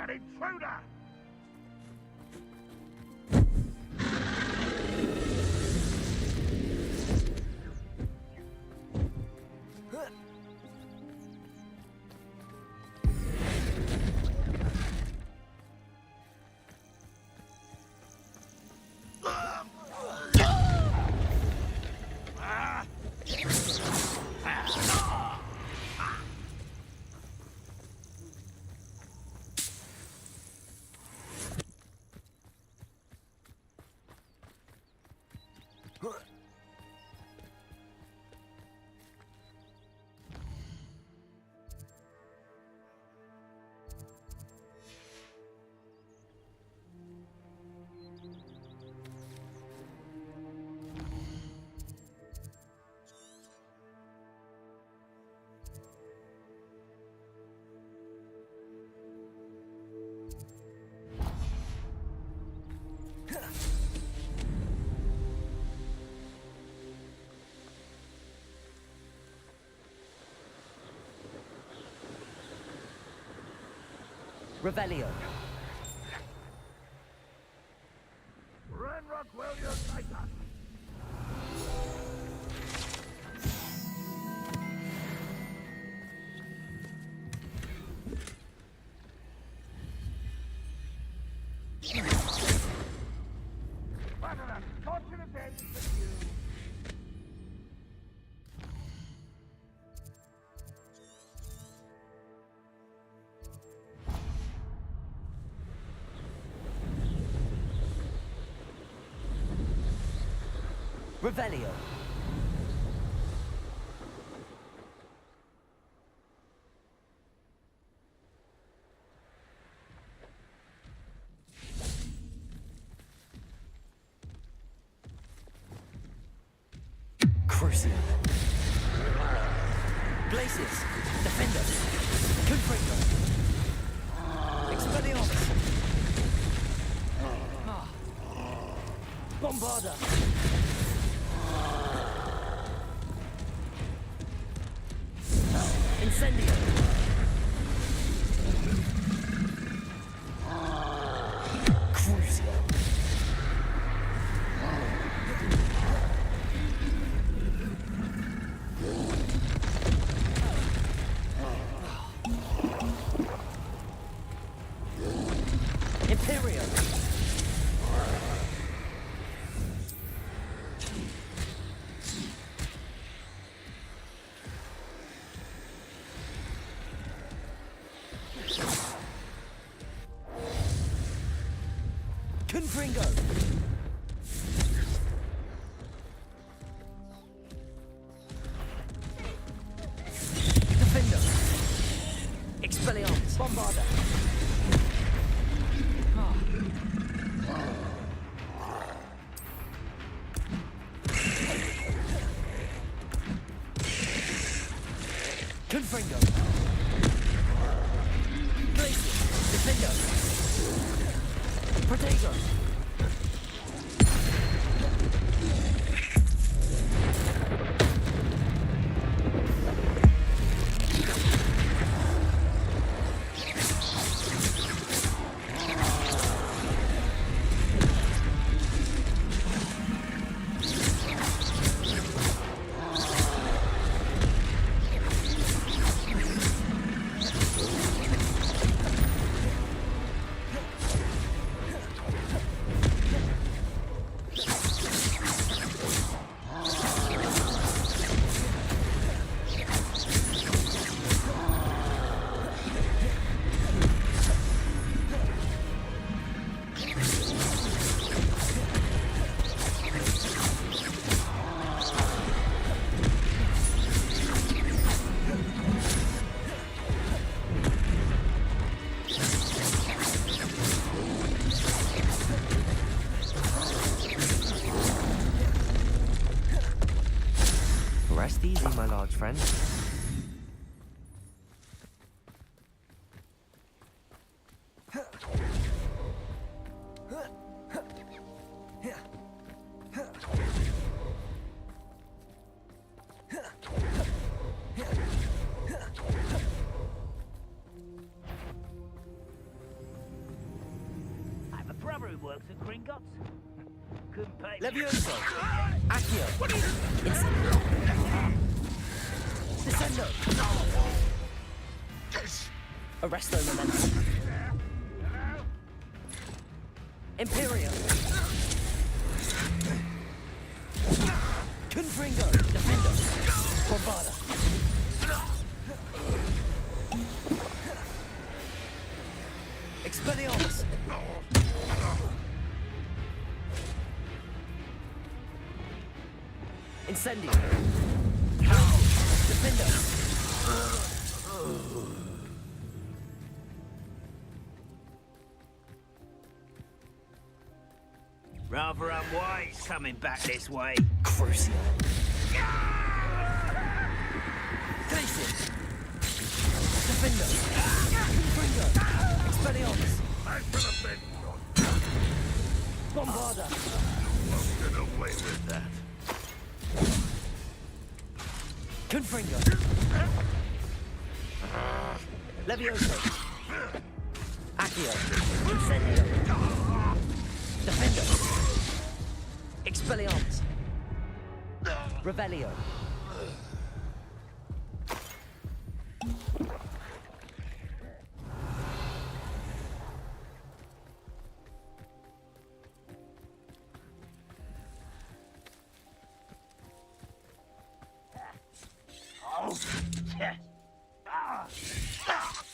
An intruder! Revelio. Renrock William Titan. Revelio. Crucio. Glacius. Defenders. Confringo. Expelliarmus. Bombarda. Incendio. Crucio. Imperio. Confringo. Defender. Expelliarmus. Bombarda. Confringo. Glacier. Defender. Protego. Rest easy, my large friend. I have a brother who works at Gringotts. Couldn't pay me. Levioso. Accio. Incendio. Descendo. Arresto momentum. Imperio. Confringo. Defendo. Bombarda. Expelliarmus. Incendio. Defender. Rather unwise coming back this way. Crucio. Glacier. Defender. Confringo. Expelliarmus. Bombarda. Get away with that. Confringo. Levioso. Accio. Incendio. Defender. Expelliarmus. Revelio.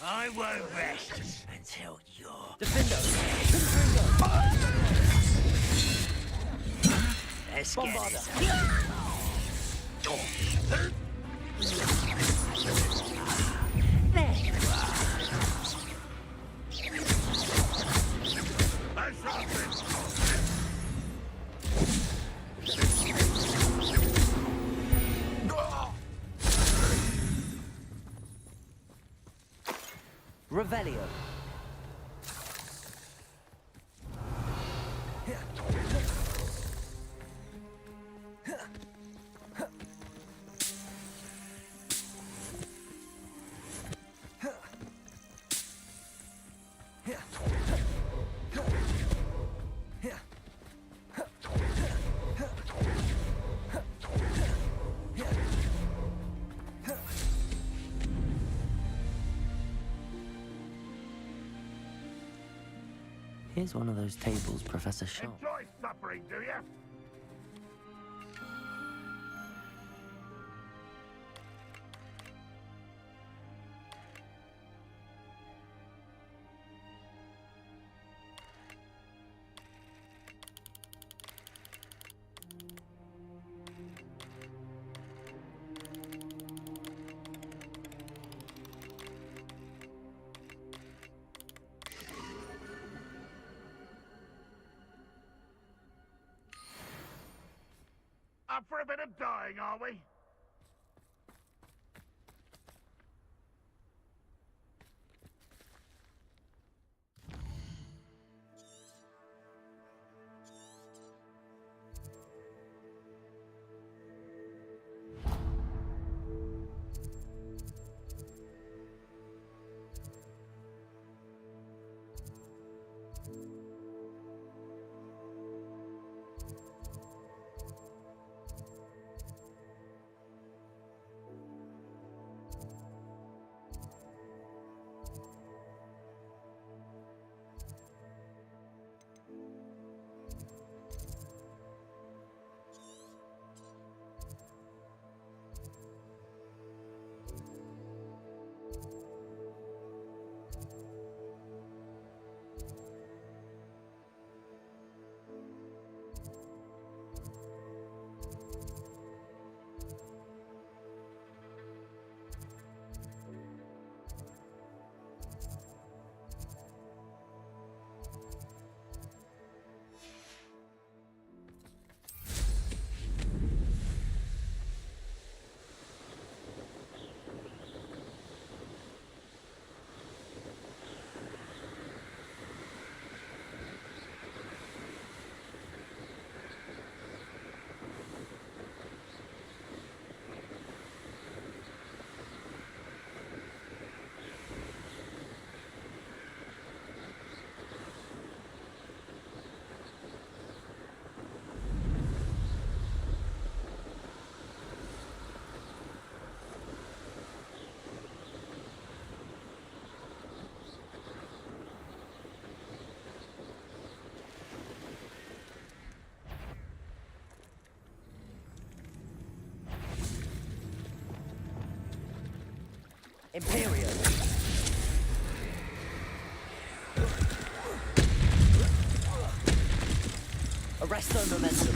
I won't rest until you're... Defender. Confringo. Let's get Bombarda. There you are. Nice shot, Prince. Revelio. Here's one of those tables Professor Shaw. Enjoy suffering, do you? Up for a bit of dying, are we? Imperio. Arresto momentum.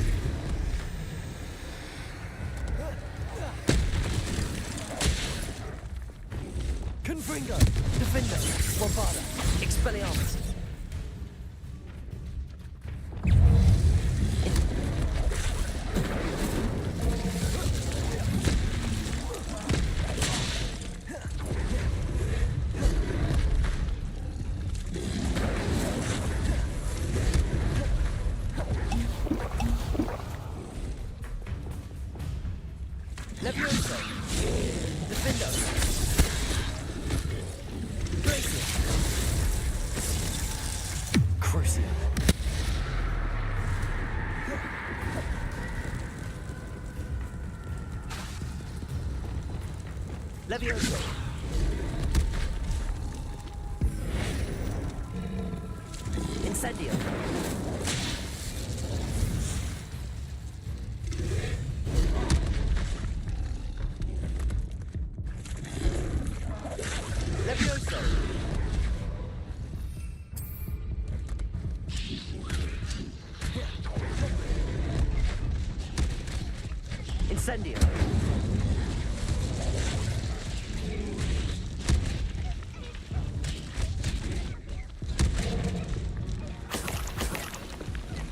Confringo. Defender. Bombarda. Expelliarmus. Levioso. Defendo. Gracie. Crucio. Levioso. Incendio. Levioso.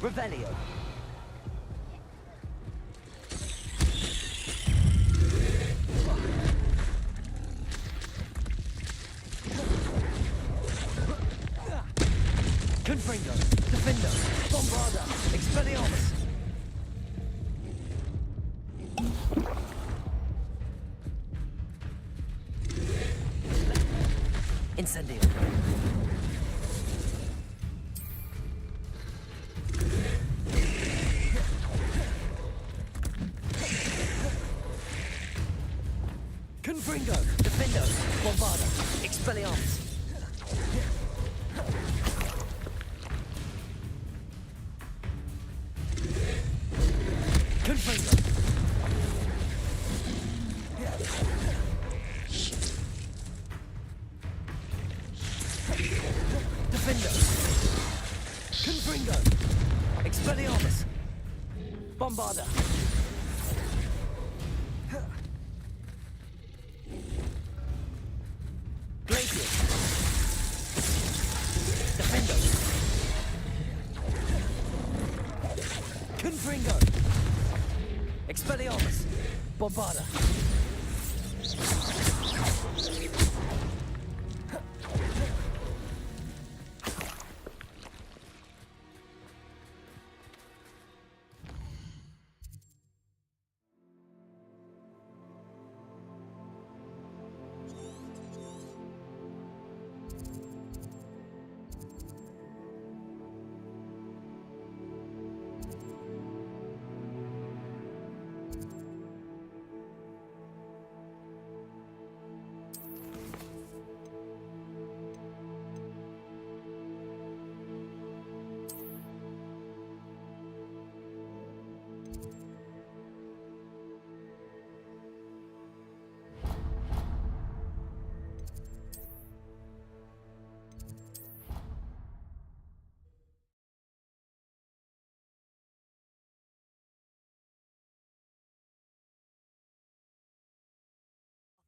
Revelio. Confringo, Defendo, Bombarda, Expelliarmus. Incendio. Confringo, Defendo, Bombarda, Expelliarmus. Confringo. Defendo. Confringo. Expelliarmus. Bombarda. Glacier. Defendo. Confringo. Expelliarmus. Bombarda.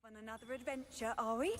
On another adventure, are we?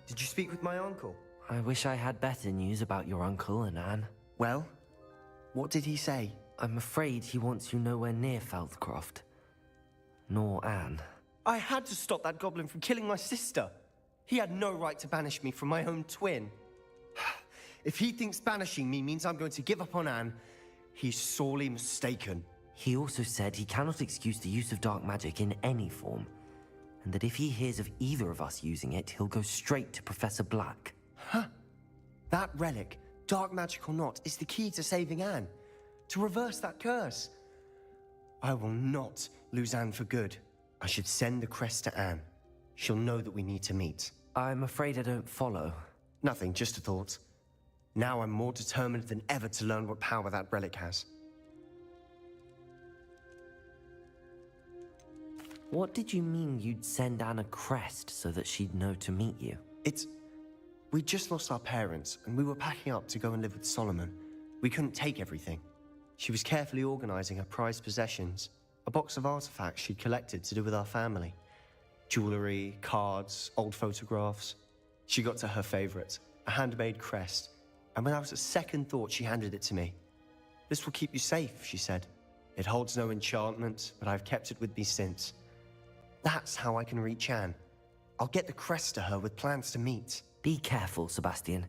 Did you speak with my uncle? I wish I had better news about your uncle and Anne. Well, what did he say? I'm afraid he wants you nowhere near Feldcroft. Nor Anne. I had to stop that goblin from killing my sister. He had no right to banish me from my own twin. If he thinks banishing me means I'm going to give up on Anne, he's sorely mistaken. He also said he cannot excuse the use of dark magic in any form, and that if he hears of either of us using it, he'll go straight to Professor Black. Huh? That relic, dark magic or not, is the key to saving Anne. To reverse that curse. I will not lose Anne for good. I should send the crest to Anne. She'll know that we need to meet. I'm afraid I don't follow. Nothing, just a thought. Now I'm more determined than ever to learn what power that relic has. What did you mean you'd send Anne a crest so that she'd know to meet you? We just lost our parents, and we were packing up to go and live with Solomon. We couldn't take everything. She was carefully organizing her prized possessions, a box of artifacts she'd collected to do with our family. Jewelry, cards, old photographs. She got to her favorite, a handmade crest, and without a second thought, she handed it to me. This will keep you safe, she said. It holds no enchantment, but I've kept it with me since. That's how I can reach Anne. I'll get the crest to her with plans to meet. Be careful, Sebastian.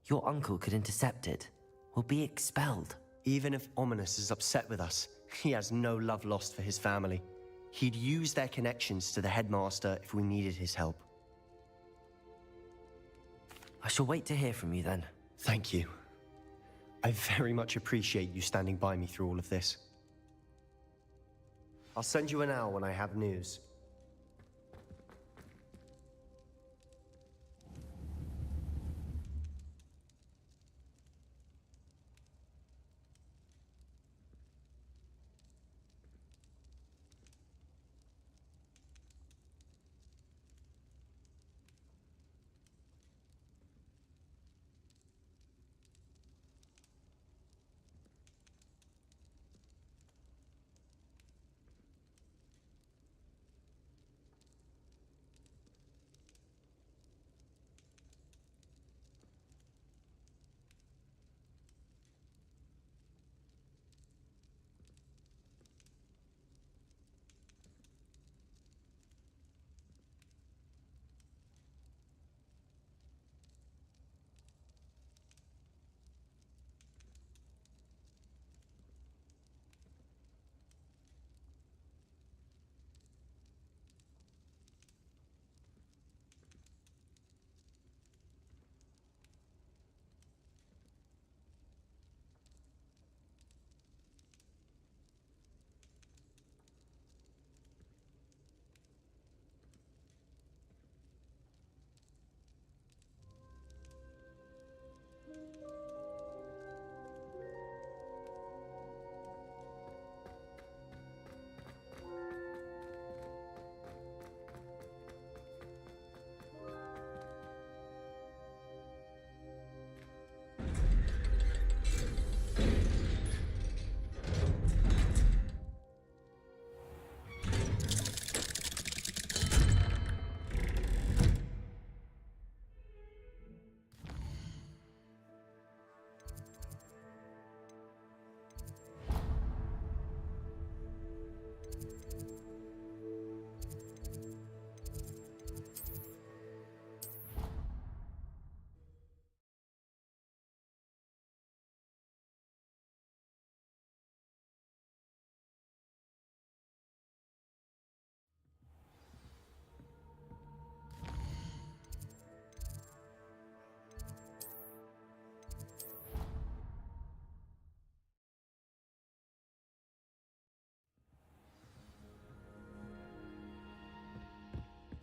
Your uncle could intercept it, or be expelled. Even if Ominous is upset with us, he has no love lost for his family. He'd use their connections to the headmaster if we needed his help. I shall wait to hear from you then. Thank you. I very much appreciate you standing by me through all of this. I'll send you an owl when I have news.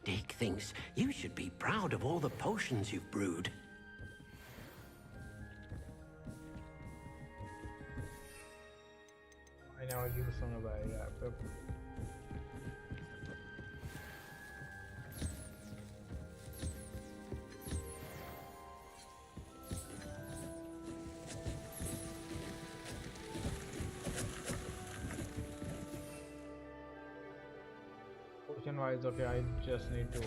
Dick thinks you should be proud of all the potions you've brewed. I never give this one away, yeah. Potion wise, okay, I just need to.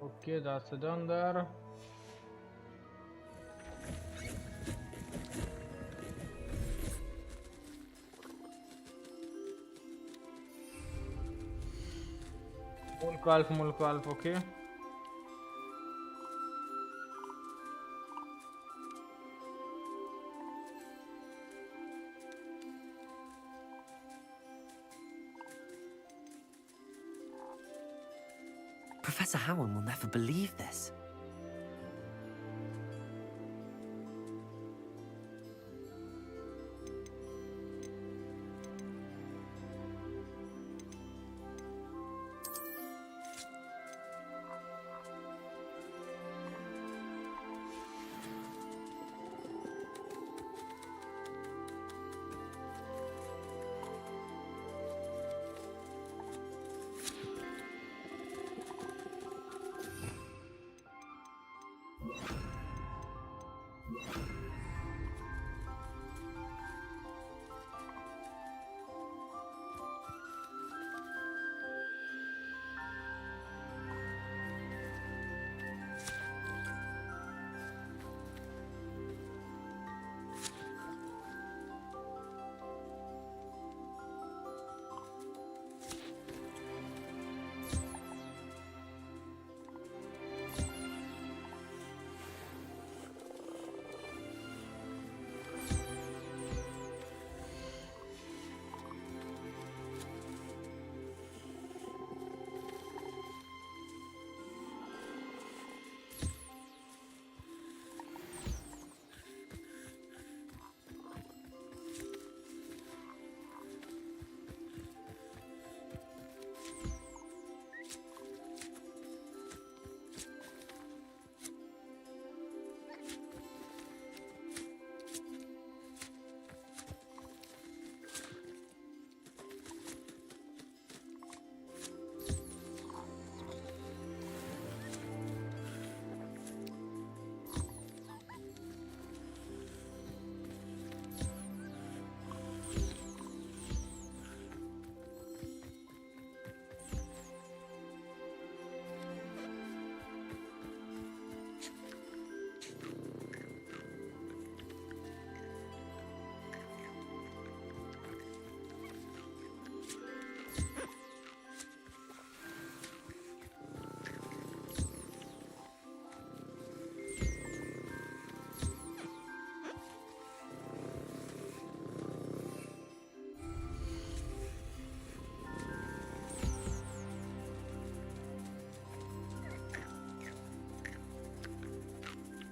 Okay, that's done there. Mulk Alf, okay. Professor Howard will never believe this.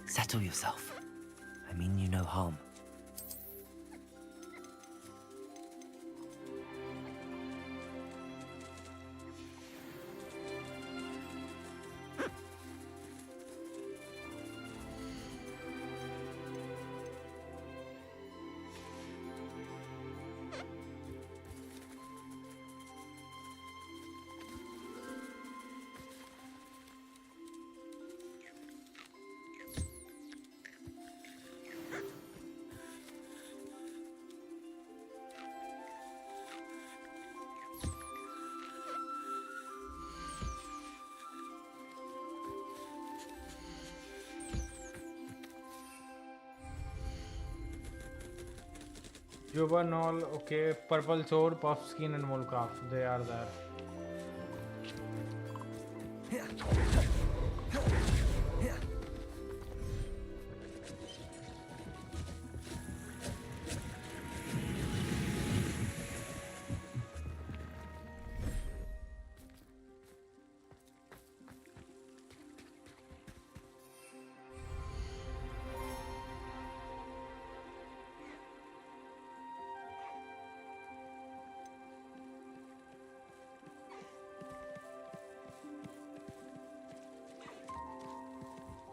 Settle yourself. I mean you no harm. Jubanol, okay. Purple Sword, Puff Skin, and Molcraft. They are there.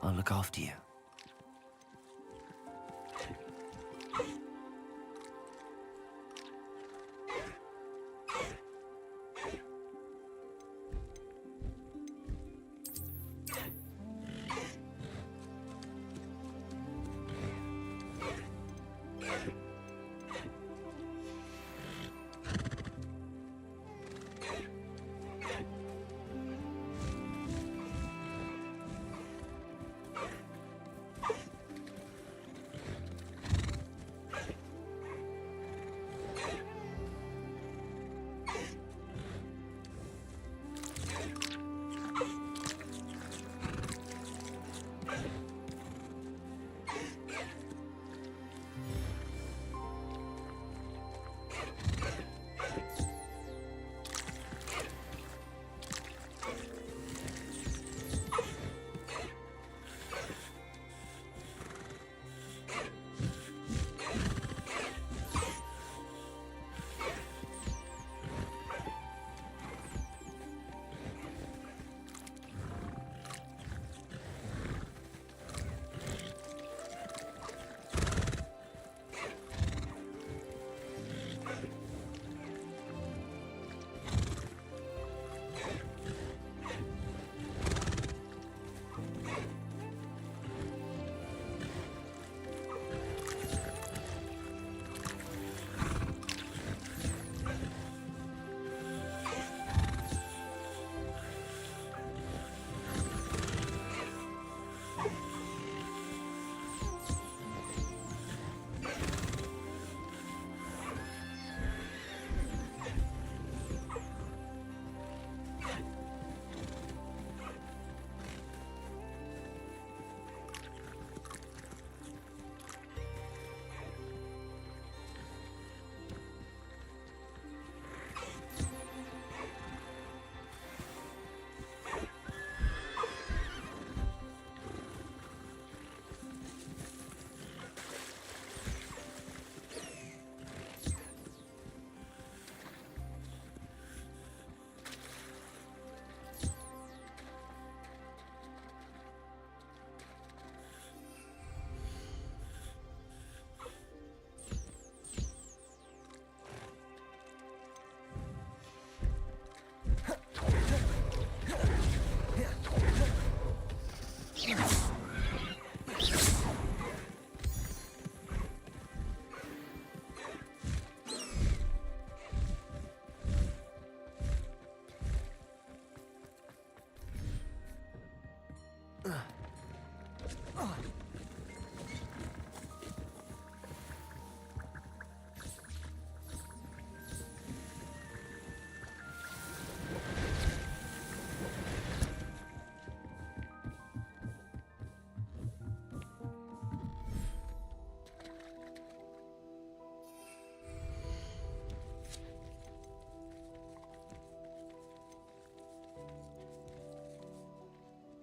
I'll look after you.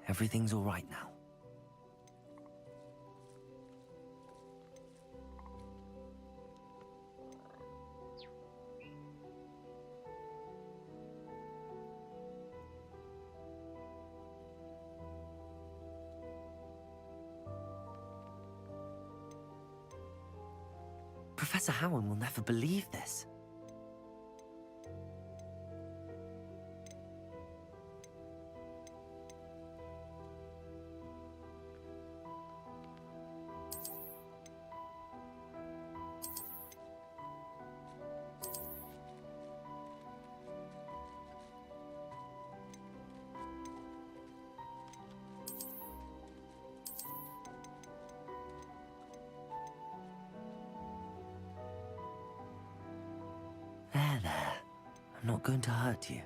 Everything's all right now. Professor Howard will never believe this. There. I'm not going to hurt you.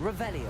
Revelio.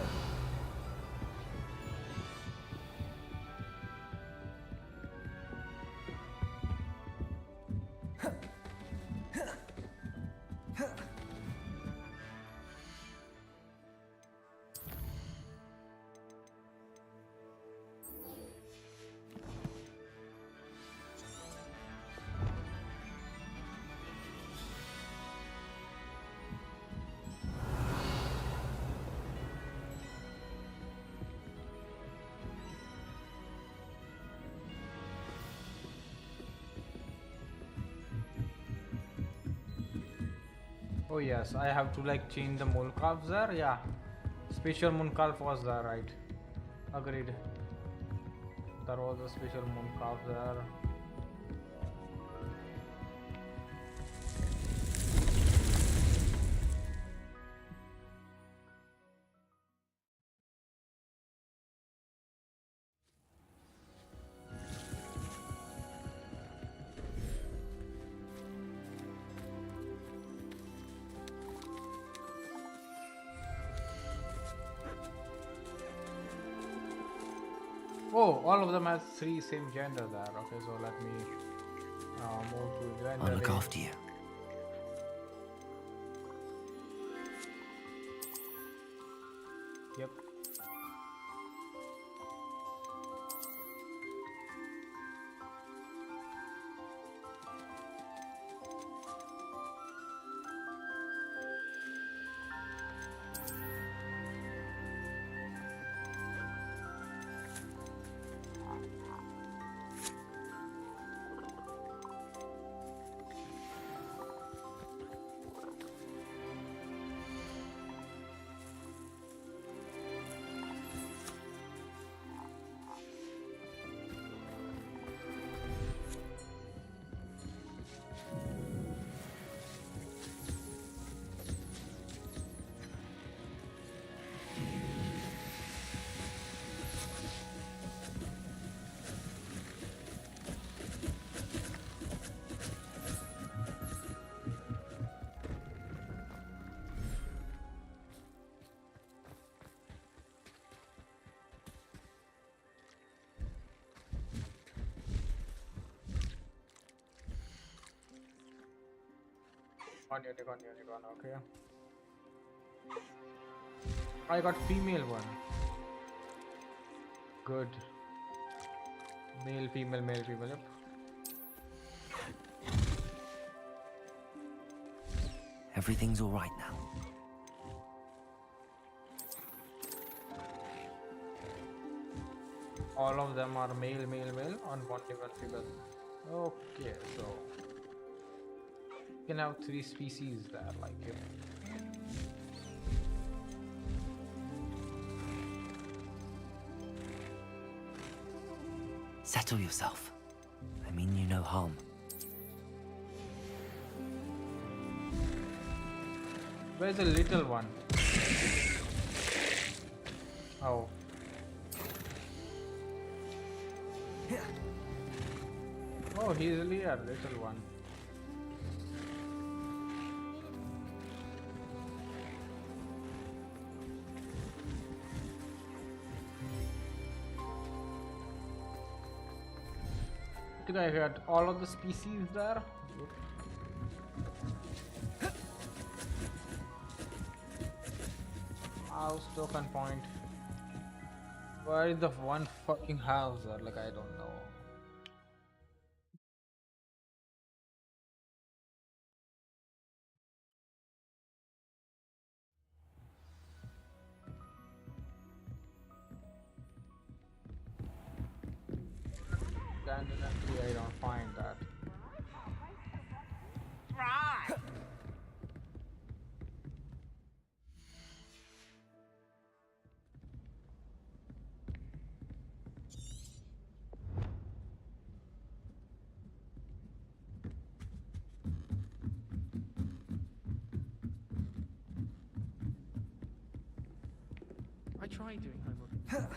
Oh yes, I have to like change the moon calves there. Yeah, special moon calf was there, right? Agreed. There was a special moon calf there. Oh, all of them has three same gender there. Okay, so let me move to gender. I'll look after you. Yep. Unicorn, okay. I got female one. Good. Male, female, yep. Everything's all right now. All of them are male, on one female. Okay, so you can have 3 species there, like if Settle yourself. I mean you no harm. where's the little one? Oh. Oh, he's really a little one. I think I got all of the species there. House token point. Where is the one fucking house there? Like, I don't know. Definitely I don't find that. Right. I tried doing homework.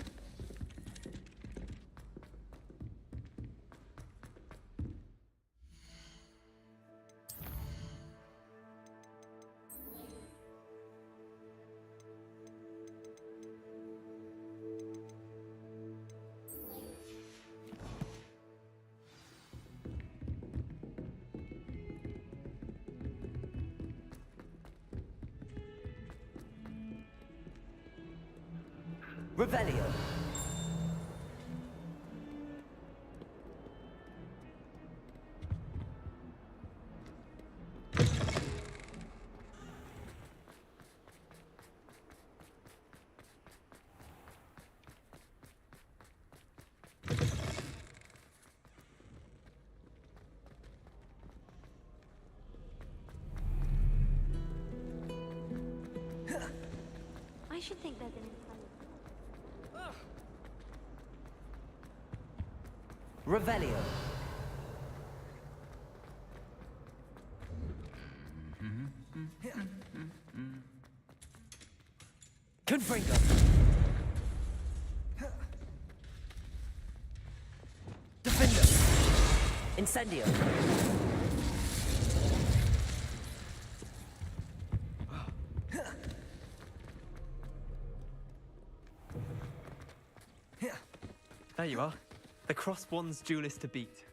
Revelio. I should think they've been Revelio. Confringo. Defender. Incendio. There you are. The crossbond's duelist to beat.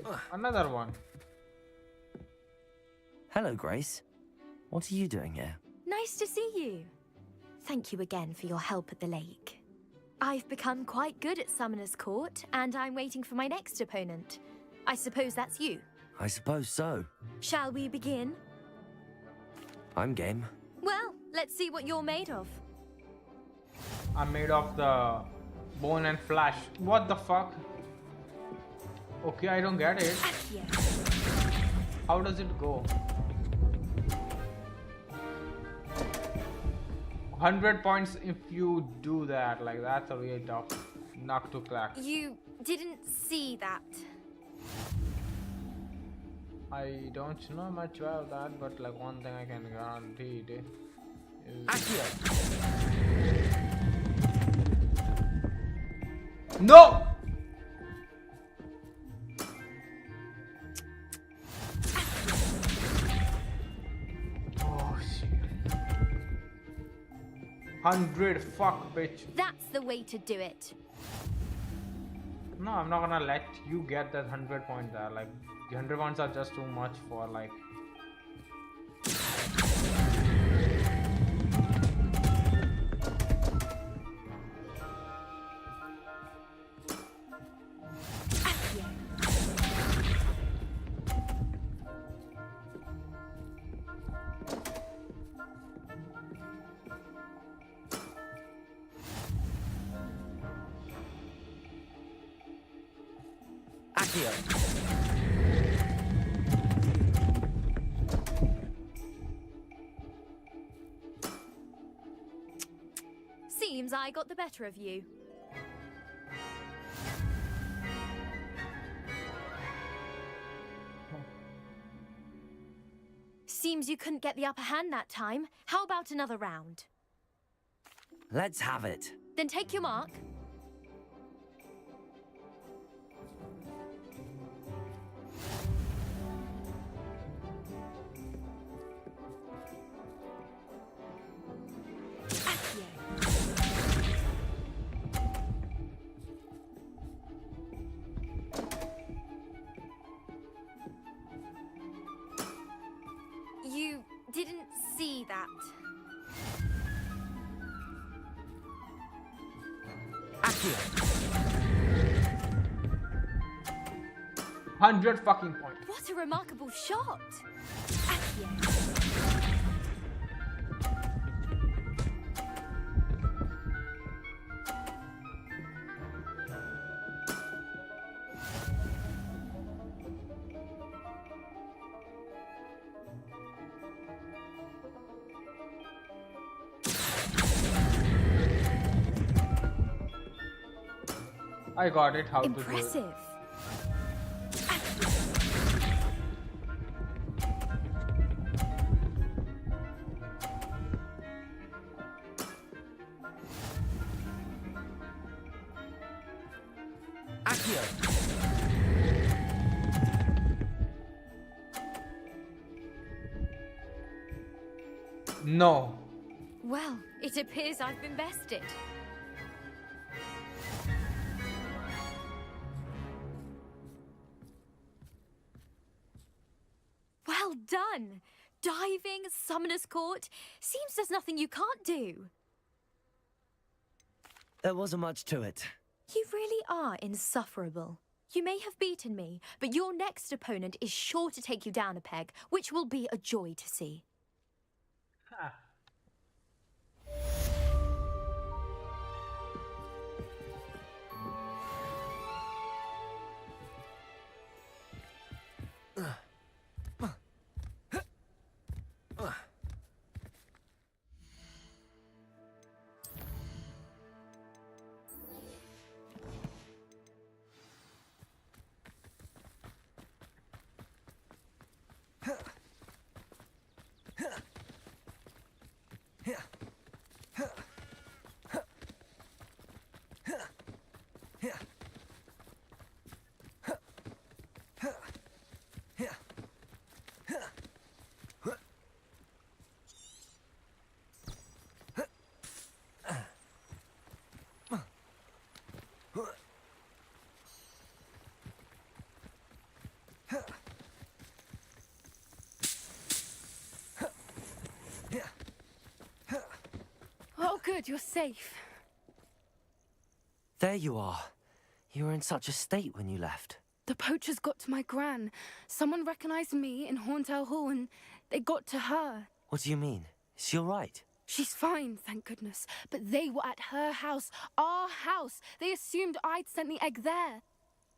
Oh, another one. Hello, Grace. What are you doing here? Nice to see you. Thank you again for your help at the lake. I've become quite good at Summoner's Court, and I'm waiting for my next opponent. I suppose that's you. I suppose so. Shall we begin? I'm game. Well, let's see what you're made of. I'm made of the bone and flesh. What the fuck? Okay, I don't get it. How does it go? 100 points if you do that. Like, that's a really tough nut to crack. You didn't see that. I don't know much about that, but like one thing I can guarantee is no. Oh shit. 100, fuck bitch. That's the way to do it. No, I'm not gonna let you get that 100 point there. Like, the 100 points are just too much for like. Seems I got the better of you. Seems you couldn't get the upper hand that time. How about another round? Let's have it. Then take your mark. You didn't see that. Accio. 100 fucking points. What a remarkable shot! I got it. How Impressive. to do it. No. Well, it appears I've been bested. Well done! diving, summoner's court. Seems there's nothing you can't do. There wasn't much to it. You really are insufferable. You may have beaten me, but your next opponent is sure to take you down a peg, which will be a joy to see. Oh, good, you're safe. There you are. You were in such a state when you left. The poachers got to my gran. Someone recognized me in Horntail Hall and they got to her. What do you mean? Is she all right? She's fine, thank goodness. But they were at her house, our house. They assumed I'd sent the egg there.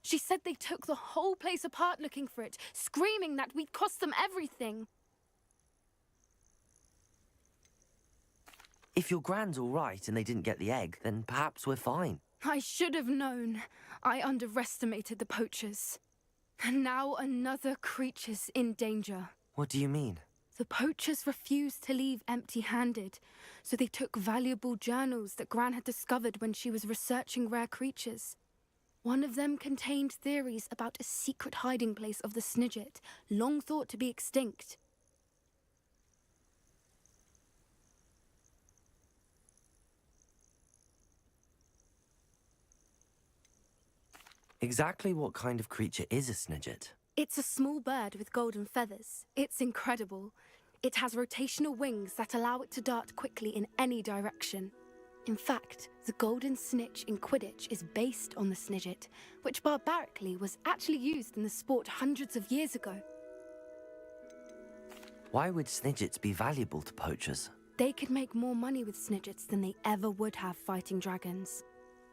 She said they took the whole place apart looking for it, screaming that we'd cost them everything. If your gran's all right and they didn't get the egg, then perhaps we're fine. I should have known. I underestimated the poachers. And now another creature's in danger. What do you mean? The poachers refused to leave empty-handed, so they took valuable journals that Gran had discovered when she was researching rare creatures. One of them contained theories about a secret hiding place of the Snidget, long thought to be extinct. Exactly what kind of creature is a Snidget? It's a small bird with golden feathers. It's incredible. It has rotational wings that allow it to dart quickly in any direction. In fact, the golden snitch in Quidditch is based on the Snidget, which barbarically was actually used in the sport hundreds of years ago. Why would Snidgets be valuable to poachers? They could make more money with Snidgets than they ever would have fighting dragons.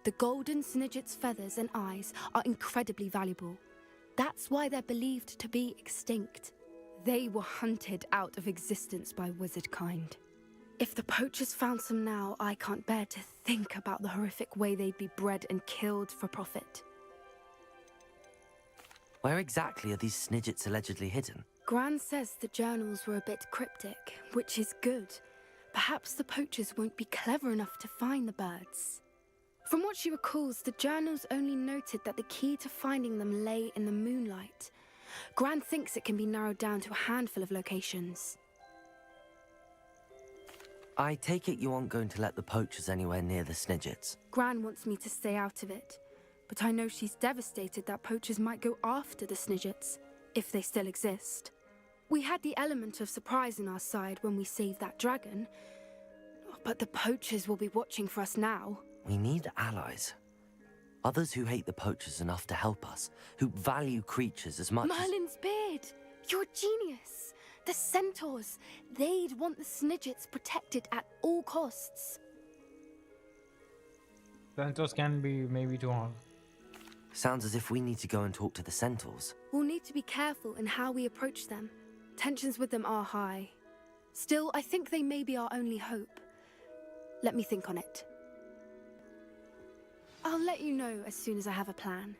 The golden Snidget's feathers and eyes are incredibly valuable. That's why they're believed to be extinct. They were hunted out of existence by wizard kind. If the poachers found some now, I can't bear to think about the horrific way they'd be bred and killed for profit. Where exactly are these Snidgets allegedly hidden? Gran says the journals were a bit cryptic, which is good. Perhaps the poachers won't be clever enough to find the birds. From what she recalls, the journals only noted that the key to finding them lay in the moonlight. Gran thinks it can be narrowed down to a handful of locations. I take it you aren't going to let the poachers anywhere near the Snidgets. Gran wants me to stay out of it, but I know she's devastated that poachers might go after the Snidgets, if they still exist. We had the element of surprise on our side when we saved that dragon, but the poachers will be watching for us now. We need allies. Others who hate the poachers enough to help us, who value creatures as much Merlin's beard! You're a genius! The centaurs! They'd want the Snidgets protected at all costs. Centaurs can be maybe too hard. Sounds as if we need to go and talk to the centaurs. We'll need to be careful in how we approach them. Tensions with them are high. Still, I think they may be our only hope. Let me think on it. I'll let you know as soon as I have a plan.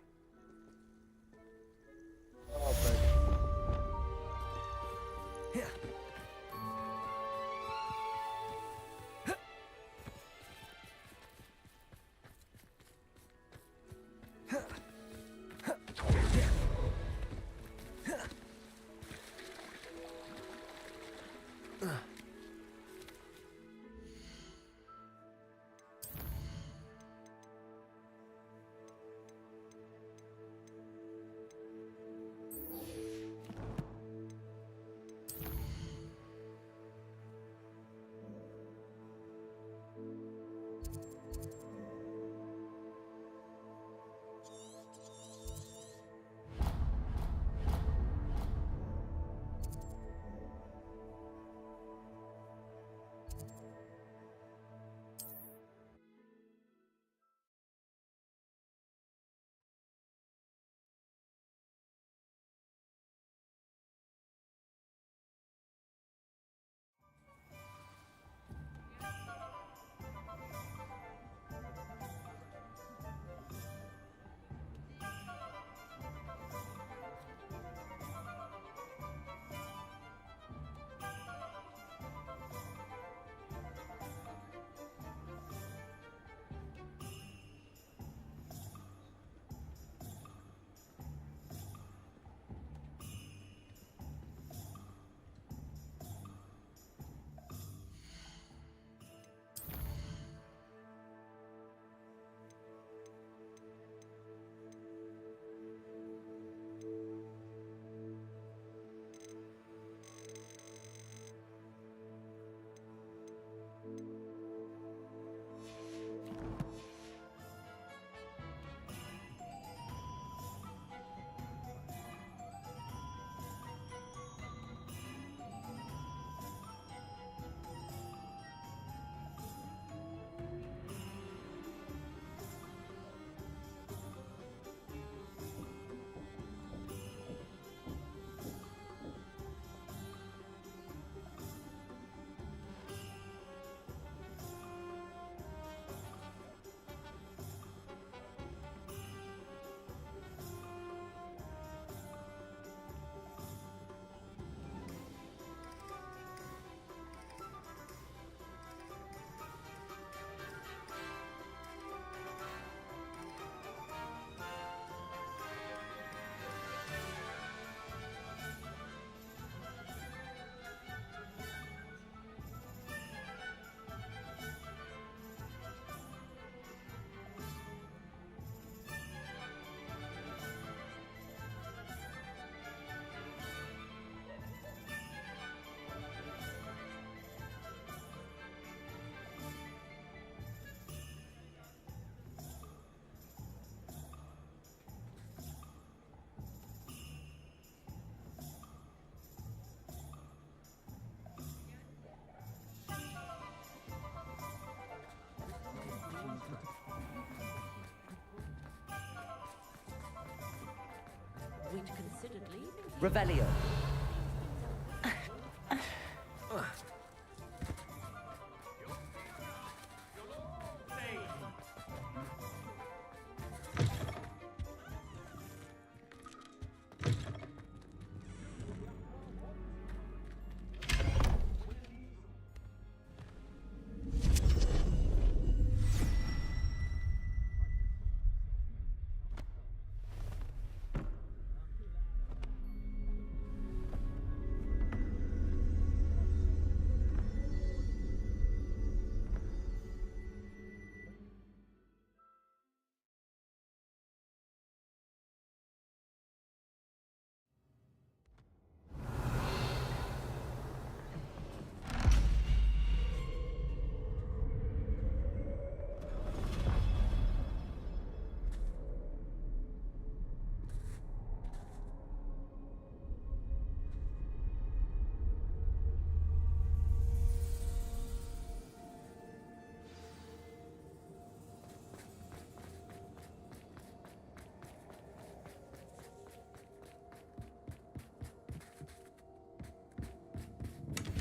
we'd considered leaving. Revelio.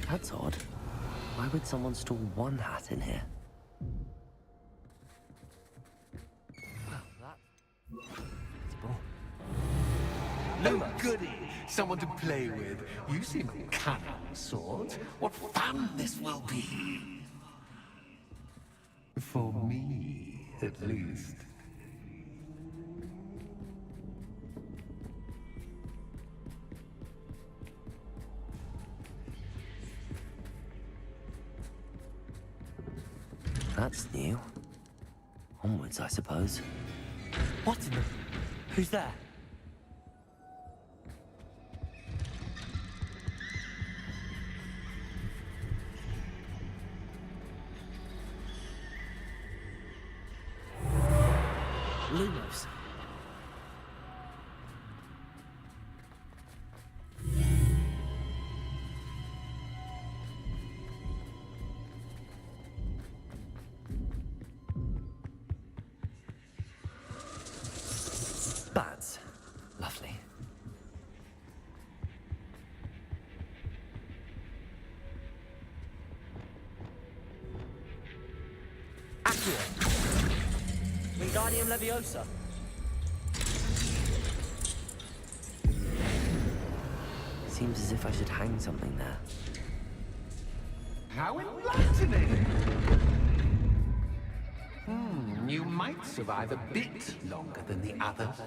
That's odd. Why would someone store one hat in here? Oh, goody! Someone to play with. You seem a cunning sort. What fun this will be! For me, at least. That's new. Onwards, I suppose. What in the... Who's there? Lumos. Bats. Lovely. Accio. Wingardium Leviosa. Seems as if I should hang something there. How enlightening! You might survive a bit longer than the others.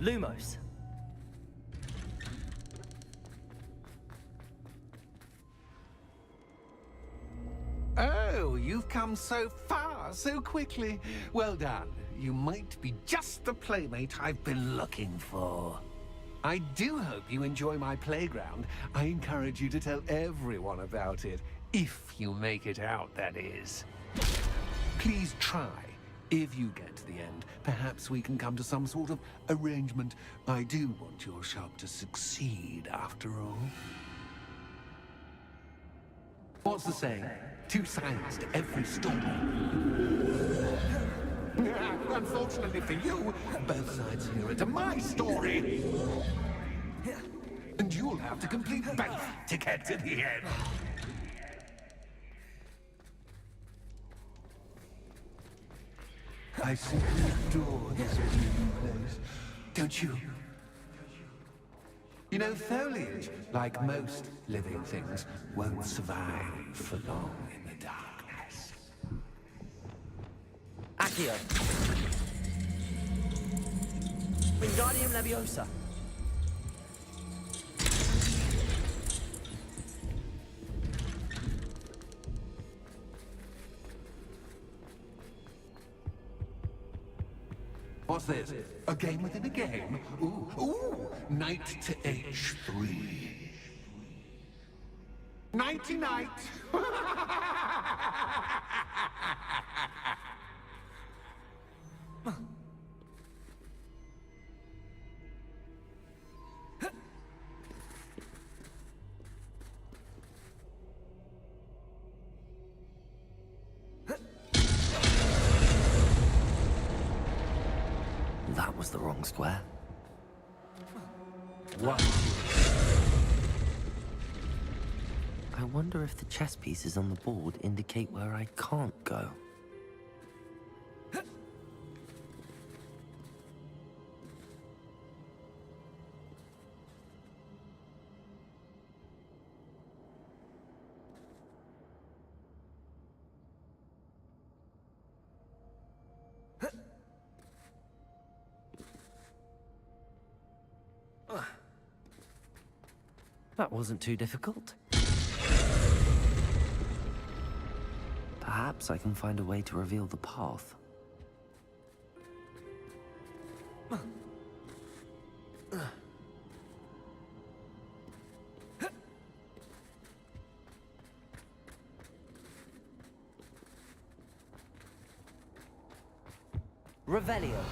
Lumos. Oh, you've come so far, so quickly. Well done. You might be just the playmate I've been looking for. I do hope you enjoy my playground. I encourage you to tell everyone about it. If you make it out, that is. Please try. If you get to the end, perhaps we can come to some sort of arrangement. I do want your shop to succeed, after all. What's the saying? Two sides to every story. Unfortunately for you, both sides here are to my story. And you'll have to complete both to get to the end. I simply adore this beautiful place, don't you? You know, foliage, like most living things, won't survive for long in the darkness. Accio. Wingardium Leviosa. What's this? A game within a game? Ooh, knight to H3. Nighty-night! That was the wrong square. Watch I wonder if the chess pieces on the board indicate where I can't go. That wasn't too difficult. Perhaps I can find a way to reveal the path. Revelio.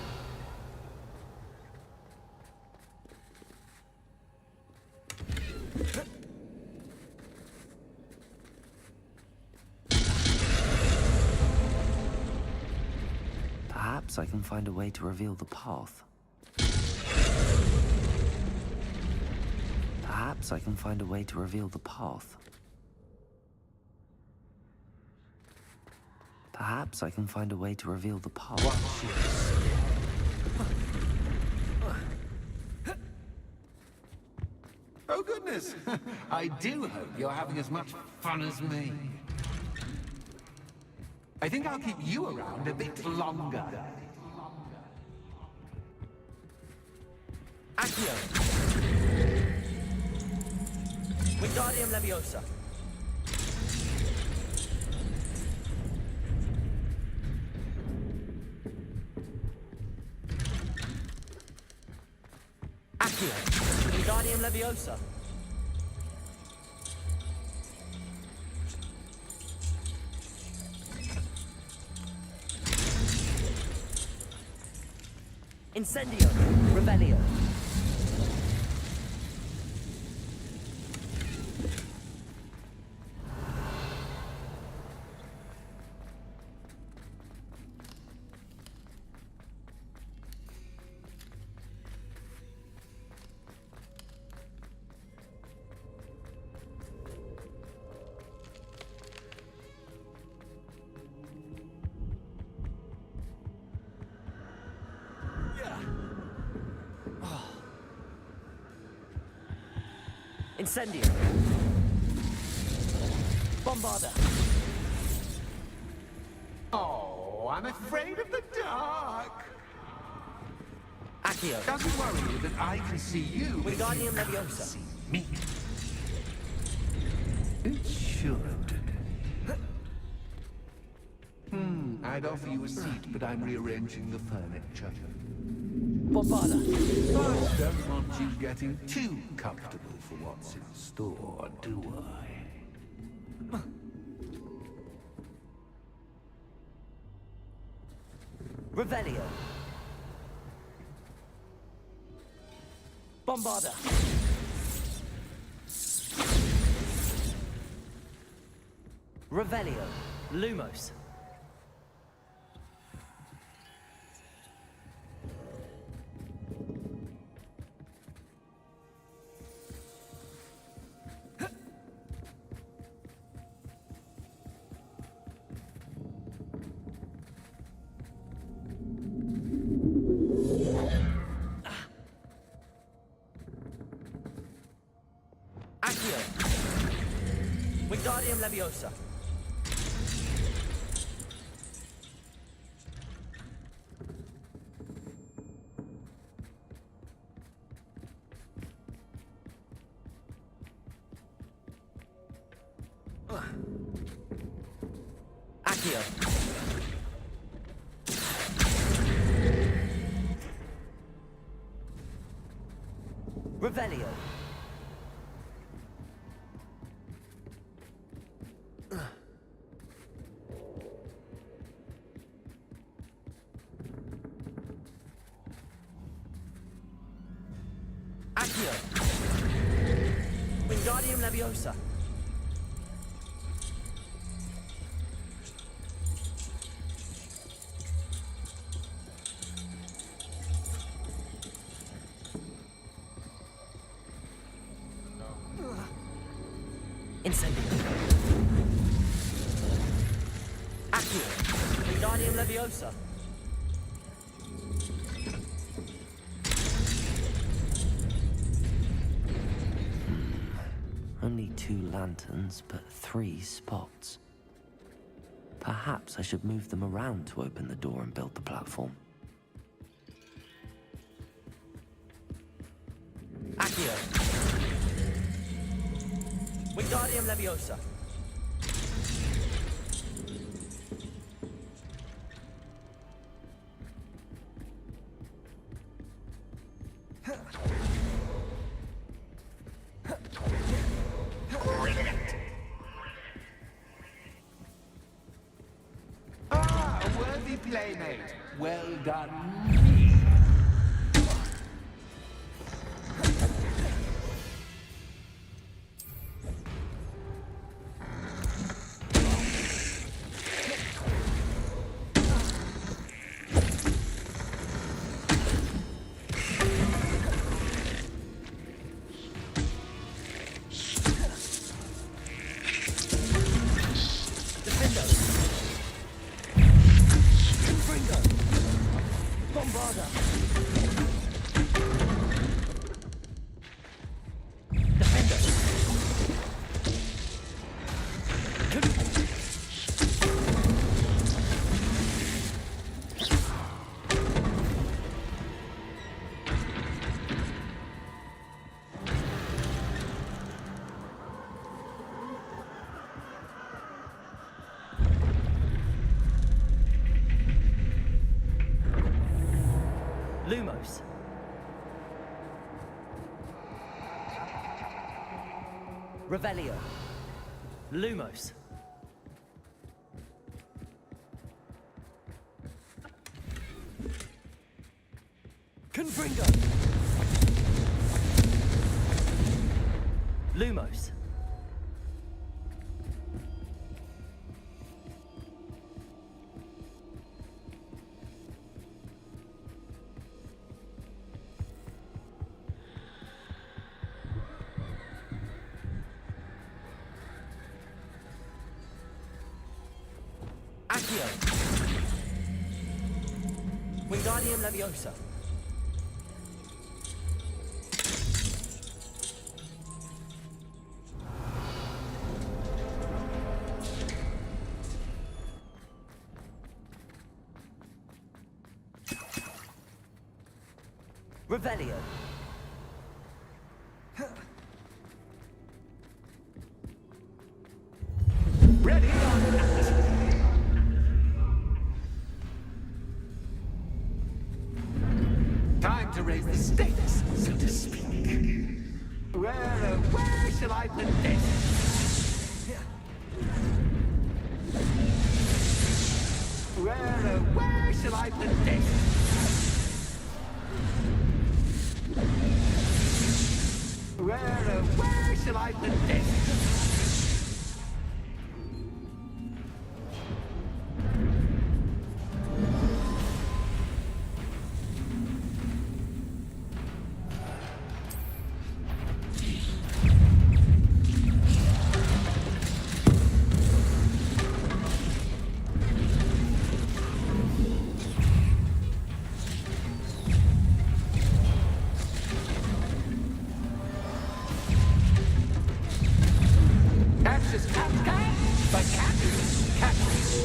Perhaps I can find a way to reveal the path. Perhaps I can find a way to reveal the path. Perhaps I can find a way to reveal the path. Oh, goodness! I do hope you're having as much fun as me. I think I'll keep you around a bit longer. Accio. Wingardium Leviosa. Accio. Wingardium Leviosa. Incendio. Revelio. Incendio. Bombarda. Oh, I'm afraid of the dark. Accio. Doesn't worry you that I can see you. Wingardium Leviosa. Me. It should. I'd offer you a seat, but I'm rearranging the furniture. Bombarda. But don't want you getting too comfortable for what's in store, do I? Revelio. Bombarda. Revelio. Lumos. Accio. Wingardium Leviosa. Accio. Revelio. Accio. Wingardium Leviosa. Incendio. Accio. Wingardium Leviosa. Only 2 lanterns, but 3 spots. Perhaps I should move them around to open the door and build the platform. Accio. Wingardium Leviosa. Ah, a worthy playmate. Well done. Lumos. Revelio. Lumos. Confringo. Lumos. Accio. Wingardium Leviosa. Revelio. Ready? Time to raise the stakes, so to speak. Where shall I put this? Where shall I put this? Where shall I put this?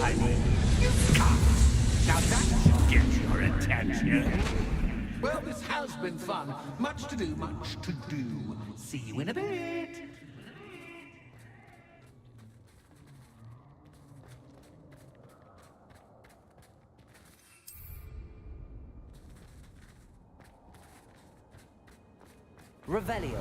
I mean, you can't. Now that should get your attention. Well, this has been fun. Much to do, much to do. See you in a bit. Revelio.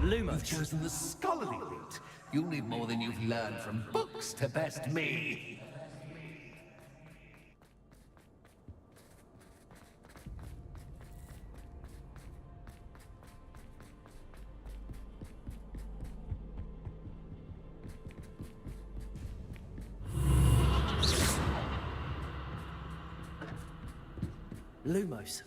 Lumos. You've chosen the scholarly route. You'll need more than you've learned from books to best me. Lumos.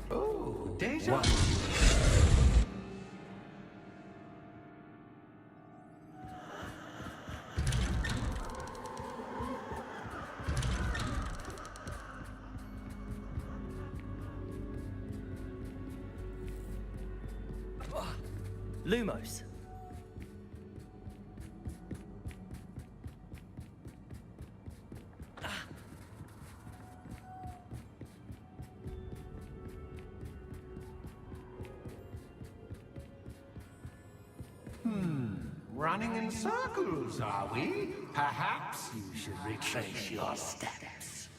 Oh, deja. What? Lumos. Running in circles, are we? Perhaps you should retrace your steps.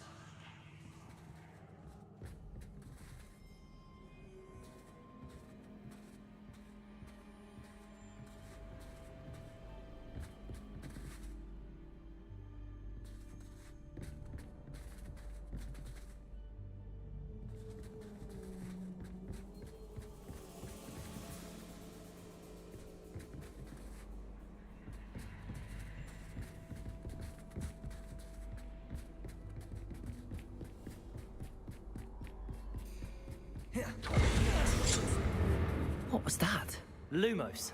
What was that? Lumos.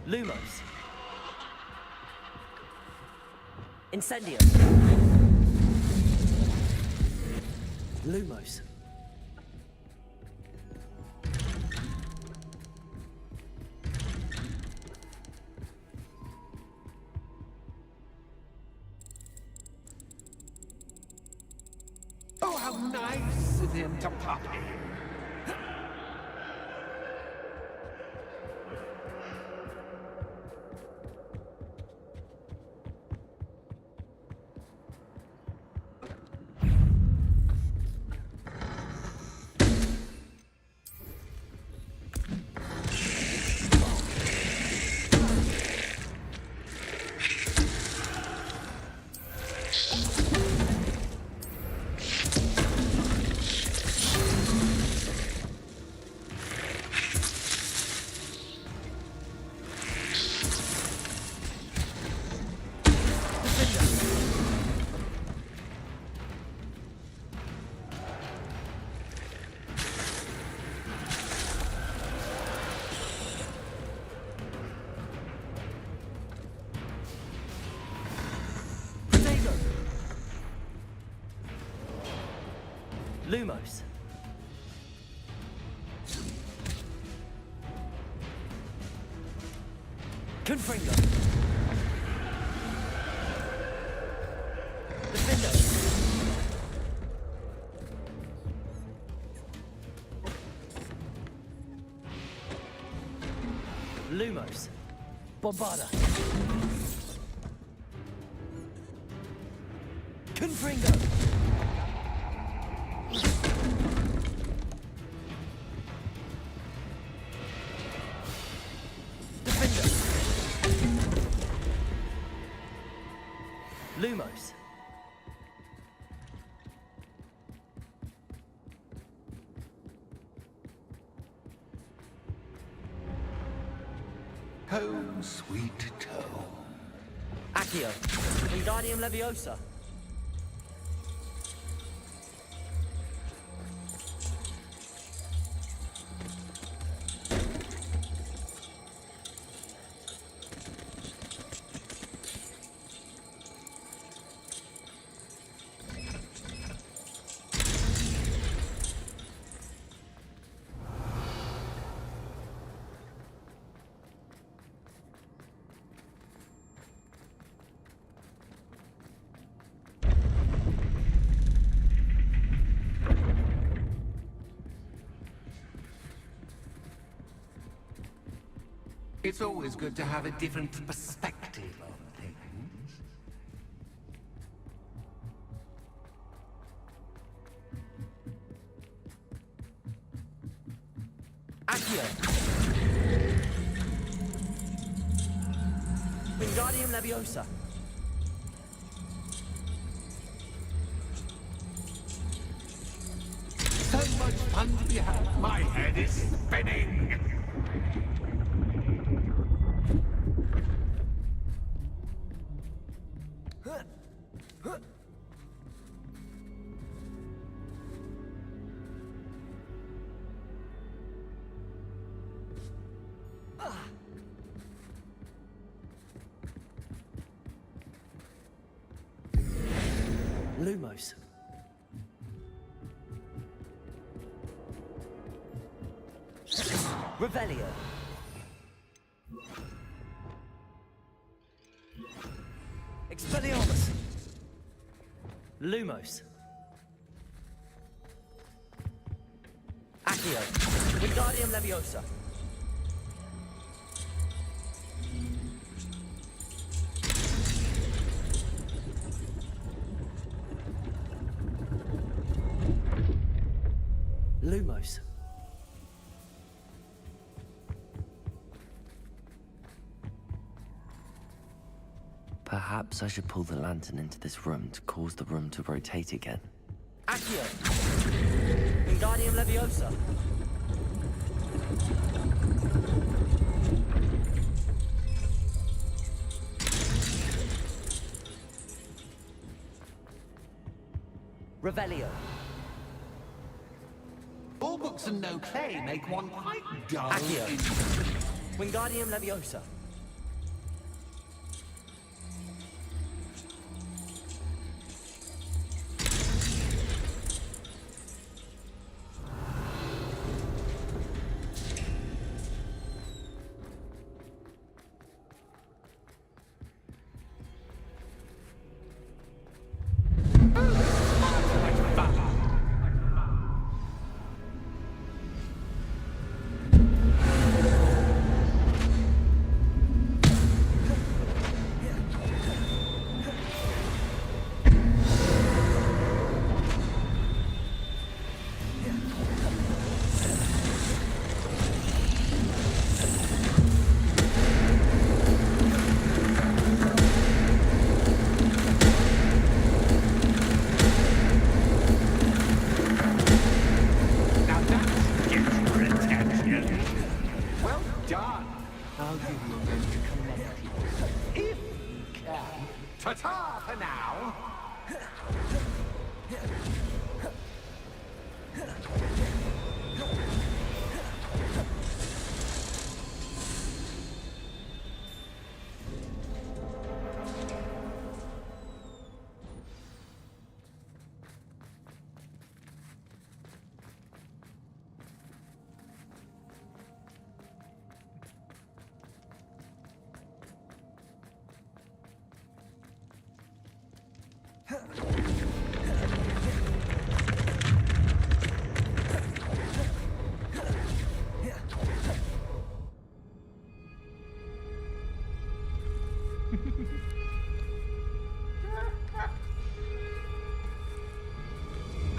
Lumos. Incendio. Lumos. Oh, how nice of him to pop in. Lumos. Confringo. Defendo. Lumos. Bombarda. Confringo. Lumos. Home, sweet home. Accio. Wingardium Leviosa. It's always good to have a different perspective on things. Accio! Wingardium Leviosa! So much fun to be had. My head is spinning. Lumos. Revelio. Expelliarmus. Lumos. Accio. Wingardium Leviosa. Lumos. Perhaps I should pull the lantern into this room to cause the room to rotate again. Accio. Wingardium Leviosa. Revelio. All books and no clay make one quite dull. Accio. Wingardium Leviosa. Ta-ta for now!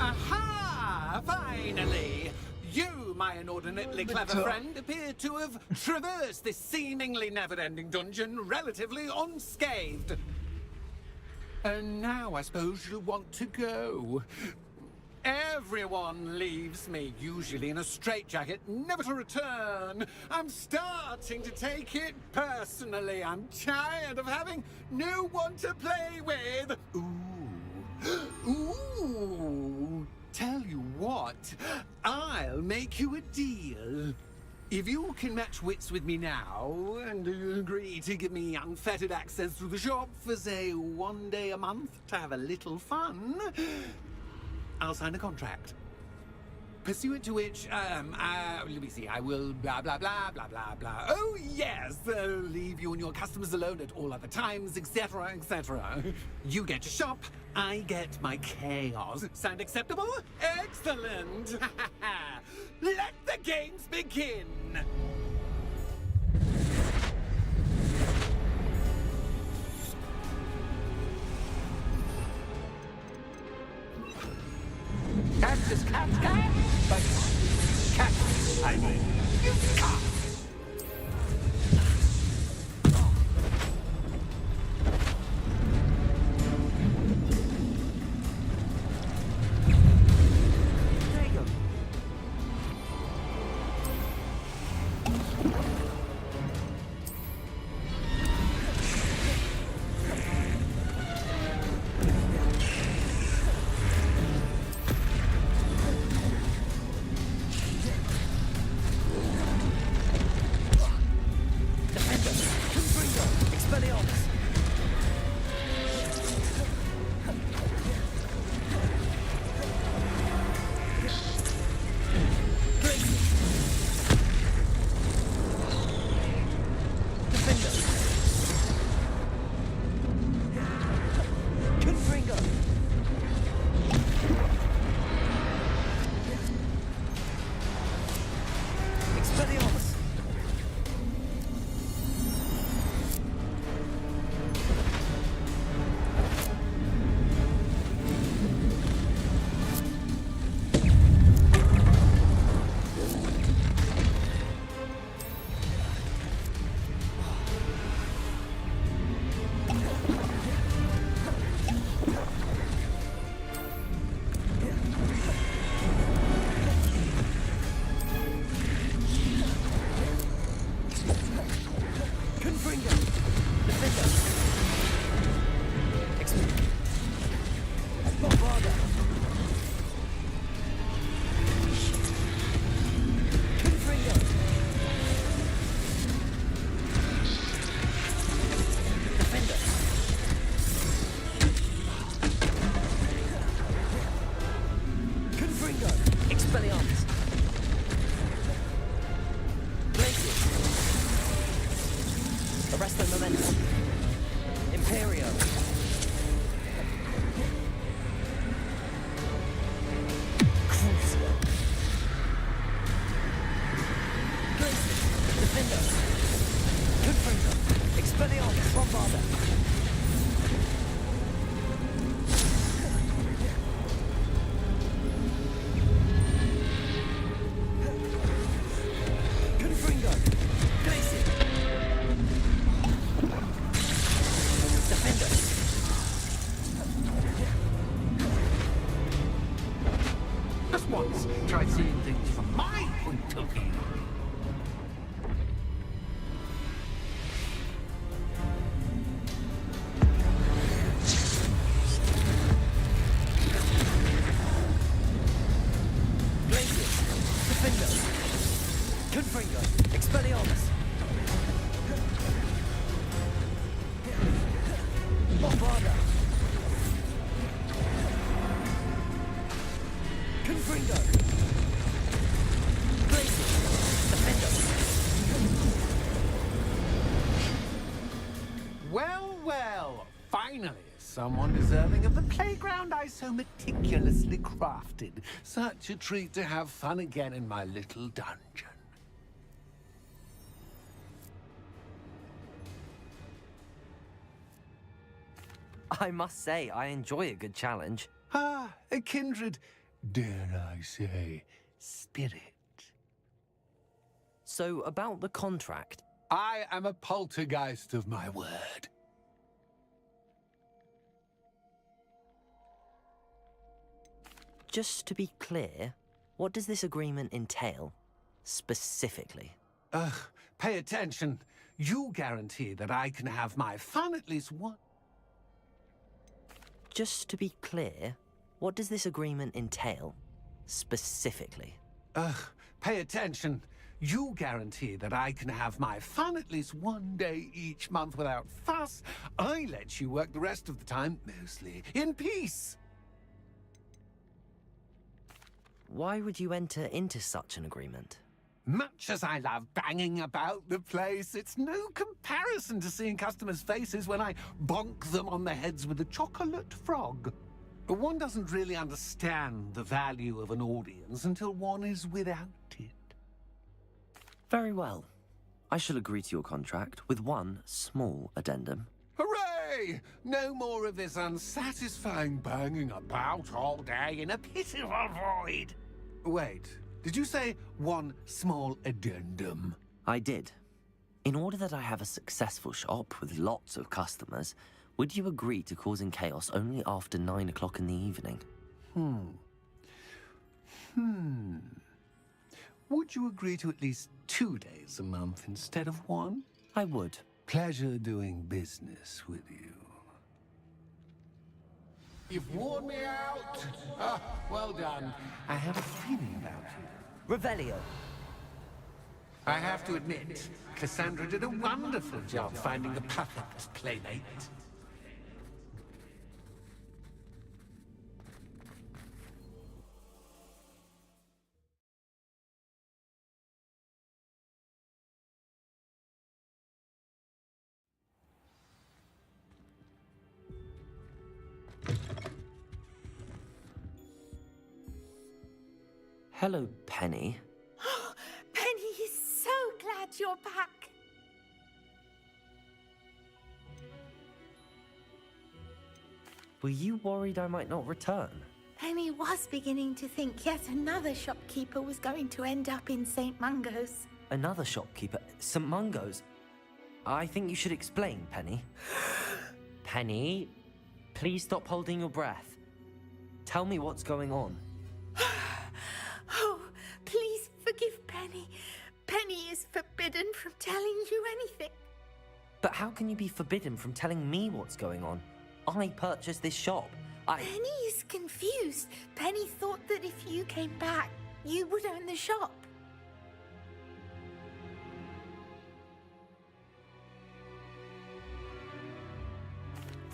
Aha! Finally! You, my inordinately clever friend, appear to have traversed this seemingly never-ending dungeon relatively unscathed. And now I suppose you'll want to go. Everyone leaves me, usually in a straitjacket, never to return. I'm starting to take it personally. I'm tired of having no one to play with. Ooh. Ooh. Tell you what, I'll make you a deal. If you can match wits with me now and agree to give me unfettered access to the shop for, say, 1 day a month to have a little fun, I'll sign a contract. Pursuant to which, let me see, I will blah, blah, blah, blah, blah, blah. Oh, yes, leave you and your customers alone at all other times, etc., etc. You get your shop, I get my chaos. Sound acceptable? Excellent! Let the games begin! Catch this cat, cat! But cat, I mean, you can't! There you go. Try seeing things from my point of view. Finally, someone deserving of the playground I so meticulously crafted. Such a treat to have fun again in my little dungeon. I must say, I enjoy a good challenge. Ah, a kindred, dare I say, spirit. So, about the contract. I am a poltergeist of my word. Just to be clear, what does this agreement entail, specifically? Pay attention. You guarantee that I can have my fun at least once. Just to be clear, what does this agreement entail, specifically? Pay attention. You guarantee that I can have my fun at least one day each month without fuss. I let you work the rest of the time, mostly in peace. Why would you enter into such an agreement? Much as I love banging about the place, it's no comparison to seeing customers' faces when I bonk them on the heads with a chocolate frog. One doesn't really understand the value of an audience until one is without it. Very well. I shall agree to your contract with one small addendum. Hooray! Okay, no more of this unsatisfying banging about all day in a pitiful void. Wait, did you say one small addendum? I did. In order that I have a successful shop with lots of customers, would you agree to causing chaos only after 9 o'clock in the evening? Would you agree to at least 2 days a month instead of one? I would. Pleasure doing business with you. You've worn me out. Ah, well done. I have a feeling about you. Revelio. I have to admit, Cassandra did a wonderful job finding the perfect playmate. Hello, Penny. Penny is so glad you're back. Were you worried I might not return? Penny was beginning to think yet another shopkeeper was going to end up in St. Mungo's. Another shopkeeper? St. Mungo's? I think you should explain, Penny. Penny, please stop holding your breath. Tell me what's going on. Oh, please forgive Penny. Penny is forbidden from telling you anything. But how can you be forbidden from telling me what's going on? I purchased this shop. Penny is confused. Penny thought that if you came back, you would own the shop.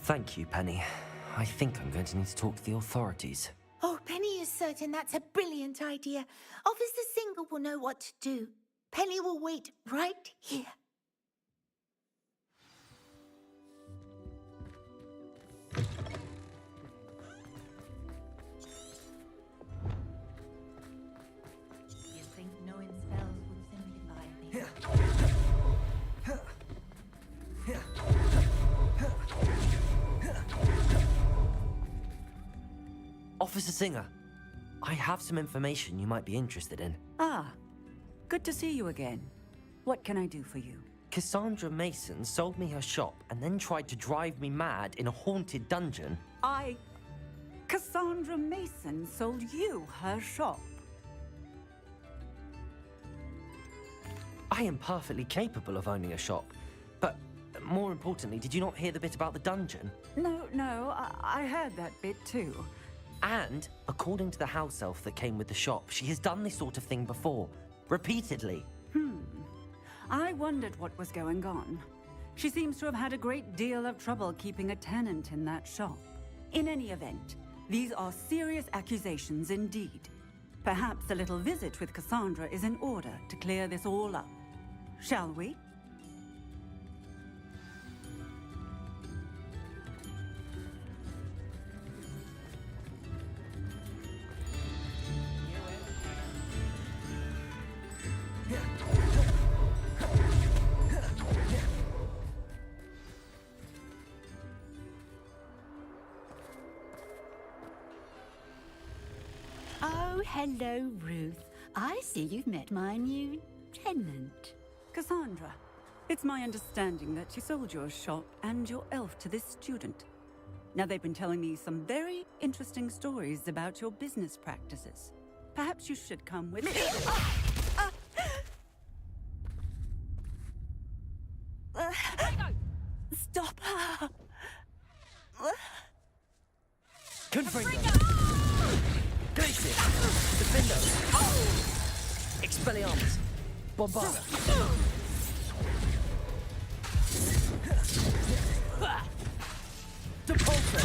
Thank you, Penny. I think I'm going to need to talk to the authorities. Oh, Penny is certain that's a brilliant idea. Officer Singer will know what to do. Penny will wait right here. You think knowing spells would simplify things? Officer Singer, I have some information you might be interested in. Ah, good to see you again. What can I do for you? Cassandra Mason sold me her shop and then tried to drive me mad in a haunted dungeon. Cassandra Mason sold you her shop. I am perfectly capable of owning a shop. But more importantly, did you not hear the bit about the dungeon? No, I heard that bit too. And, according to the house elf that came with the shop, she has done this sort of thing before. Repeatedly. I wondered what was going on. She seems to have had a great deal of trouble keeping a tenant in that shop. In any event, these are serious accusations indeed. Perhaps a little visit with Cassandra is in order to clear this all up. Shall we? Oh, hello, Ruth. I see you've met my new tenant. Cassandra, it's my understanding that you sold your shop and your elf to this student. Now, they've been telling me some very interesting stories about your business practices. Perhaps you should come with me. Stop her! Confringo! Glacier! Defendo! Expelliarmus! Bombarda! Depulso!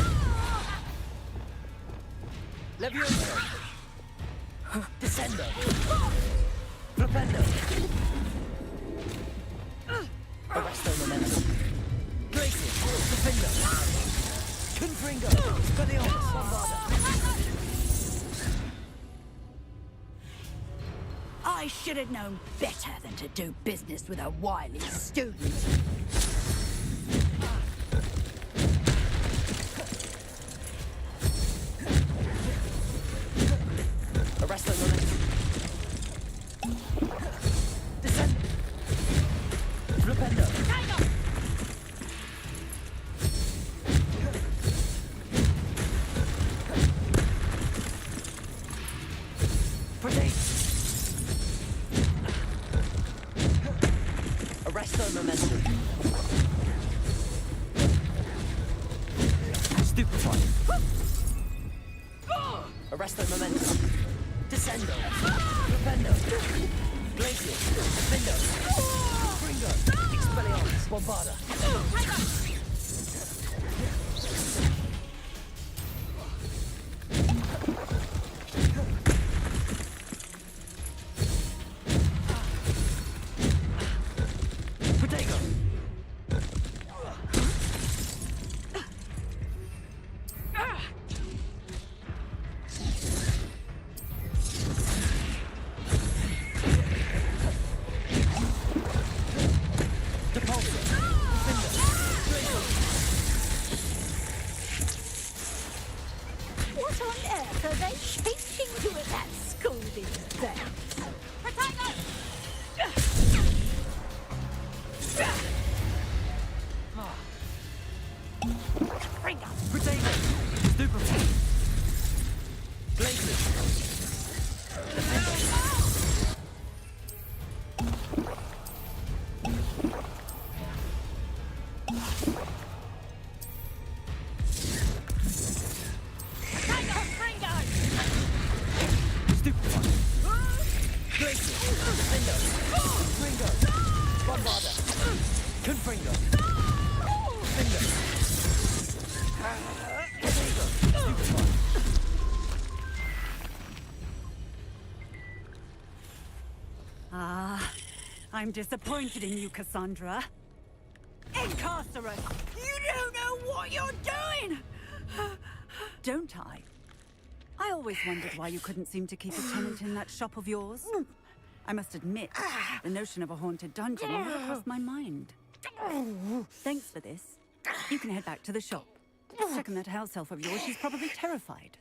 Levioso! Descendo! Flipendo! Arresto Memento! Glacier! Defendo! Confringo! Expelliarmus! Bombarda! I should have known better than to do business with a wily student. Arresto momentum. Descend. Flipendo. Protein. Arresto momentum. Stupefy. Arresto momentum. Descendo. Flipendo. Glacier. Defendo. Gringo. Expelliarmus. Bombarda. Protego. What on earth are they teaching you at that school these days? Protego! Bring up! Protego. Stupefy. Glacier. Ah, I'm disappointed in you, Cassandra. Incarcerate! You don't know what you're doing! Don't I? I always wondered why you couldn't seem to keep a tenant in that shop of yours. I must admit, the notion of a haunted dungeon never crossed my mind. Thanks for this. You can head back to the shop. Checking that house elf of yours, she's probably terrified.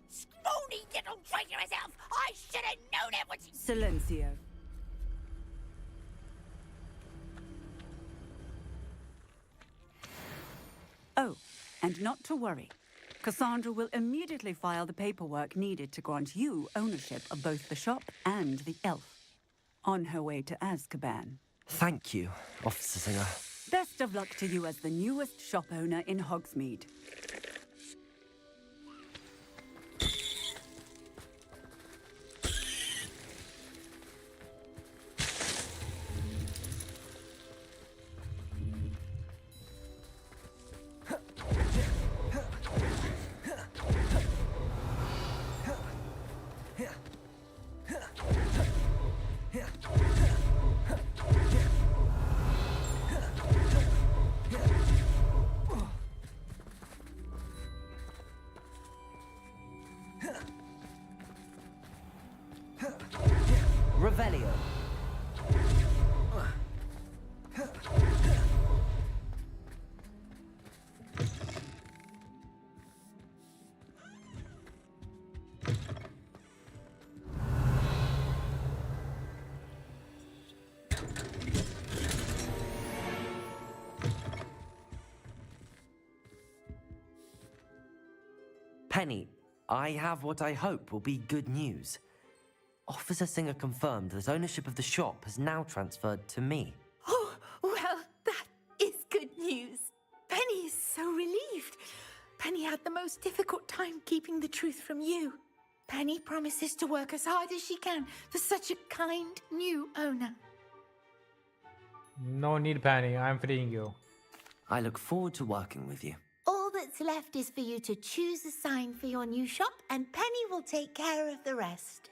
Spoony little traitorous elf! I should have known it was... Silencio. Oh, and not to worry. Cassandra will immediately file the paperwork needed to grant you ownership of both the shop and the elf. On her way to Azkaban. Thank you, Officer Singer. Best of luck to you as the newest shop owner in Hogsmeade. Revelio. Penny, I have what I hope will be good news. Officer Singer confirmed that ownership of the shop has now transferred to me. Oh, well, that is good news. Penny is so relieved. Penny had the most difficult time keeping the truth from you. Penny promises to work as hard as she can for such a kind new owner. No need, Penny. I'm freeing you. I look forward to working with you. All that's left is for you to choose a sign for your new shop, and Penny will take care of the rest.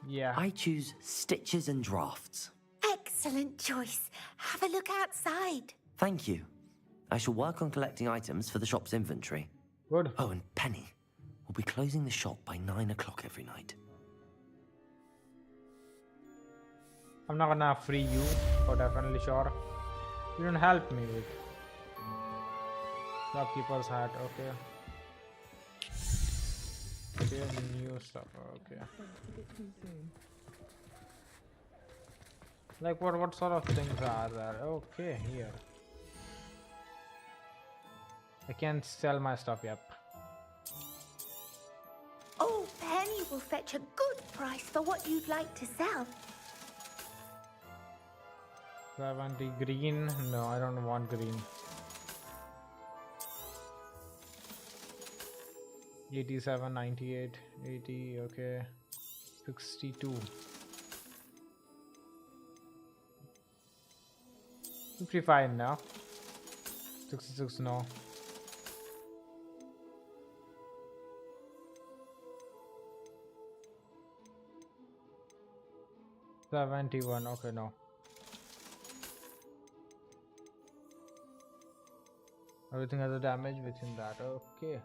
Yeah. I choose stitches and drafts. Excellent choice. Have a look outside. Thank you. I shall work on collecting items for the shop's inventory. Good. Oh, and Penny, we'll be closing the shop by 9 o'clock every night. I'm not gonna free you, for definitely sure. You don't help me with shopkeeper's hat, okay. Okay, new stuff. Okay. Like what sort of things are there? Okay, here. I can't sell my stuff. Yep. Oh, Penny will fetch a good price for what you'd like to sell. 70 green. No, I don't want green. 87, 98, 80. Okay. 62. 55 now. 66 no. 71. Okay, no. Everything has a damage within that. Okay.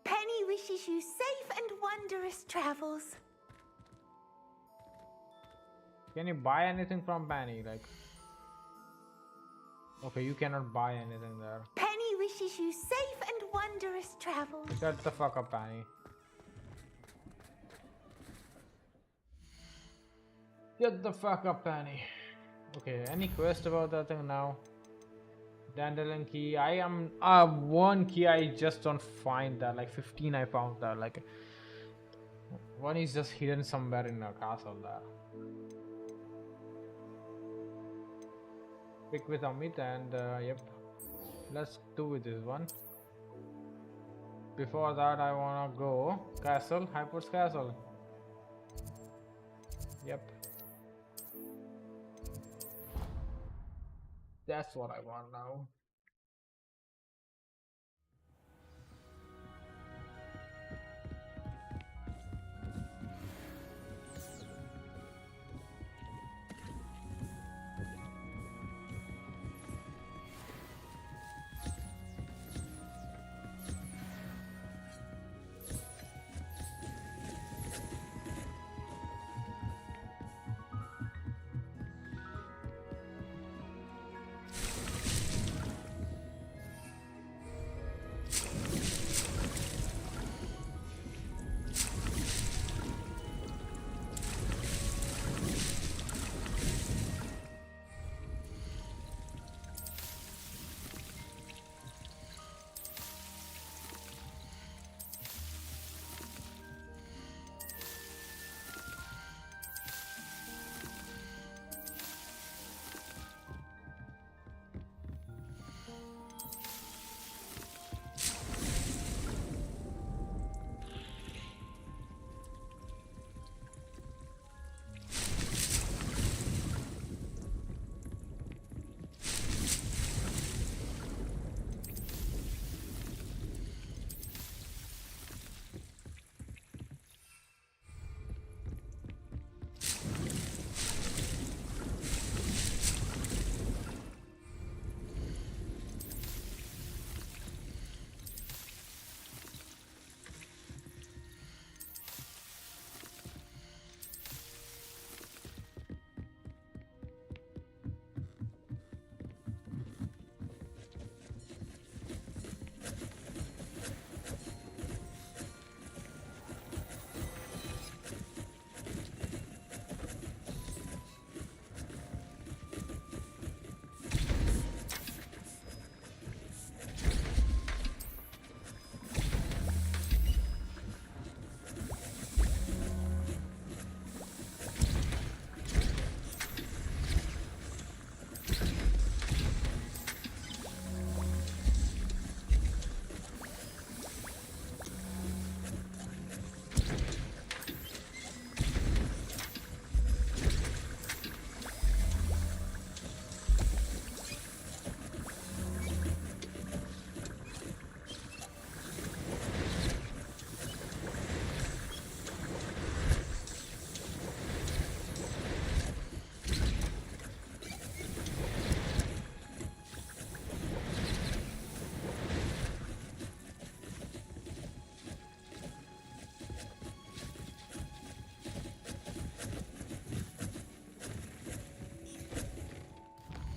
Penny wishes you safe and wondrous travels. Can you buy anything from Penny? Like, okay, you cannot buy anything there. Penny wishes you safe and wondrous travels. Shut the fuck up, Penny. Get the fuck up, Penny. Okay, any quest about that thing now? Dandelion key. I am one key I just don't find that. Like 15 I found that. Like one is just hidden somewhere in a castle there. Pick with Amit and yep. Let's do with this one. Before that I wanna go castle, Hogwarts Castle. Yep. That's what I want now.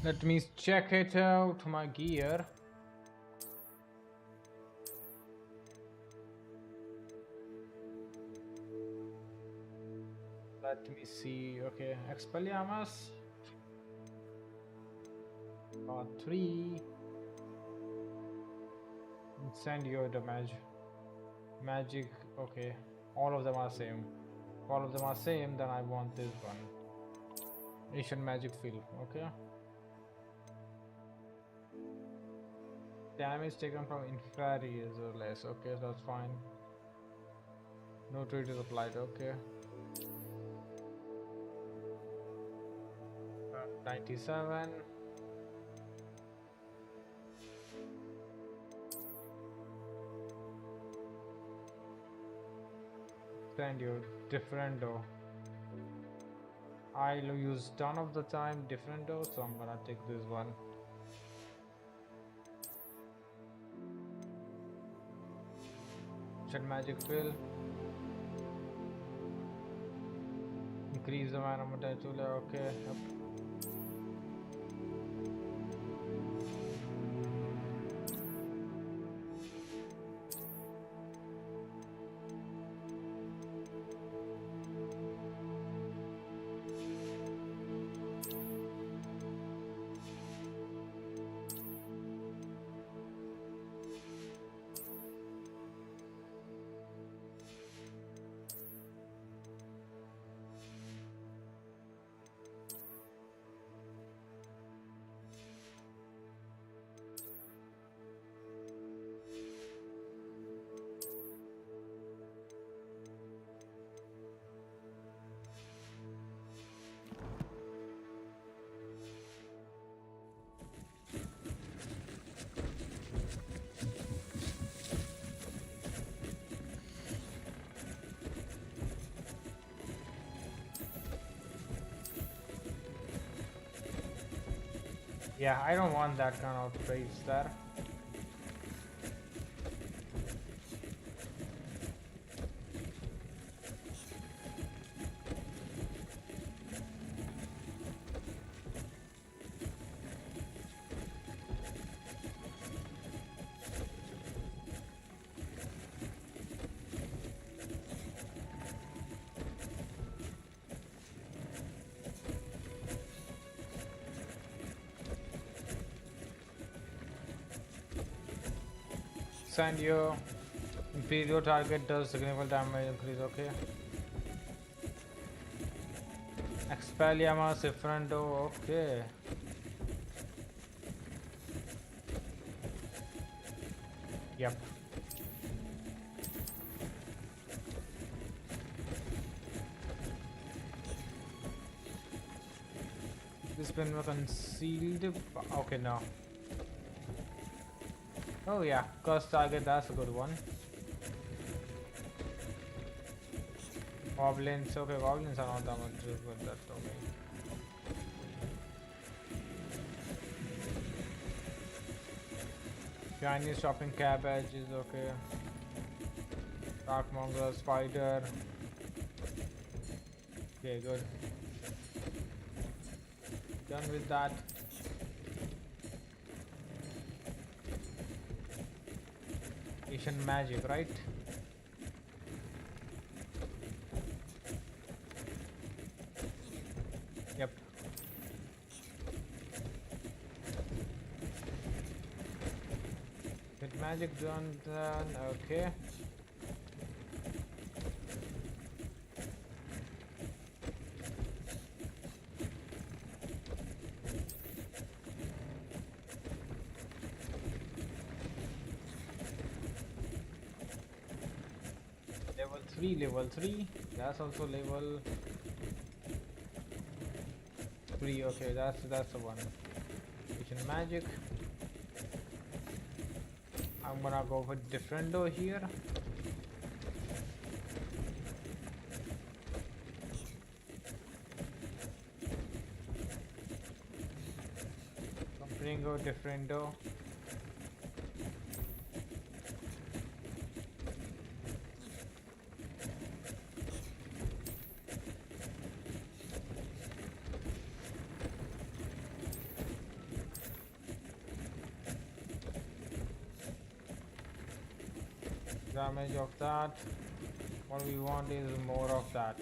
Let me check it out, my gear. Let me see. Okay, Expelliarmus. Part 3. Incendio damage. Magic. Okay, all of them are same. All of them are same. Then I want this one. Asian magic field. Okay. Damage taken from inferi is or less. Okay, that's fine. No trade is applied. Okay. 97. Send you differendo. I'll use ton of the time differendo, so I'm gonna take this one. Shed magic fill. Increase the mana potential. Okay. Yep. Yeah, I don't want that kind of traits there. And your Imperial target does significant damage increase. Okay. Expelliarmus Differendo. Okay. Yep. This been concealed. Okay, no. Oh yeah, curse target, that's a good one. Goblins, okay, goblins are not that much good, that's okay. Chinese shopping cabbage is okay. Dark mongrel spider. Okay, good. Done with that. Asian magic, right? Yep. Get magic done, okay. Level 3, that's also level 3. Okay, that's the one. Vision magic. I'm gonna go with differendo here. Compringo, differendo. Damage of that. What we want is more of that.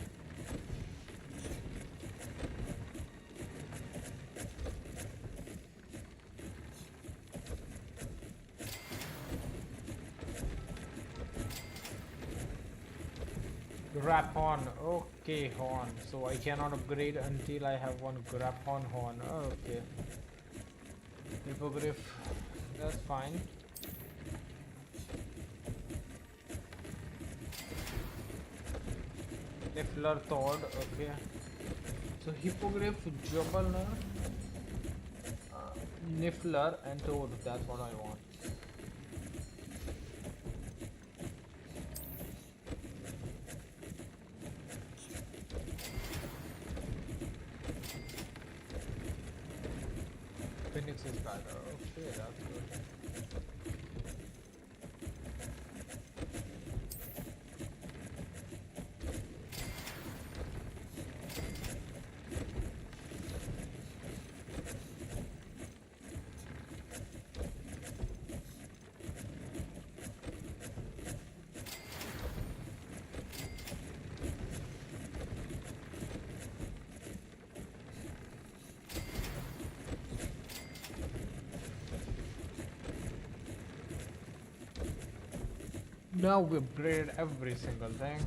Grab horn. Okay, horn. So I cannot upgrade until I have one grab horn. Okay. Hippogriff. That's fine. Niffler Toad. Okay. So Hippogriff, Jubbler, Niffler, and Toad. That's what I want. Phoenix is better. Okay, that's good. Now we upgraded every single thing.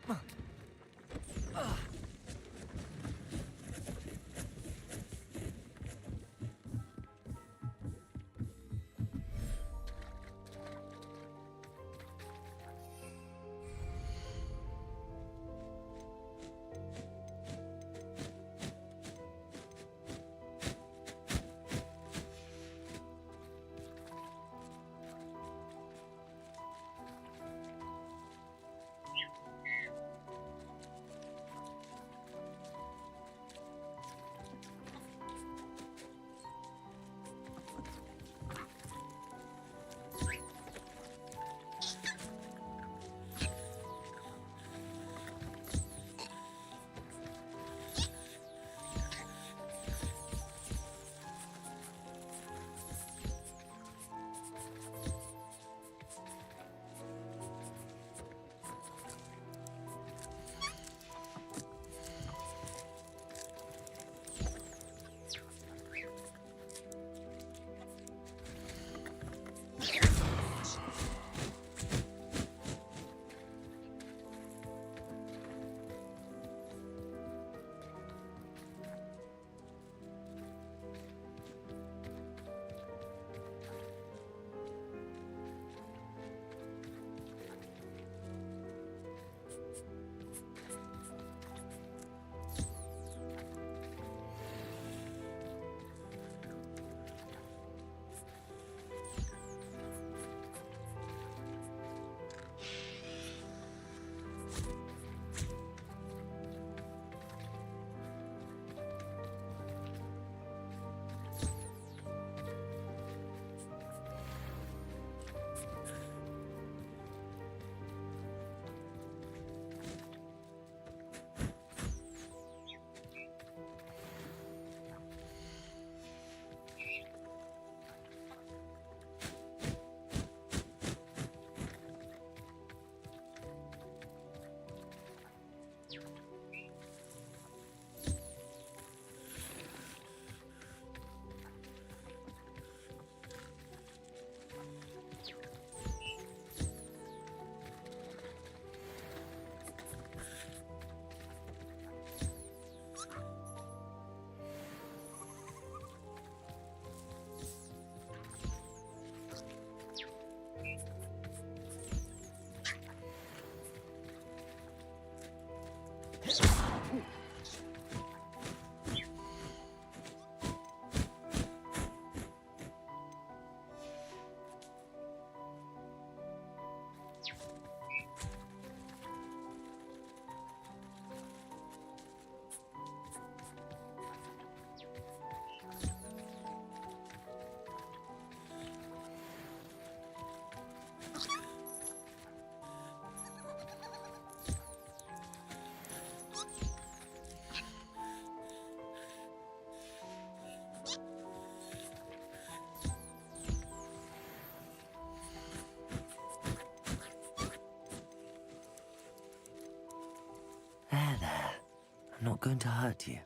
There. I'm not going to hurt you.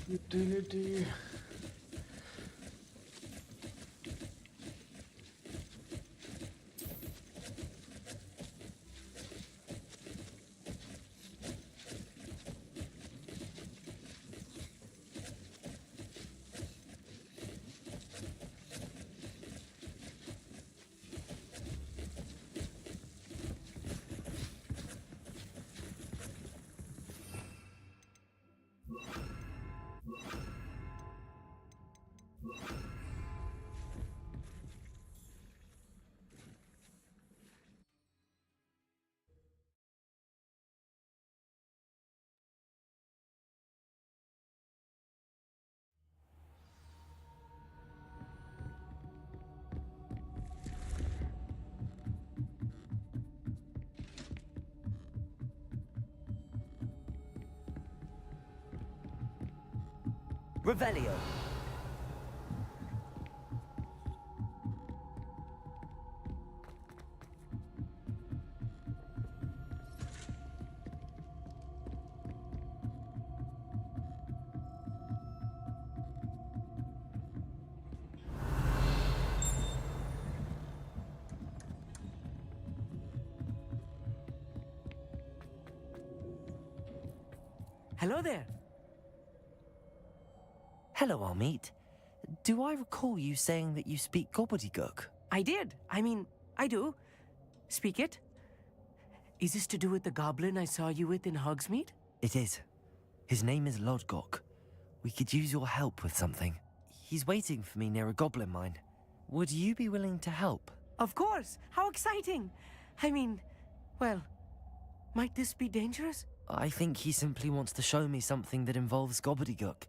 Utility. Revelio. Hello there. Hello, Armeet. Do I recall you saying that you speak gobbledygook? I did. I mean, I do. Speak it. Is this to do with the goblin I saw you with in Hogsmeade? It is. His name is Lodgok. We could use your help with something. He's waiting for me near a goblin mine. Would you be willing to help? Of course. How exciting. I mean, well, might this be dangerous? I think he simply wants to show me something that involves gobbledygook.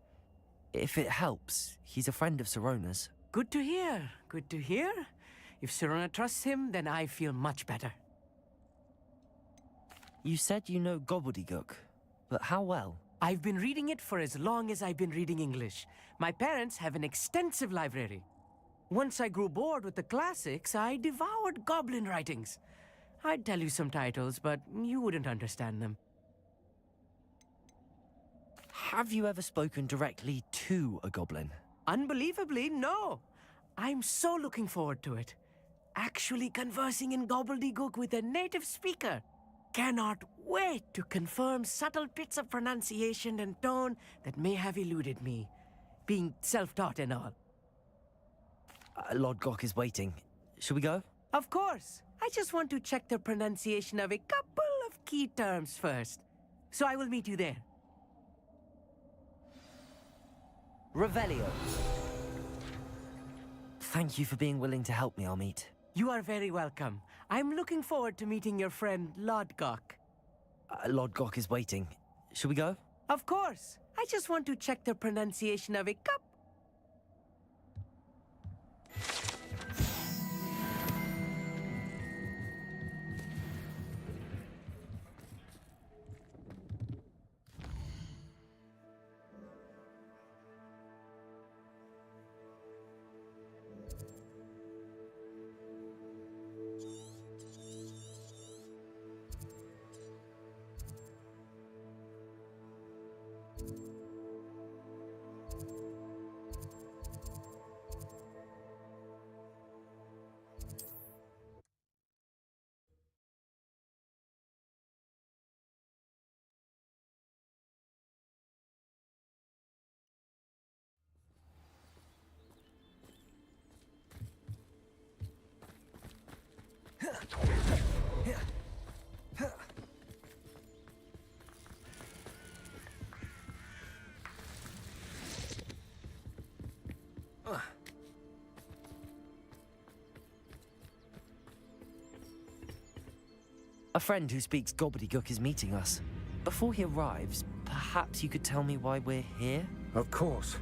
If it helps, he's a friend of Sirona's. Good to hear. Good to hear. If Sirona trusts him, then I feel much better. You said you know gobbledygook, but how well? I've been reading it for as long as I've been reading English. My parents have an extensive library. Once I grew bored with the classics, I devoured goblin writings. I'd tell you some titles, but you wouldn't understand them. Have you ever spoken directly to a goblin? Unbelievably, no. I'm so looking forward to it. Actually conversing in gobbledygook with a native speaker. Cannot wait to confirm subtle bits of pronunciation and tone that may have eluded me, being self-taught and all. Lodgok is waiting. Should we go? Of course. I just want to check the pronunciation of a couple of key terms first. So I will meet you there. Revelio. Thank you for being willing to help me, Armeet. You are very welcome. I'm looking forward to meeting your friend, Lodgok. Lodgok is waiting. Should we go? Of course. I just want to check the pronunciation of a cup. A friend who speaks gobbledygook is meeting us. Before he arrives, perhaps you could tell me why we're here? Of course.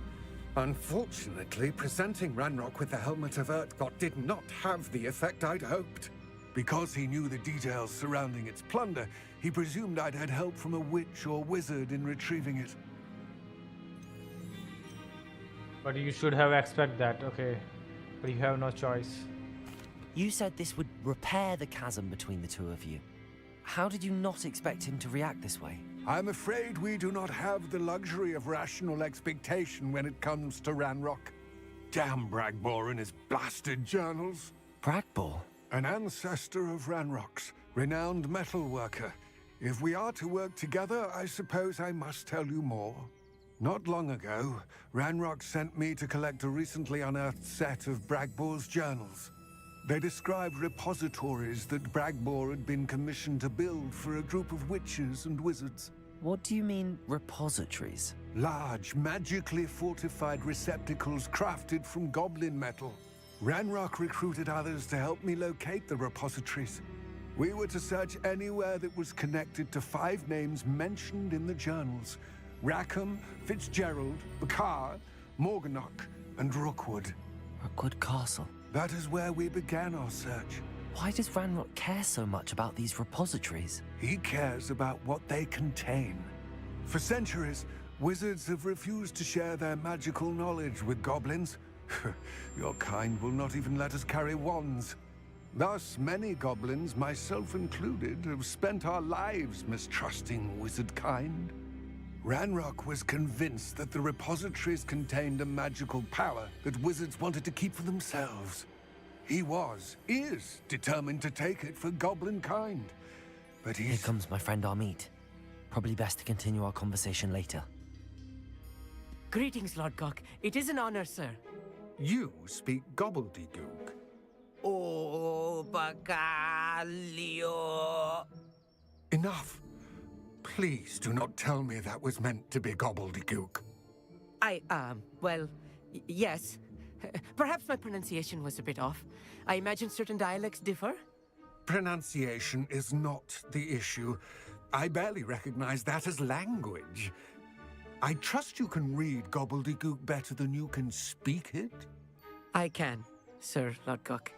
Unfortunately, presenting Ranrock with the Helmet of Urtkot did not have the effect I'd hoped. Because he knew the details surrounding its plunder, he presumed I'd had help from a witch or wizard in retrieving it. But you should have expected that, okay. But you have no choice. You said this would repair the chasm between the two of you. How did you not expect him to react this way? I'm afraid we do not have the luxury of rational expectation when it comes to Ranrock. Damn Bragbor and his blasted journals. Bragbor? An ancestor of Ranrock's, renowned metal worker. If we are to work together, I suppose I must tell you more. Not long ago, Ranrock sent me to collect a recently unearthed set of Bragbor's journals. They described repositories that Bragbor had been commissioned to build for a group of witches and wizards. What do you mean, repositories? Large, magically fortified receptacles crafted from goblin metal. Ranrock recruited others to help me locate the repositories. We were to search anywhere that was connected to 5 names mentioned in the journals: Rackham, Fitzgerald, Bakar, Morganach, and Rookwood. Rookwood Castle. That is where we began our search. Why does Ranrock care so much about these repositories? He cares about what they contain. For centuries, wizards have refused to share their magical knowledge with goblins. Your kind will not even let us carry wands. Thus, many goblins, myself included, have spent our lives mistrusting wizard kind. Ranrock was convinced that the repositories contained a magical power that wizards wanted to keep for themselves. He is determined to take it for goblin kind. But Here comes my friend Amit. Probably best to continue our conversation later. Greetings, Lord Cock. It is an honor, sir. You speak gobbledygook. Oh, Bacalio. Enough. Please do not tell me that was meant to be gobbledygook. Well, yes. Perhaps my pronunciation was a bit off. I imagine certain dialects differ. Pronunciation is not the issue. I barely recognize that as language. I trust you can read gobbledygook better than you can speak it? I can, Sir Lodgok.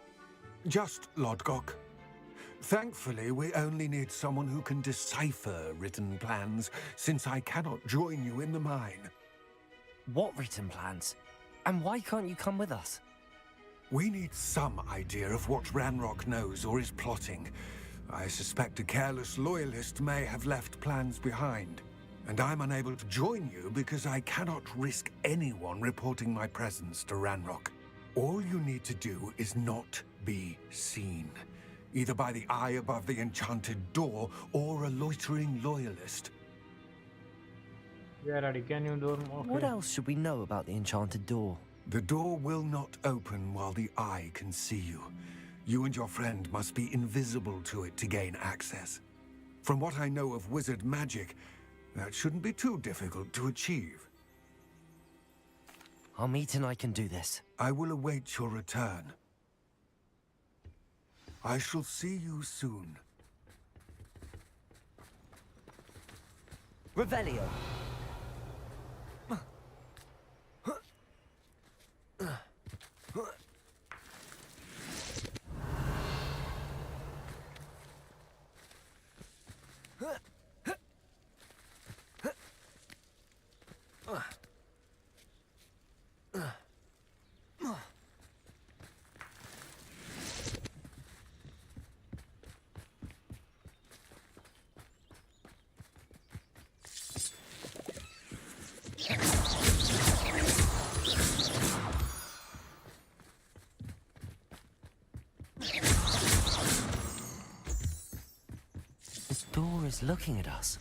Just Lodgok. Thankfully, we only need someone who can decipher written plans, since I cannot join you in the mine. What written plans? And why can't you come with us? We need some idea of what Ranrock knows or is plotting. I suspect a careless loyalist may have left plans behind. And I'm unable to join you because I cannot risk anyone reporting my presence to Ranrock. All you need to do is not be seen, either by the eye above the enchanted door or a loitering loyalist. Yeah, ready. Can you do more? What else should we know about the enchanted door? The door will not open while the eye can see you. You and your friend must be invisible to it to gain access. From what I know of wizard magic, that shouldn't be too difficult to achieve. Amit and I can do this. I will await your return. I shall see you soon. Revelio! This door is looking at us.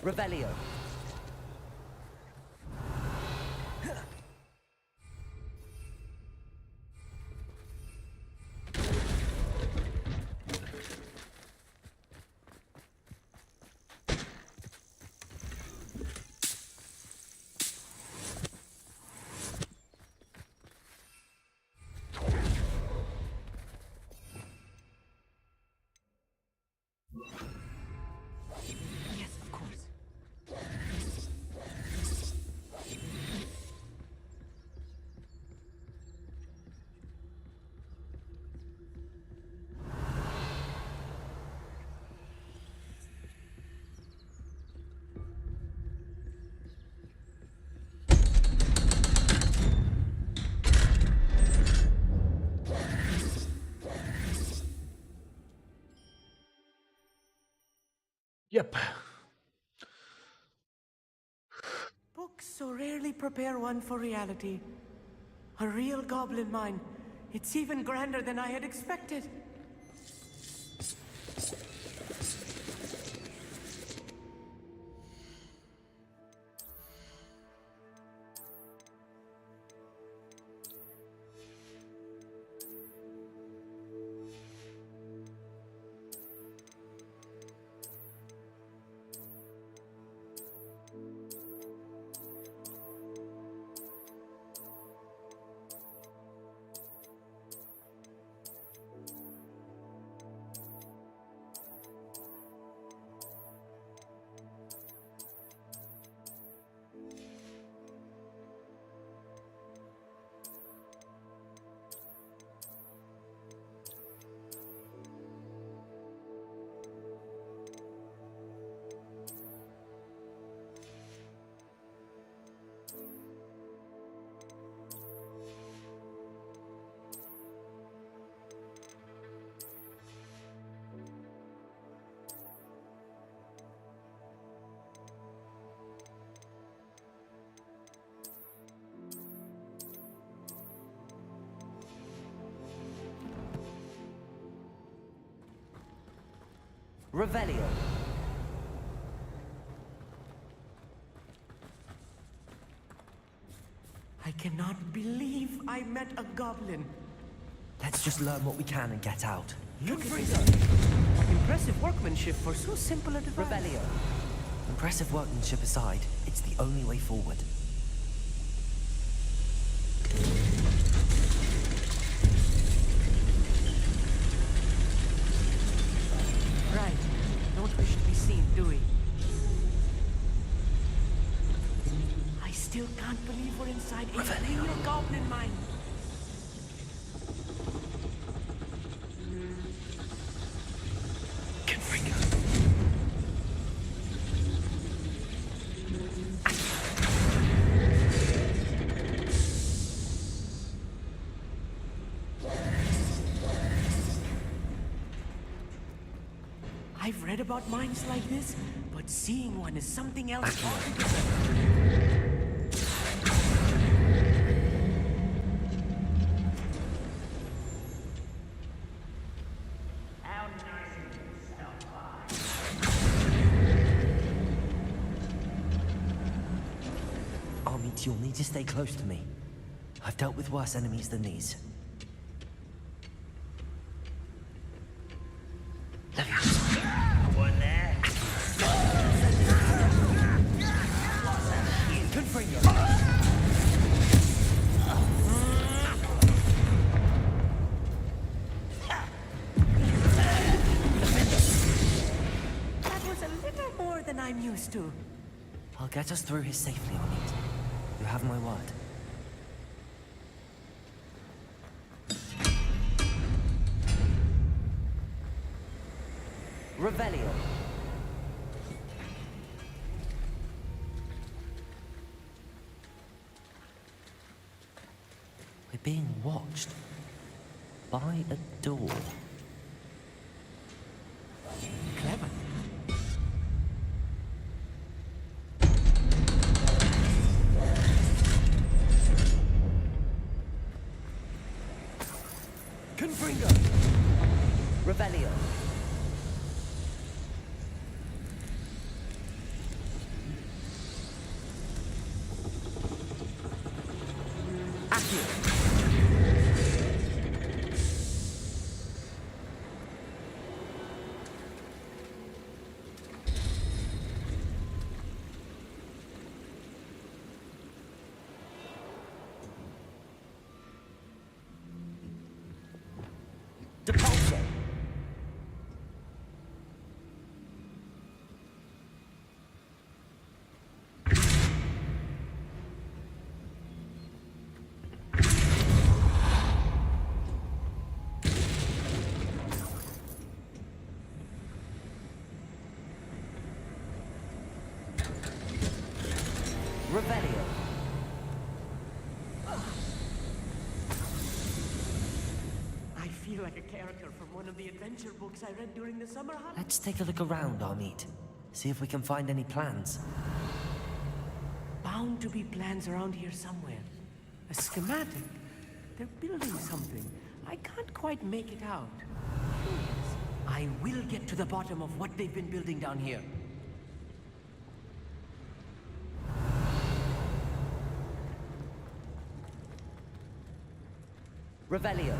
Revelio. Yes, of course. Yep. Books so rarely prepare one for reality. A real goblin mine. It's even grander than I had expected. Revelio. I cannot believe I met a goblin. Let's just learn what we can and get out. Look at this. Impressive workmanship for so simple a device. Revelio. Impressive workmanship aside, it's the only way forward. Right. Don't wish to be seen, do we? I still can't believe we're inside a real goblin mine. I've read about mines like this, but seeing one is something else altogether. Amit, you'll need to stay close to me. I've dealt with worse enemies than these. One there. That was a little more than I'm used to. I'll get us through here safely, Amit. You have my word. Revelio. We're being watched by a door. Clever. Confringo. Revelio. Depulso. Revelio. I feel like a character from one of the adventure books I read during the summer holidays. Let's take a look around, Amit. See if we can find any plans. Bound to be plans around here somewhere. A schematic. They're building something. I can't quite make it out. I will get to the bottom of what they've been building down here. Revelio.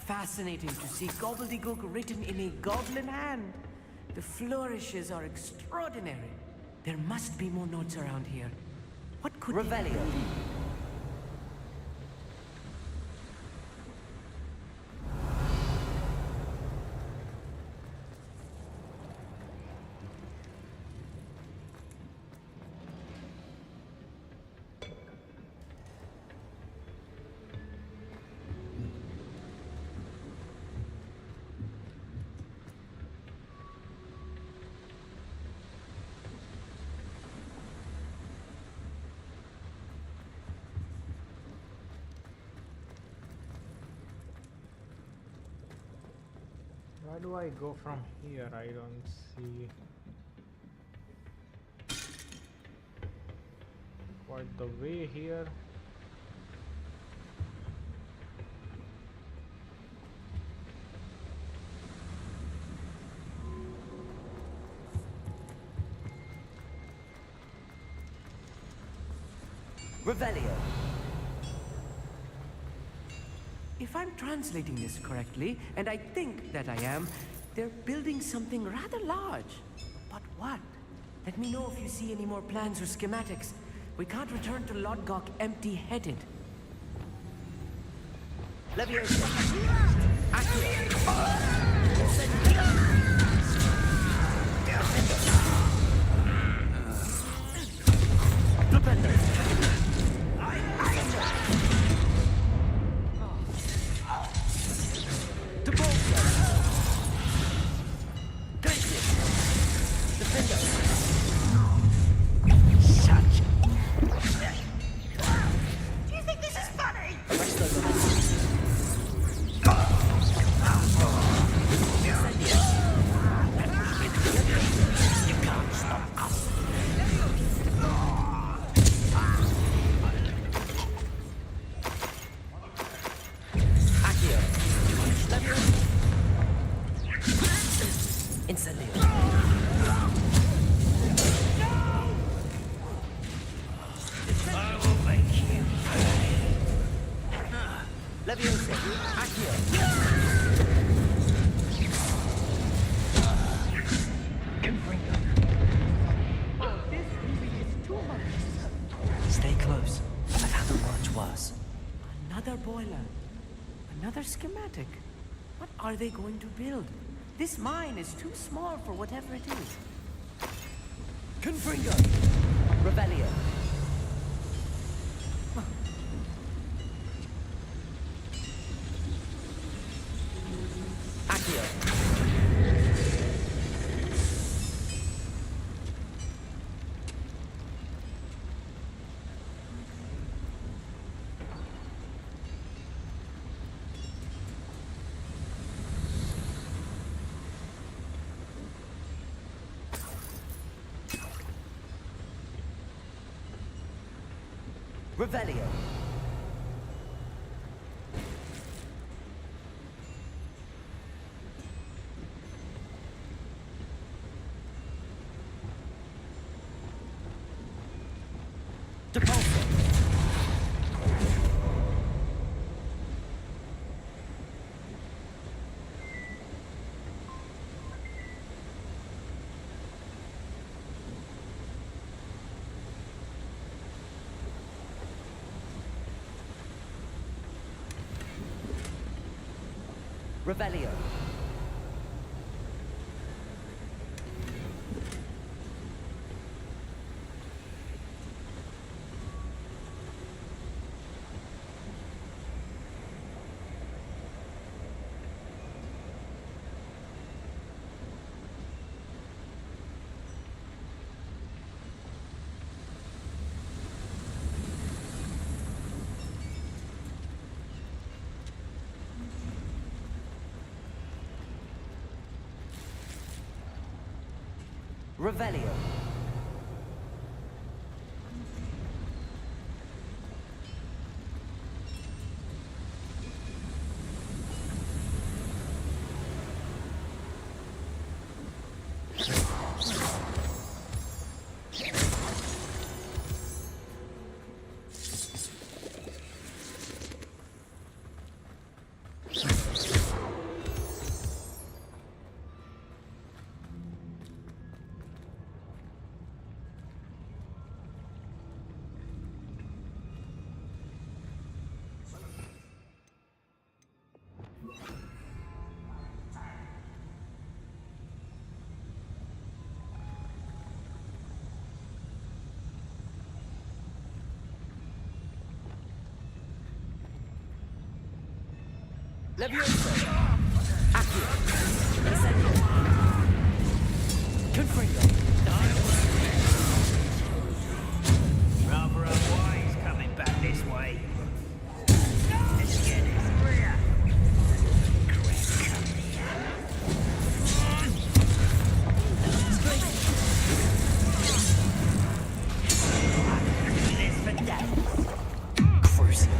Fascinating to see gobbledygook written in a goblin hand. The flourishes are extraordinary. There must be more notes around here. What could Revelio. Why do I go from here? I don't see quite the way here. Revelio. If I'm translating this correctly, and I think that I am, they're building something rather large. But what? Let me know if you see any more plans or schematics. We can't return to Lodgok empty-headed. Leviosa. Do you think this is funny? You can't stop us. Accio. Incendio. I will make you pay. Leviosa. Accio. This really is too much. Stay close. I've had them much worse. Another boiler. Another schematic. What are they going to build? This mine is too small for whatever it is. Confringo. Revelio. Accio. Revelio. Depulso. Revelio. Revelio. Levioso! Accio! Incendio! Confringo! Rather unwise coming back this way. Let's get this clear. This for days. Cruising.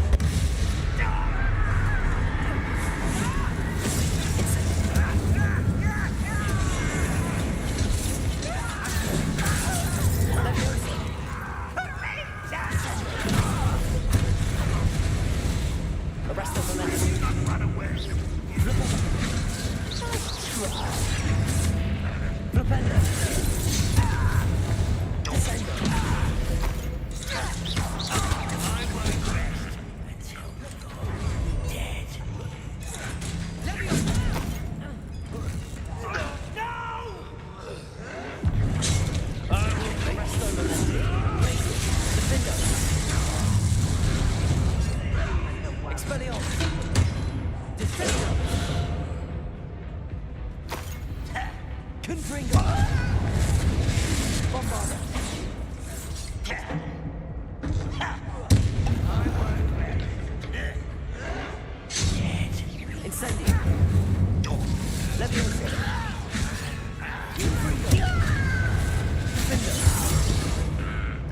Arrest the momentum. Run away. Flipendo. Descendo. I won't rest until you're dead. Expelliarmus! Descendo! Confringo! Bombarda! Incendio! Levioso! Confringo! Defendo!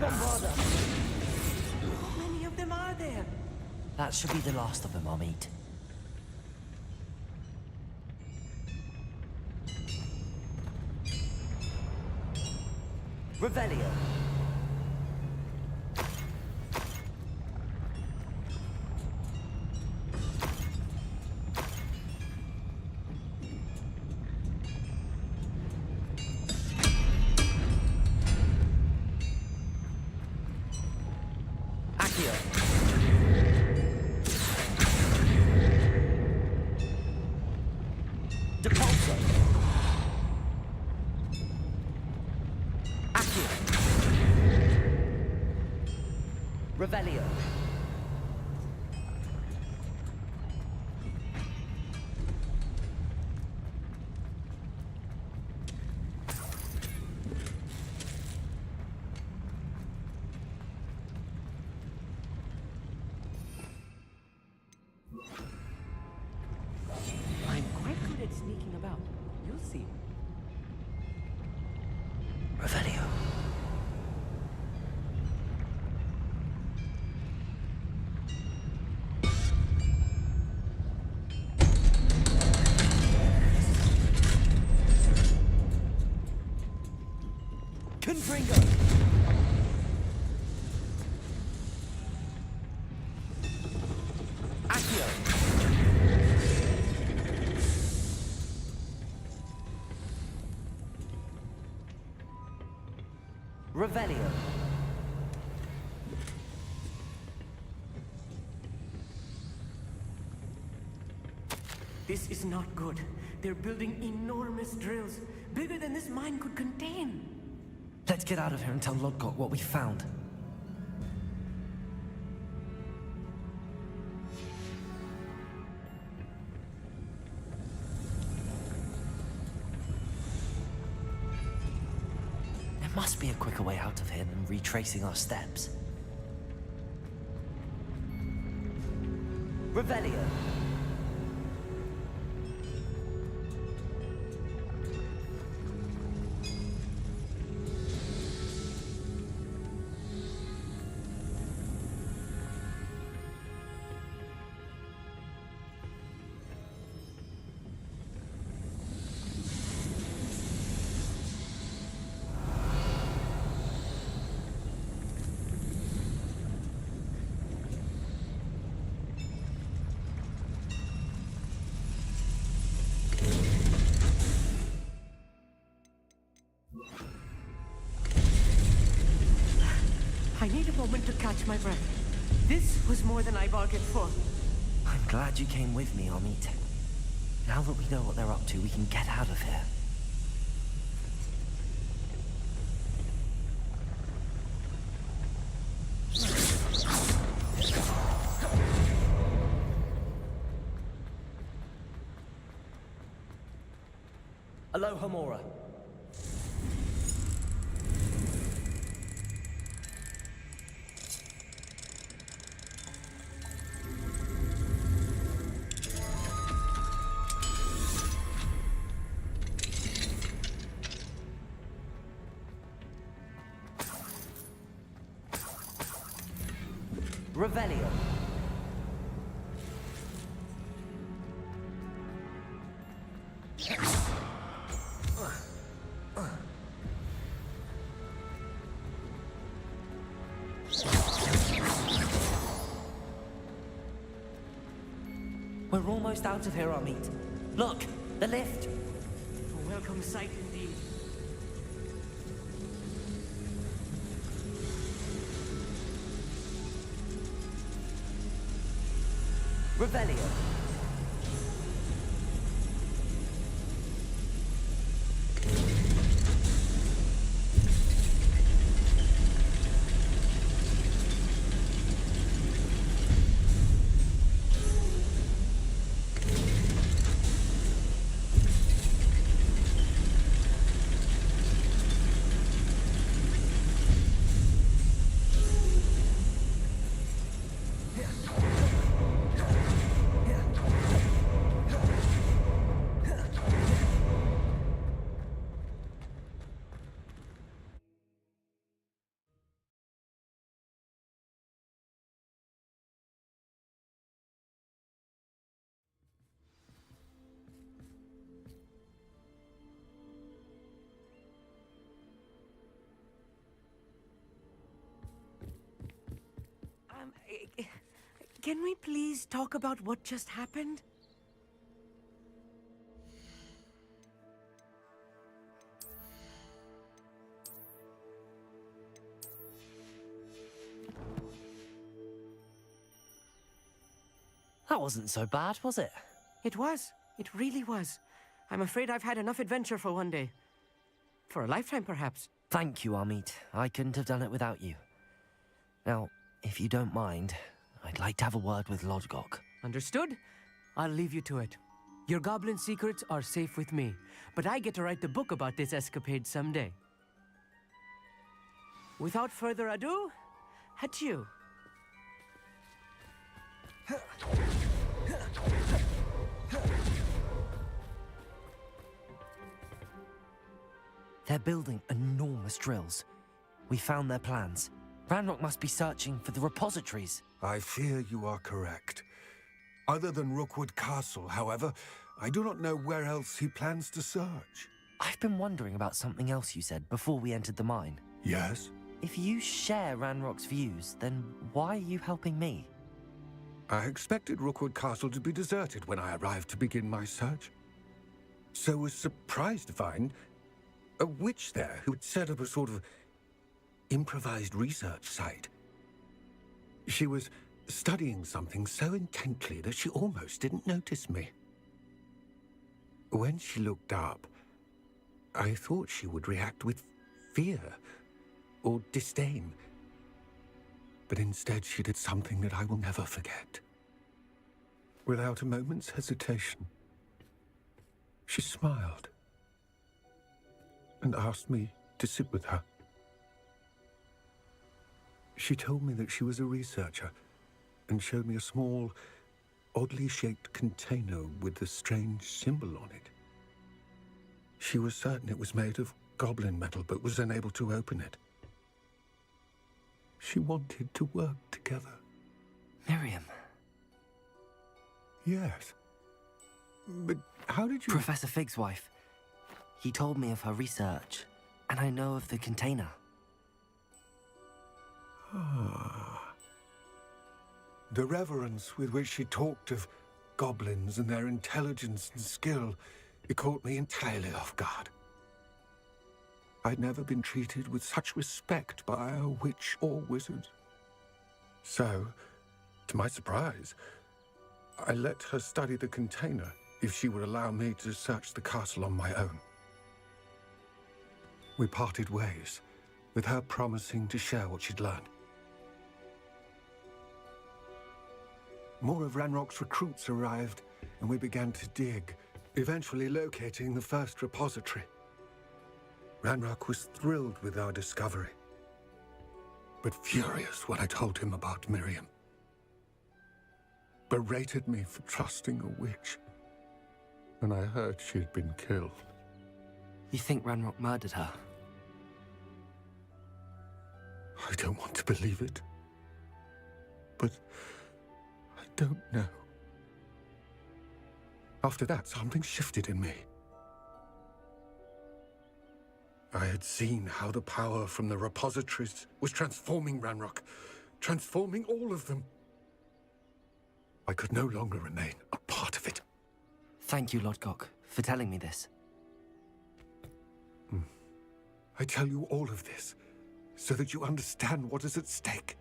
Bombarda! How many of them are there? That should be the last of them, I'll meet. Revelio. Accio. Depulso. Accio. Revelio. I'm quite good at sneaking about. You'll see. Revelio. Confringo. Accio. Revelio. This is not good. They're building enormous drills, bigger than this mine could contain. Let's get out of here and tell Lodgok what we found. There must be a quicker way out of here than retracing our steps. Revelio. I need a moment to catch my breath. This was more than I bargained for. I'm glad you came with me, Amit. Now that we know what they're up to, we can get out of here. Aloha, Mora. Revelio. We're almost out of here, Amit. Look, the lift. A welcome sight indeed. Revelio. Can we please talk about what just happened? That wasn't so bad, was it? It was. It really was. I'm afraid I've had enough adventure for one day. For a lifetime, perhaps. Thank you, Amit. I couldn't have done it without you. Now, if you don't mind, I'd like to have a word with Lodgok. Understood? I'll leave you to it. Your goblin secrets are safe with me, but I get to write the book about this escapade someday. Without further ado, adieu. They're building enormous drills. We found their plans. Ranrock must be searching for the repositories. I fear you are correct. Other than Rookwood Castle, however, I do not know where else he plans to search. I've been wondering about something else you said before we entered the mine. Yes? If you share Ranrock's views, then why are you helping me? I expected Rookwood Castle to be deserted when I arrived to begin my search. So was surprised to find a witch there who had set up a sort of improvised research site. She was studying something so intently that she almost didn't notice me. When she looked up, I thought she would react with fear or disdain. But instead she did something that I will never forget. Without a moment's hesitation, she smiled and asked me to sit with her. She told me that she was a researcher and showed me a small, oddly shaped container with a strange symbol on it. She was certain it was made of goblin metal, but was unable to open it. She wanted to work together. Miriam. Yes. But how did you... Professor Fig's wife. He told me of her research, and I know of the container. Ah. The reverence with which she talked of goblins and their intelligence and skill, it caught me entirely off guard. I'd never been treated with such respect by a witch or wizard. So, to my surprise, I let her study the container if she would allow me to search the castle on my own. We parted ways, with her promising to share what she'd learned. More of Ranrock's recruits arrived, and we began to dig, eventually locating the first repository. Ranrock was thrilled with our discovery, but furious when I told him about Miriam. Berated me for trusting a witch, and I heard she'd been killed. You think Ranrock murdered her? I don't want to believe it, but I don't know. After that, something shifted in me. I had seen how the power from the repositories was transforming Ranrock, transforming all of them. I could no longer remain a part of it. Thank you, Lodgok, for telling me this. I tell you all of this so that you understand what is at stake.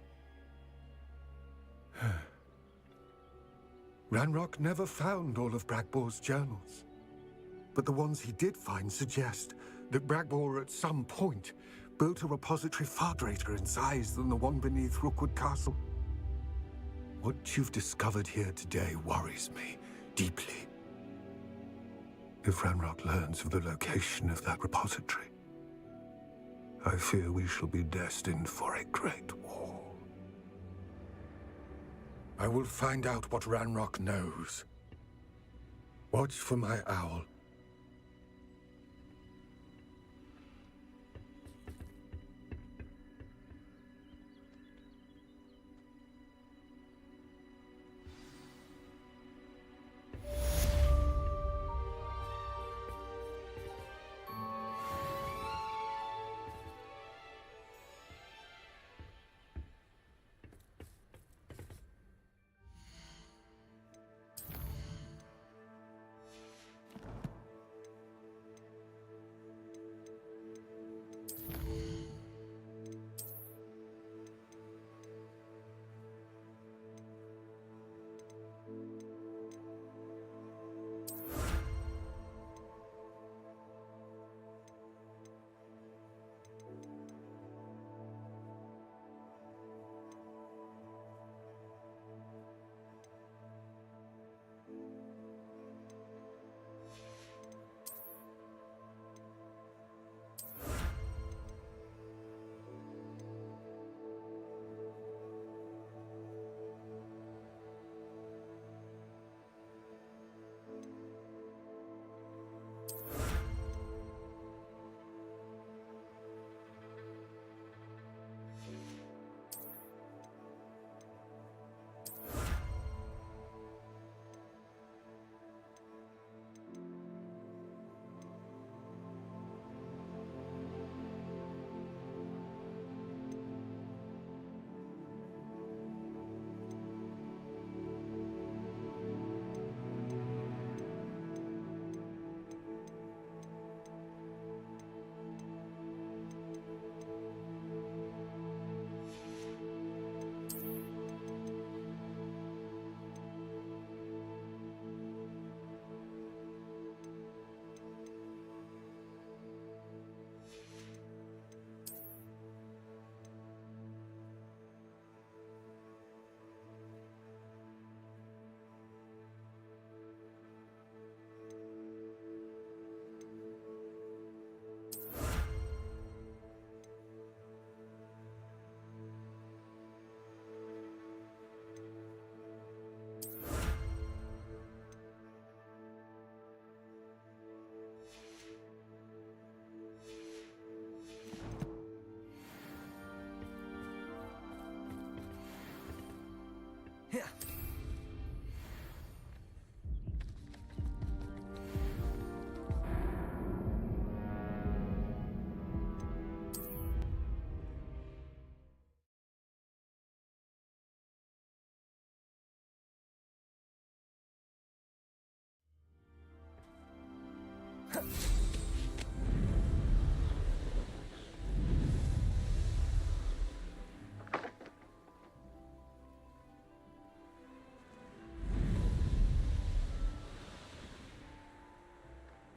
Ranrock never found all of Bragbor's journals, but the ones he did find suggest that Bragbor at some point built a repository far greater in size than the one beneath Rookwood Castle. What you've discovered here today worries me deeply. If Ranrock learns of the location of that repository, I fear we shall be destined for a great war. I will find out what Ranrock knows. Watch for my owl.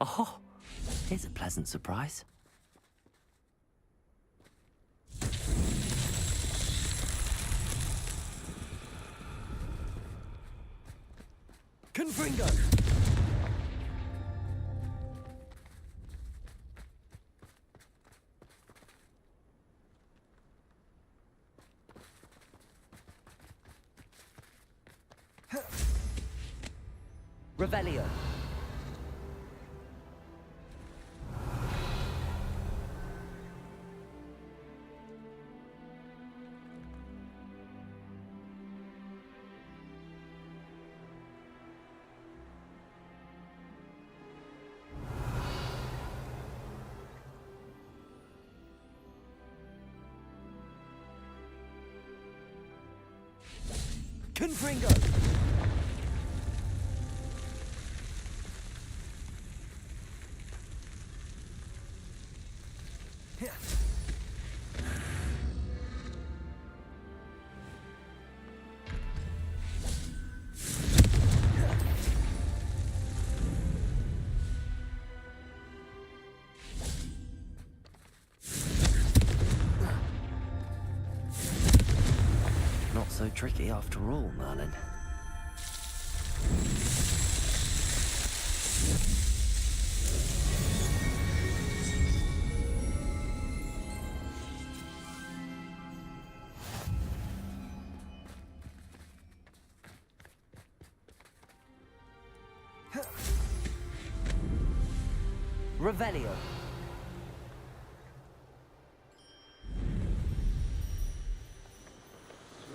Oh, here's a pleasant surprise. Confringo! Revelio. Confringo! Not so tricky after all, Merlin. Revelio.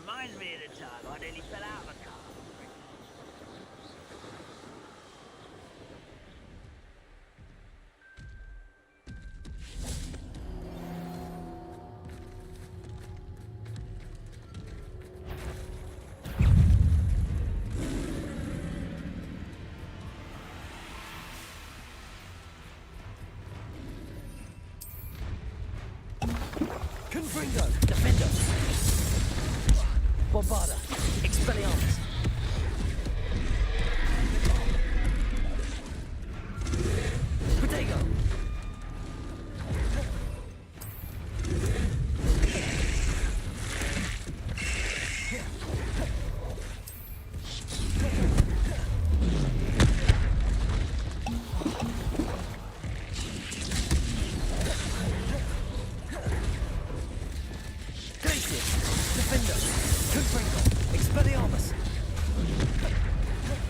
Reminds me of the time I nearly fell out of a car. Confringo! Defender! Bombarda! Expelliarmus! Protego! Glacier! Defender! Confringo! Expelliarmus!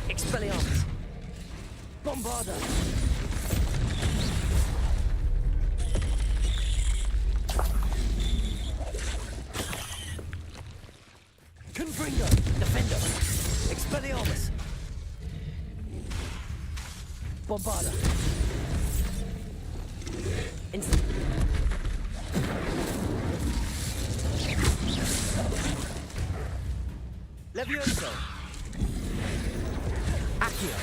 Expelliarmus! Bombarda! Confringo! Defender! Expelliarmus! Bombarda! Instant! Levioso! Accio!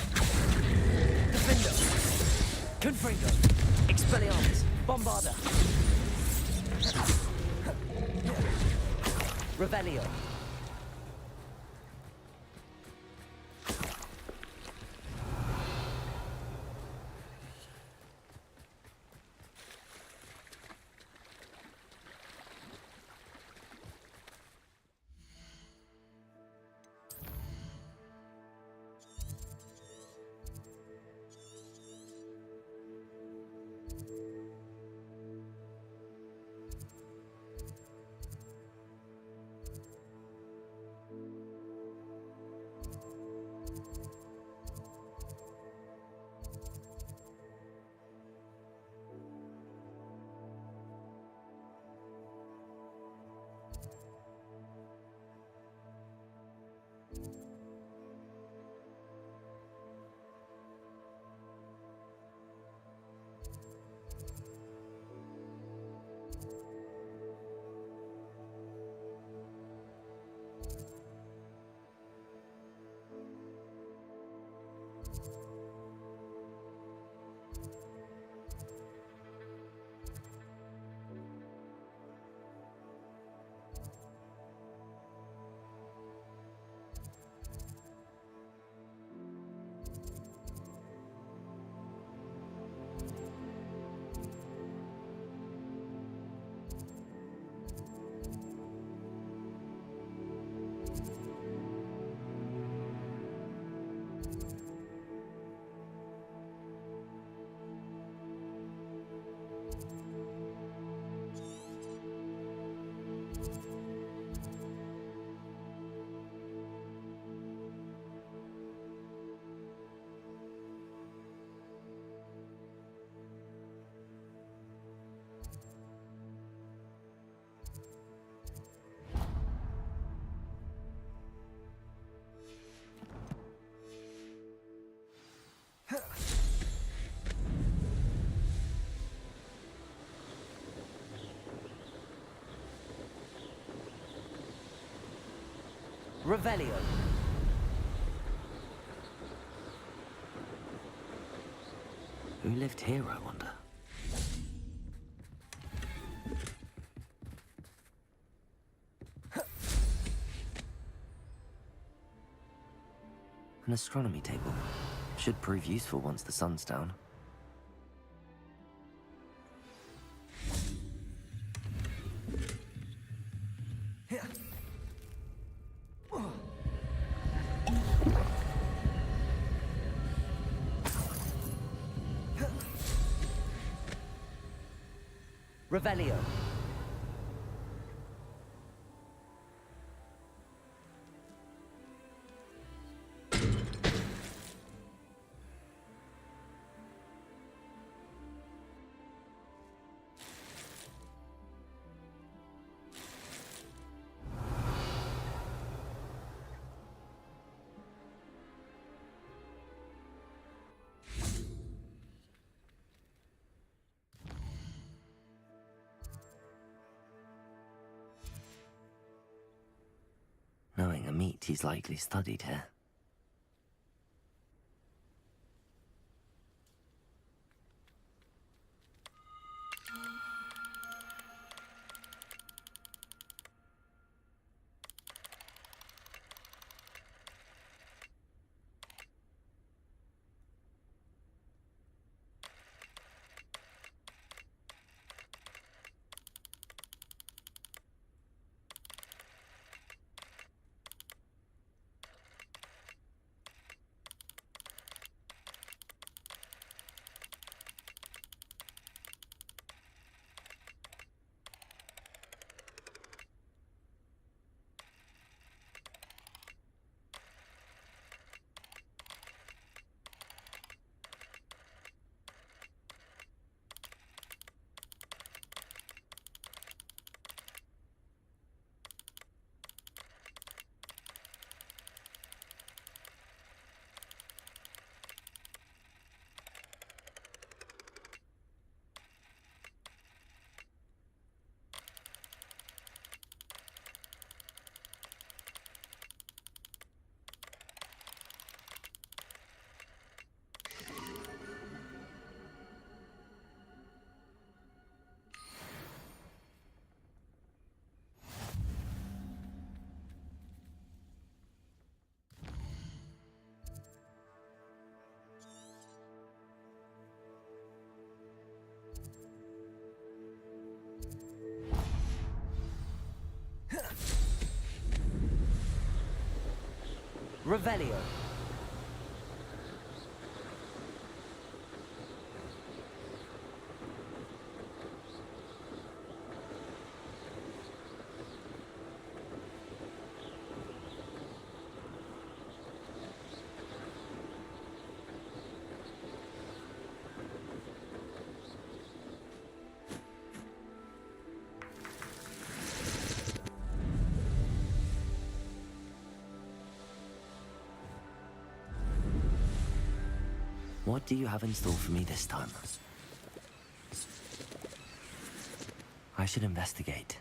Defender! Confringo! Expelliarmus! Bombarda! Revelio! Revelio. Who lived here, I wonder? An astronomy table. Should prove useful once the sun's down. Revelio. Knowing a meat, he's likely studied here. Revelio. What do you have in store for me this time? I should investigate.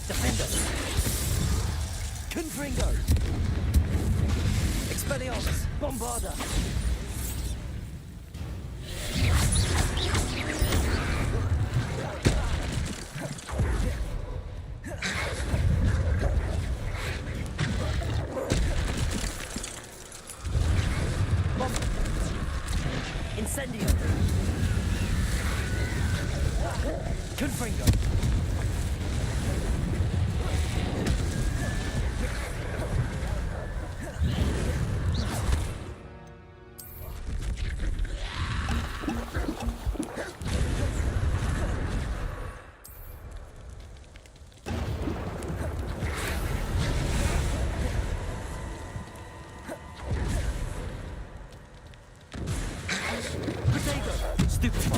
Defenders! Confringo! Expelliarmus! Bombarda! Incendio! Confringo! Stupefy!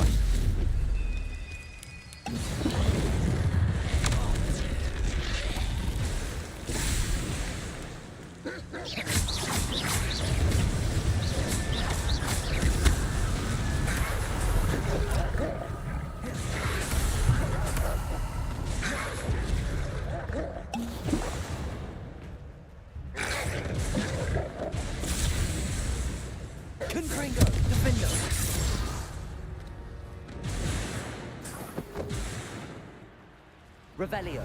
Confringo! Defendo! Revelio.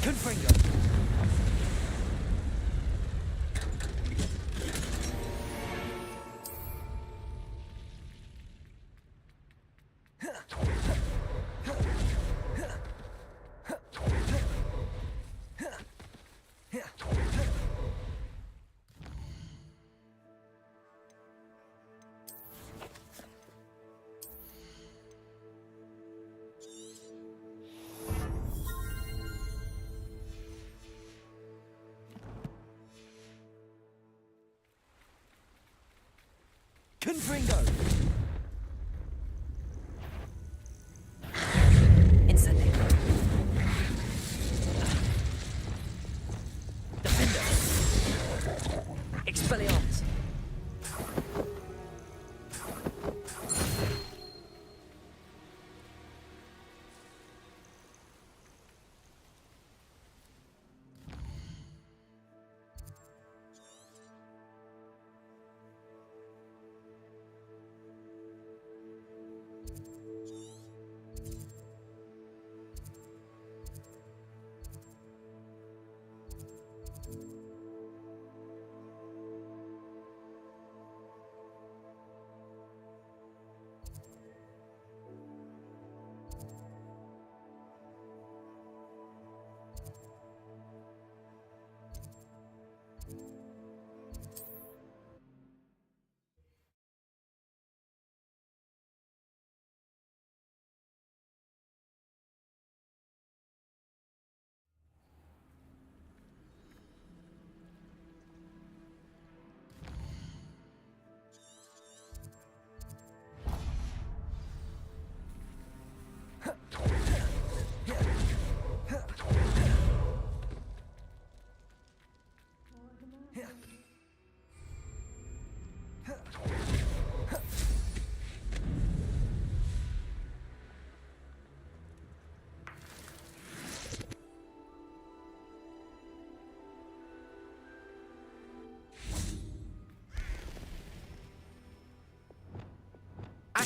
Confringo. Confringo! Incendio! Defender! Expelliarmus!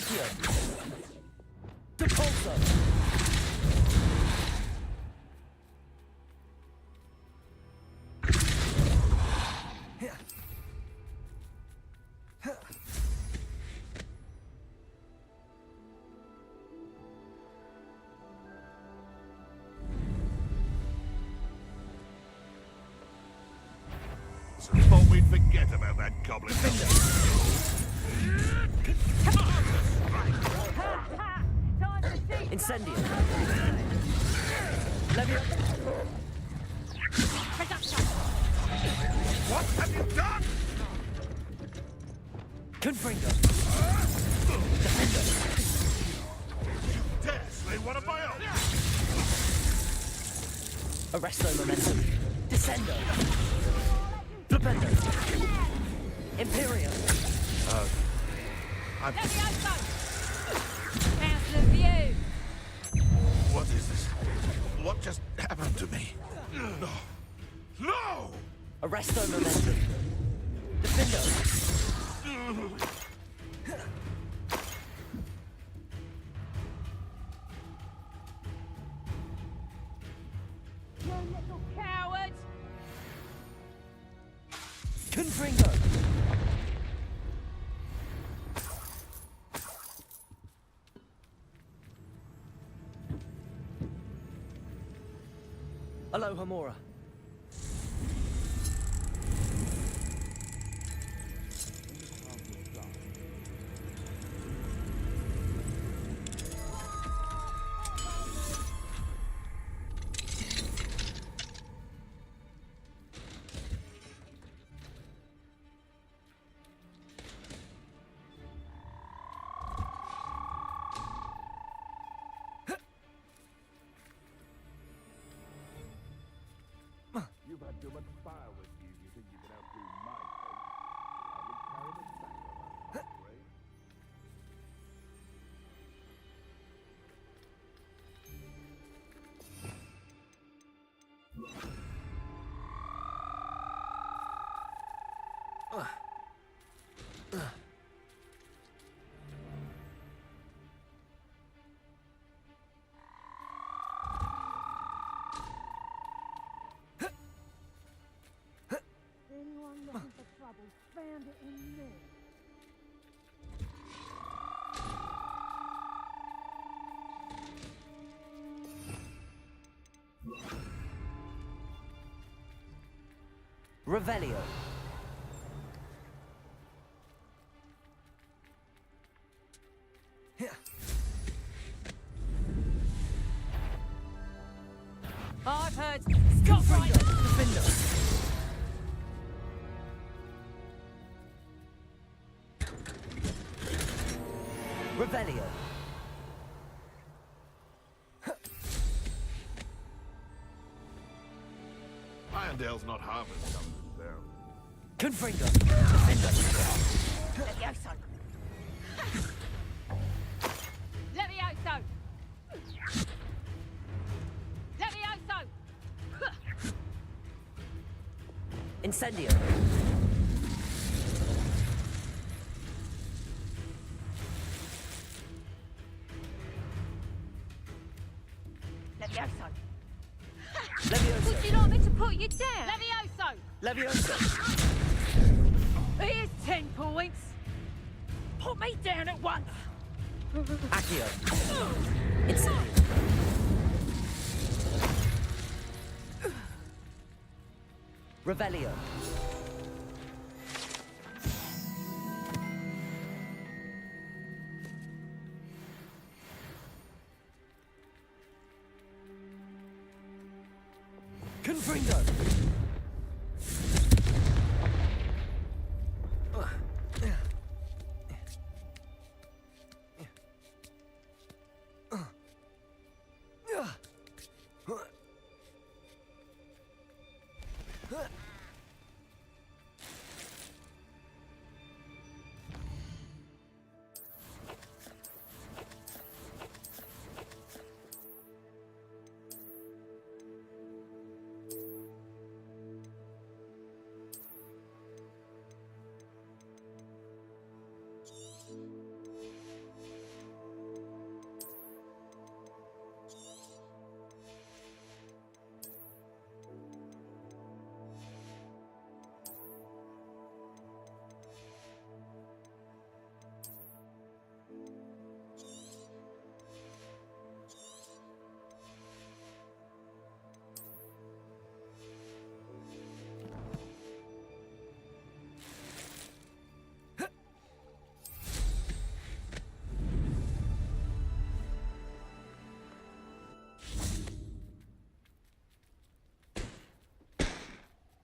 Accio! Depulso! So I thought we'd forget about that goblin. Incendio! Levio! What have you done? Confringo! Dare slay one of my own? Arresto Momentum! Descendo! Flipendo! Imperium! What is this? What just happened to me? No! No! Arresto Momentum! Defendo! You little coward! Confringo! Aloha Mora. You've had too much fire with you. You think you can outdo my fate? I will carry the sacrifice, I'm afraid. Anyone looking for trouble, found it in me. Revelio. I've heard. Stop right now! Defendo. Revelio. Irondale's not half as tough as them. Confringo. Defendo. Levioso! Levioso! Levioso! Incendio. Levioso! Levioso. Would you like me to put you down? Levioso! Levioso. Here's 10 points. Put me down at once. Accio. Incendio. Revelio. Confringo.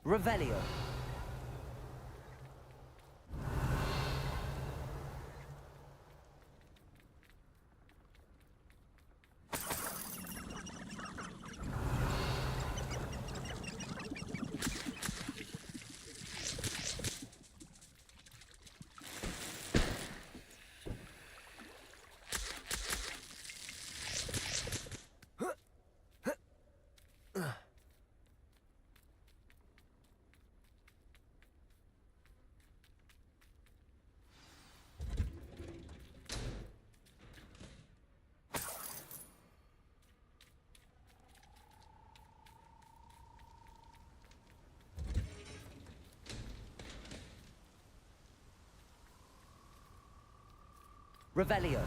Revelio. Revelio.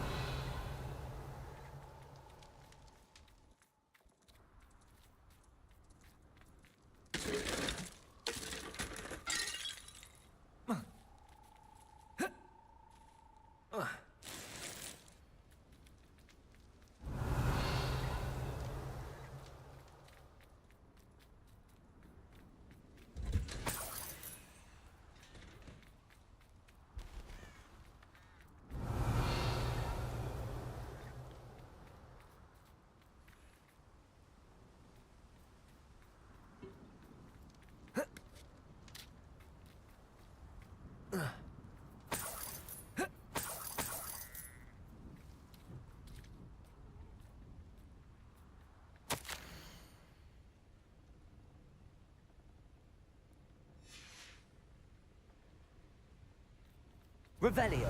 Revelio.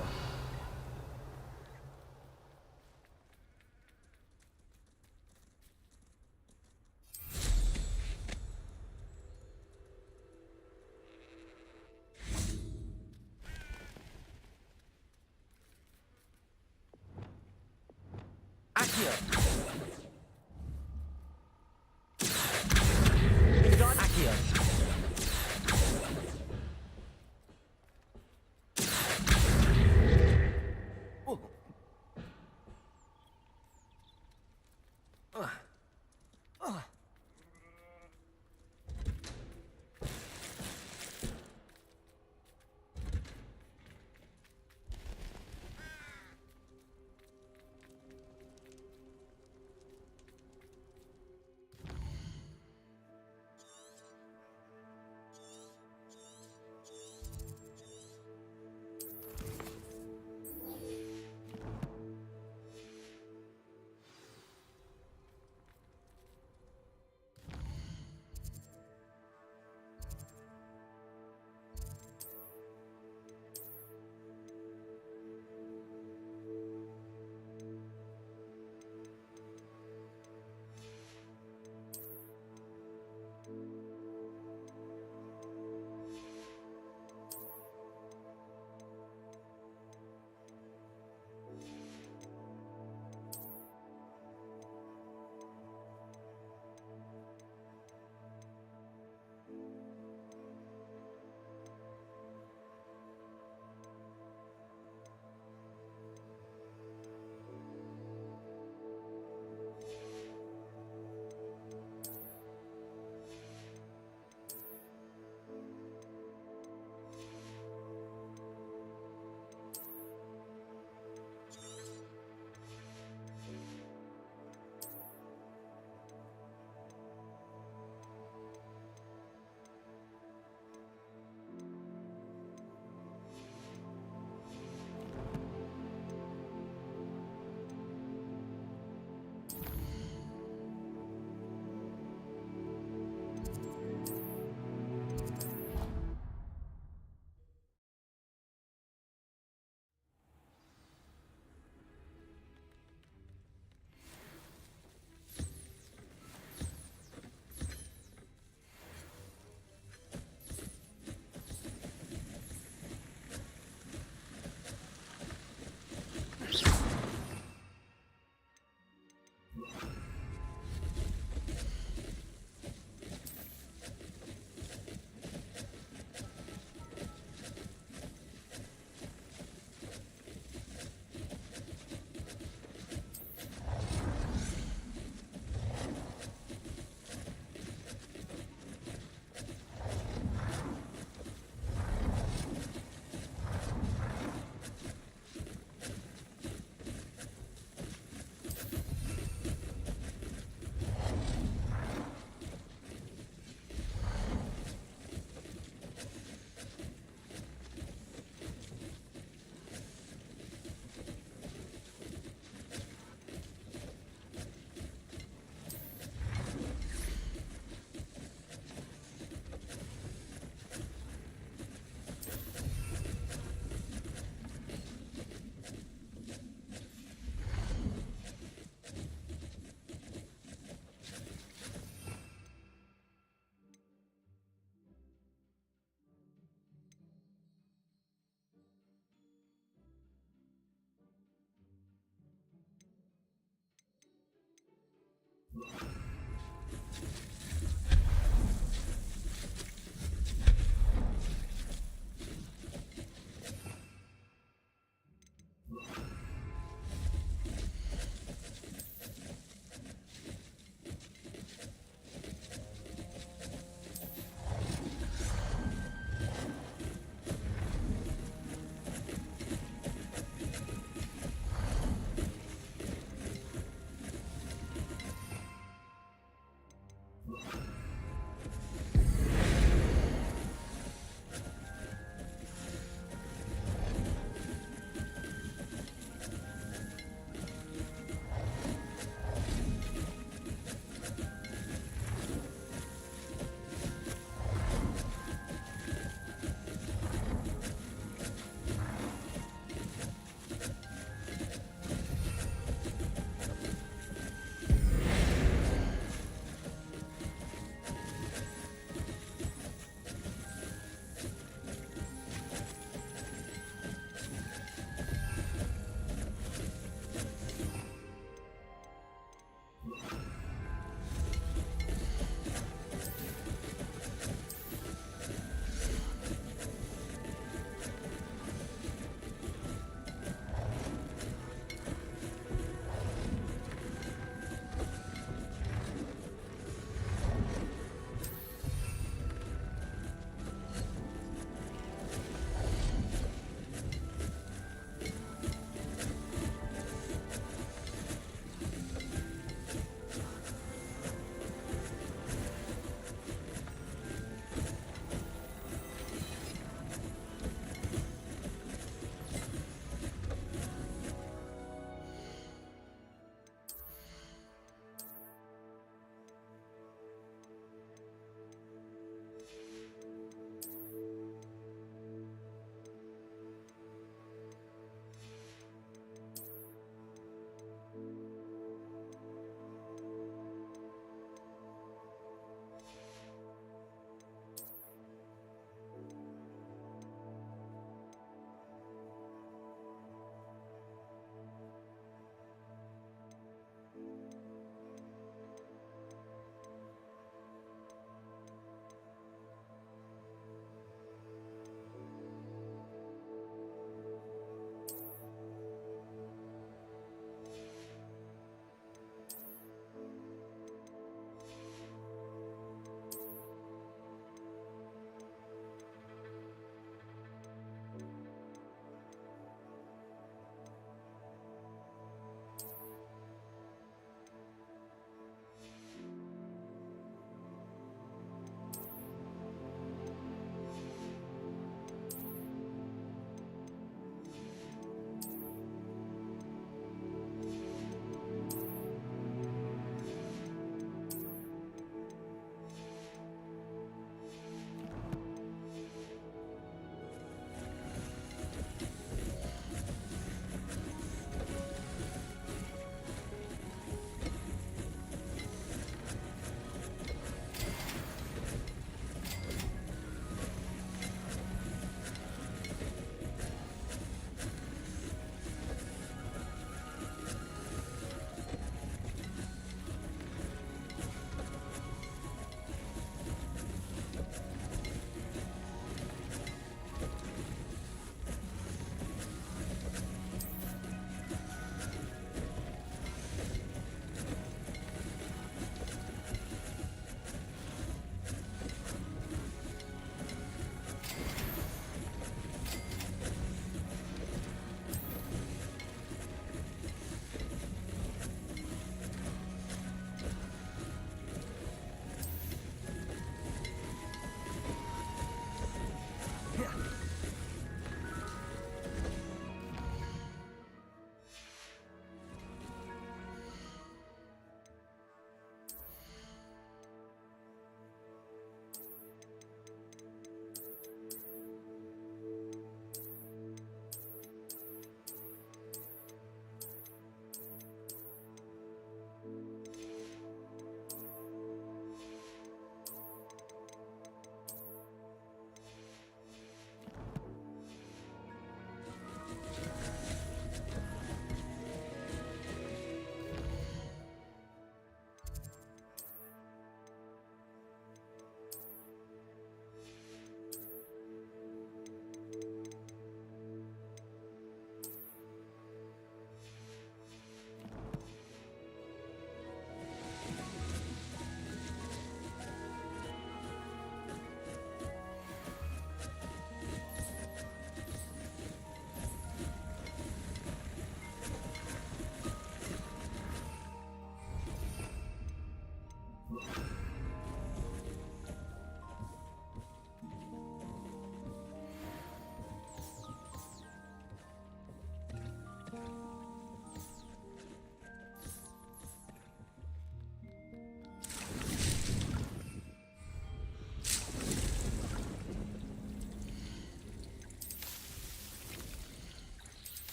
Accio. Accio.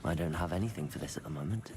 I don't have anything for this at the moment.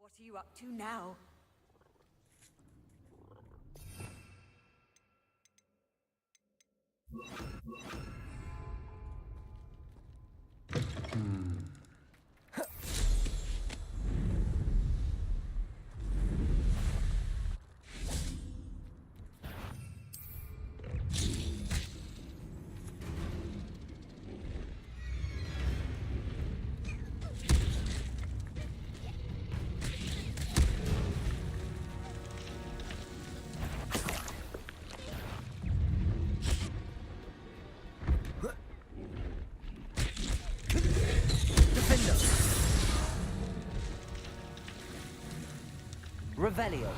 What are you up to now? Revelio.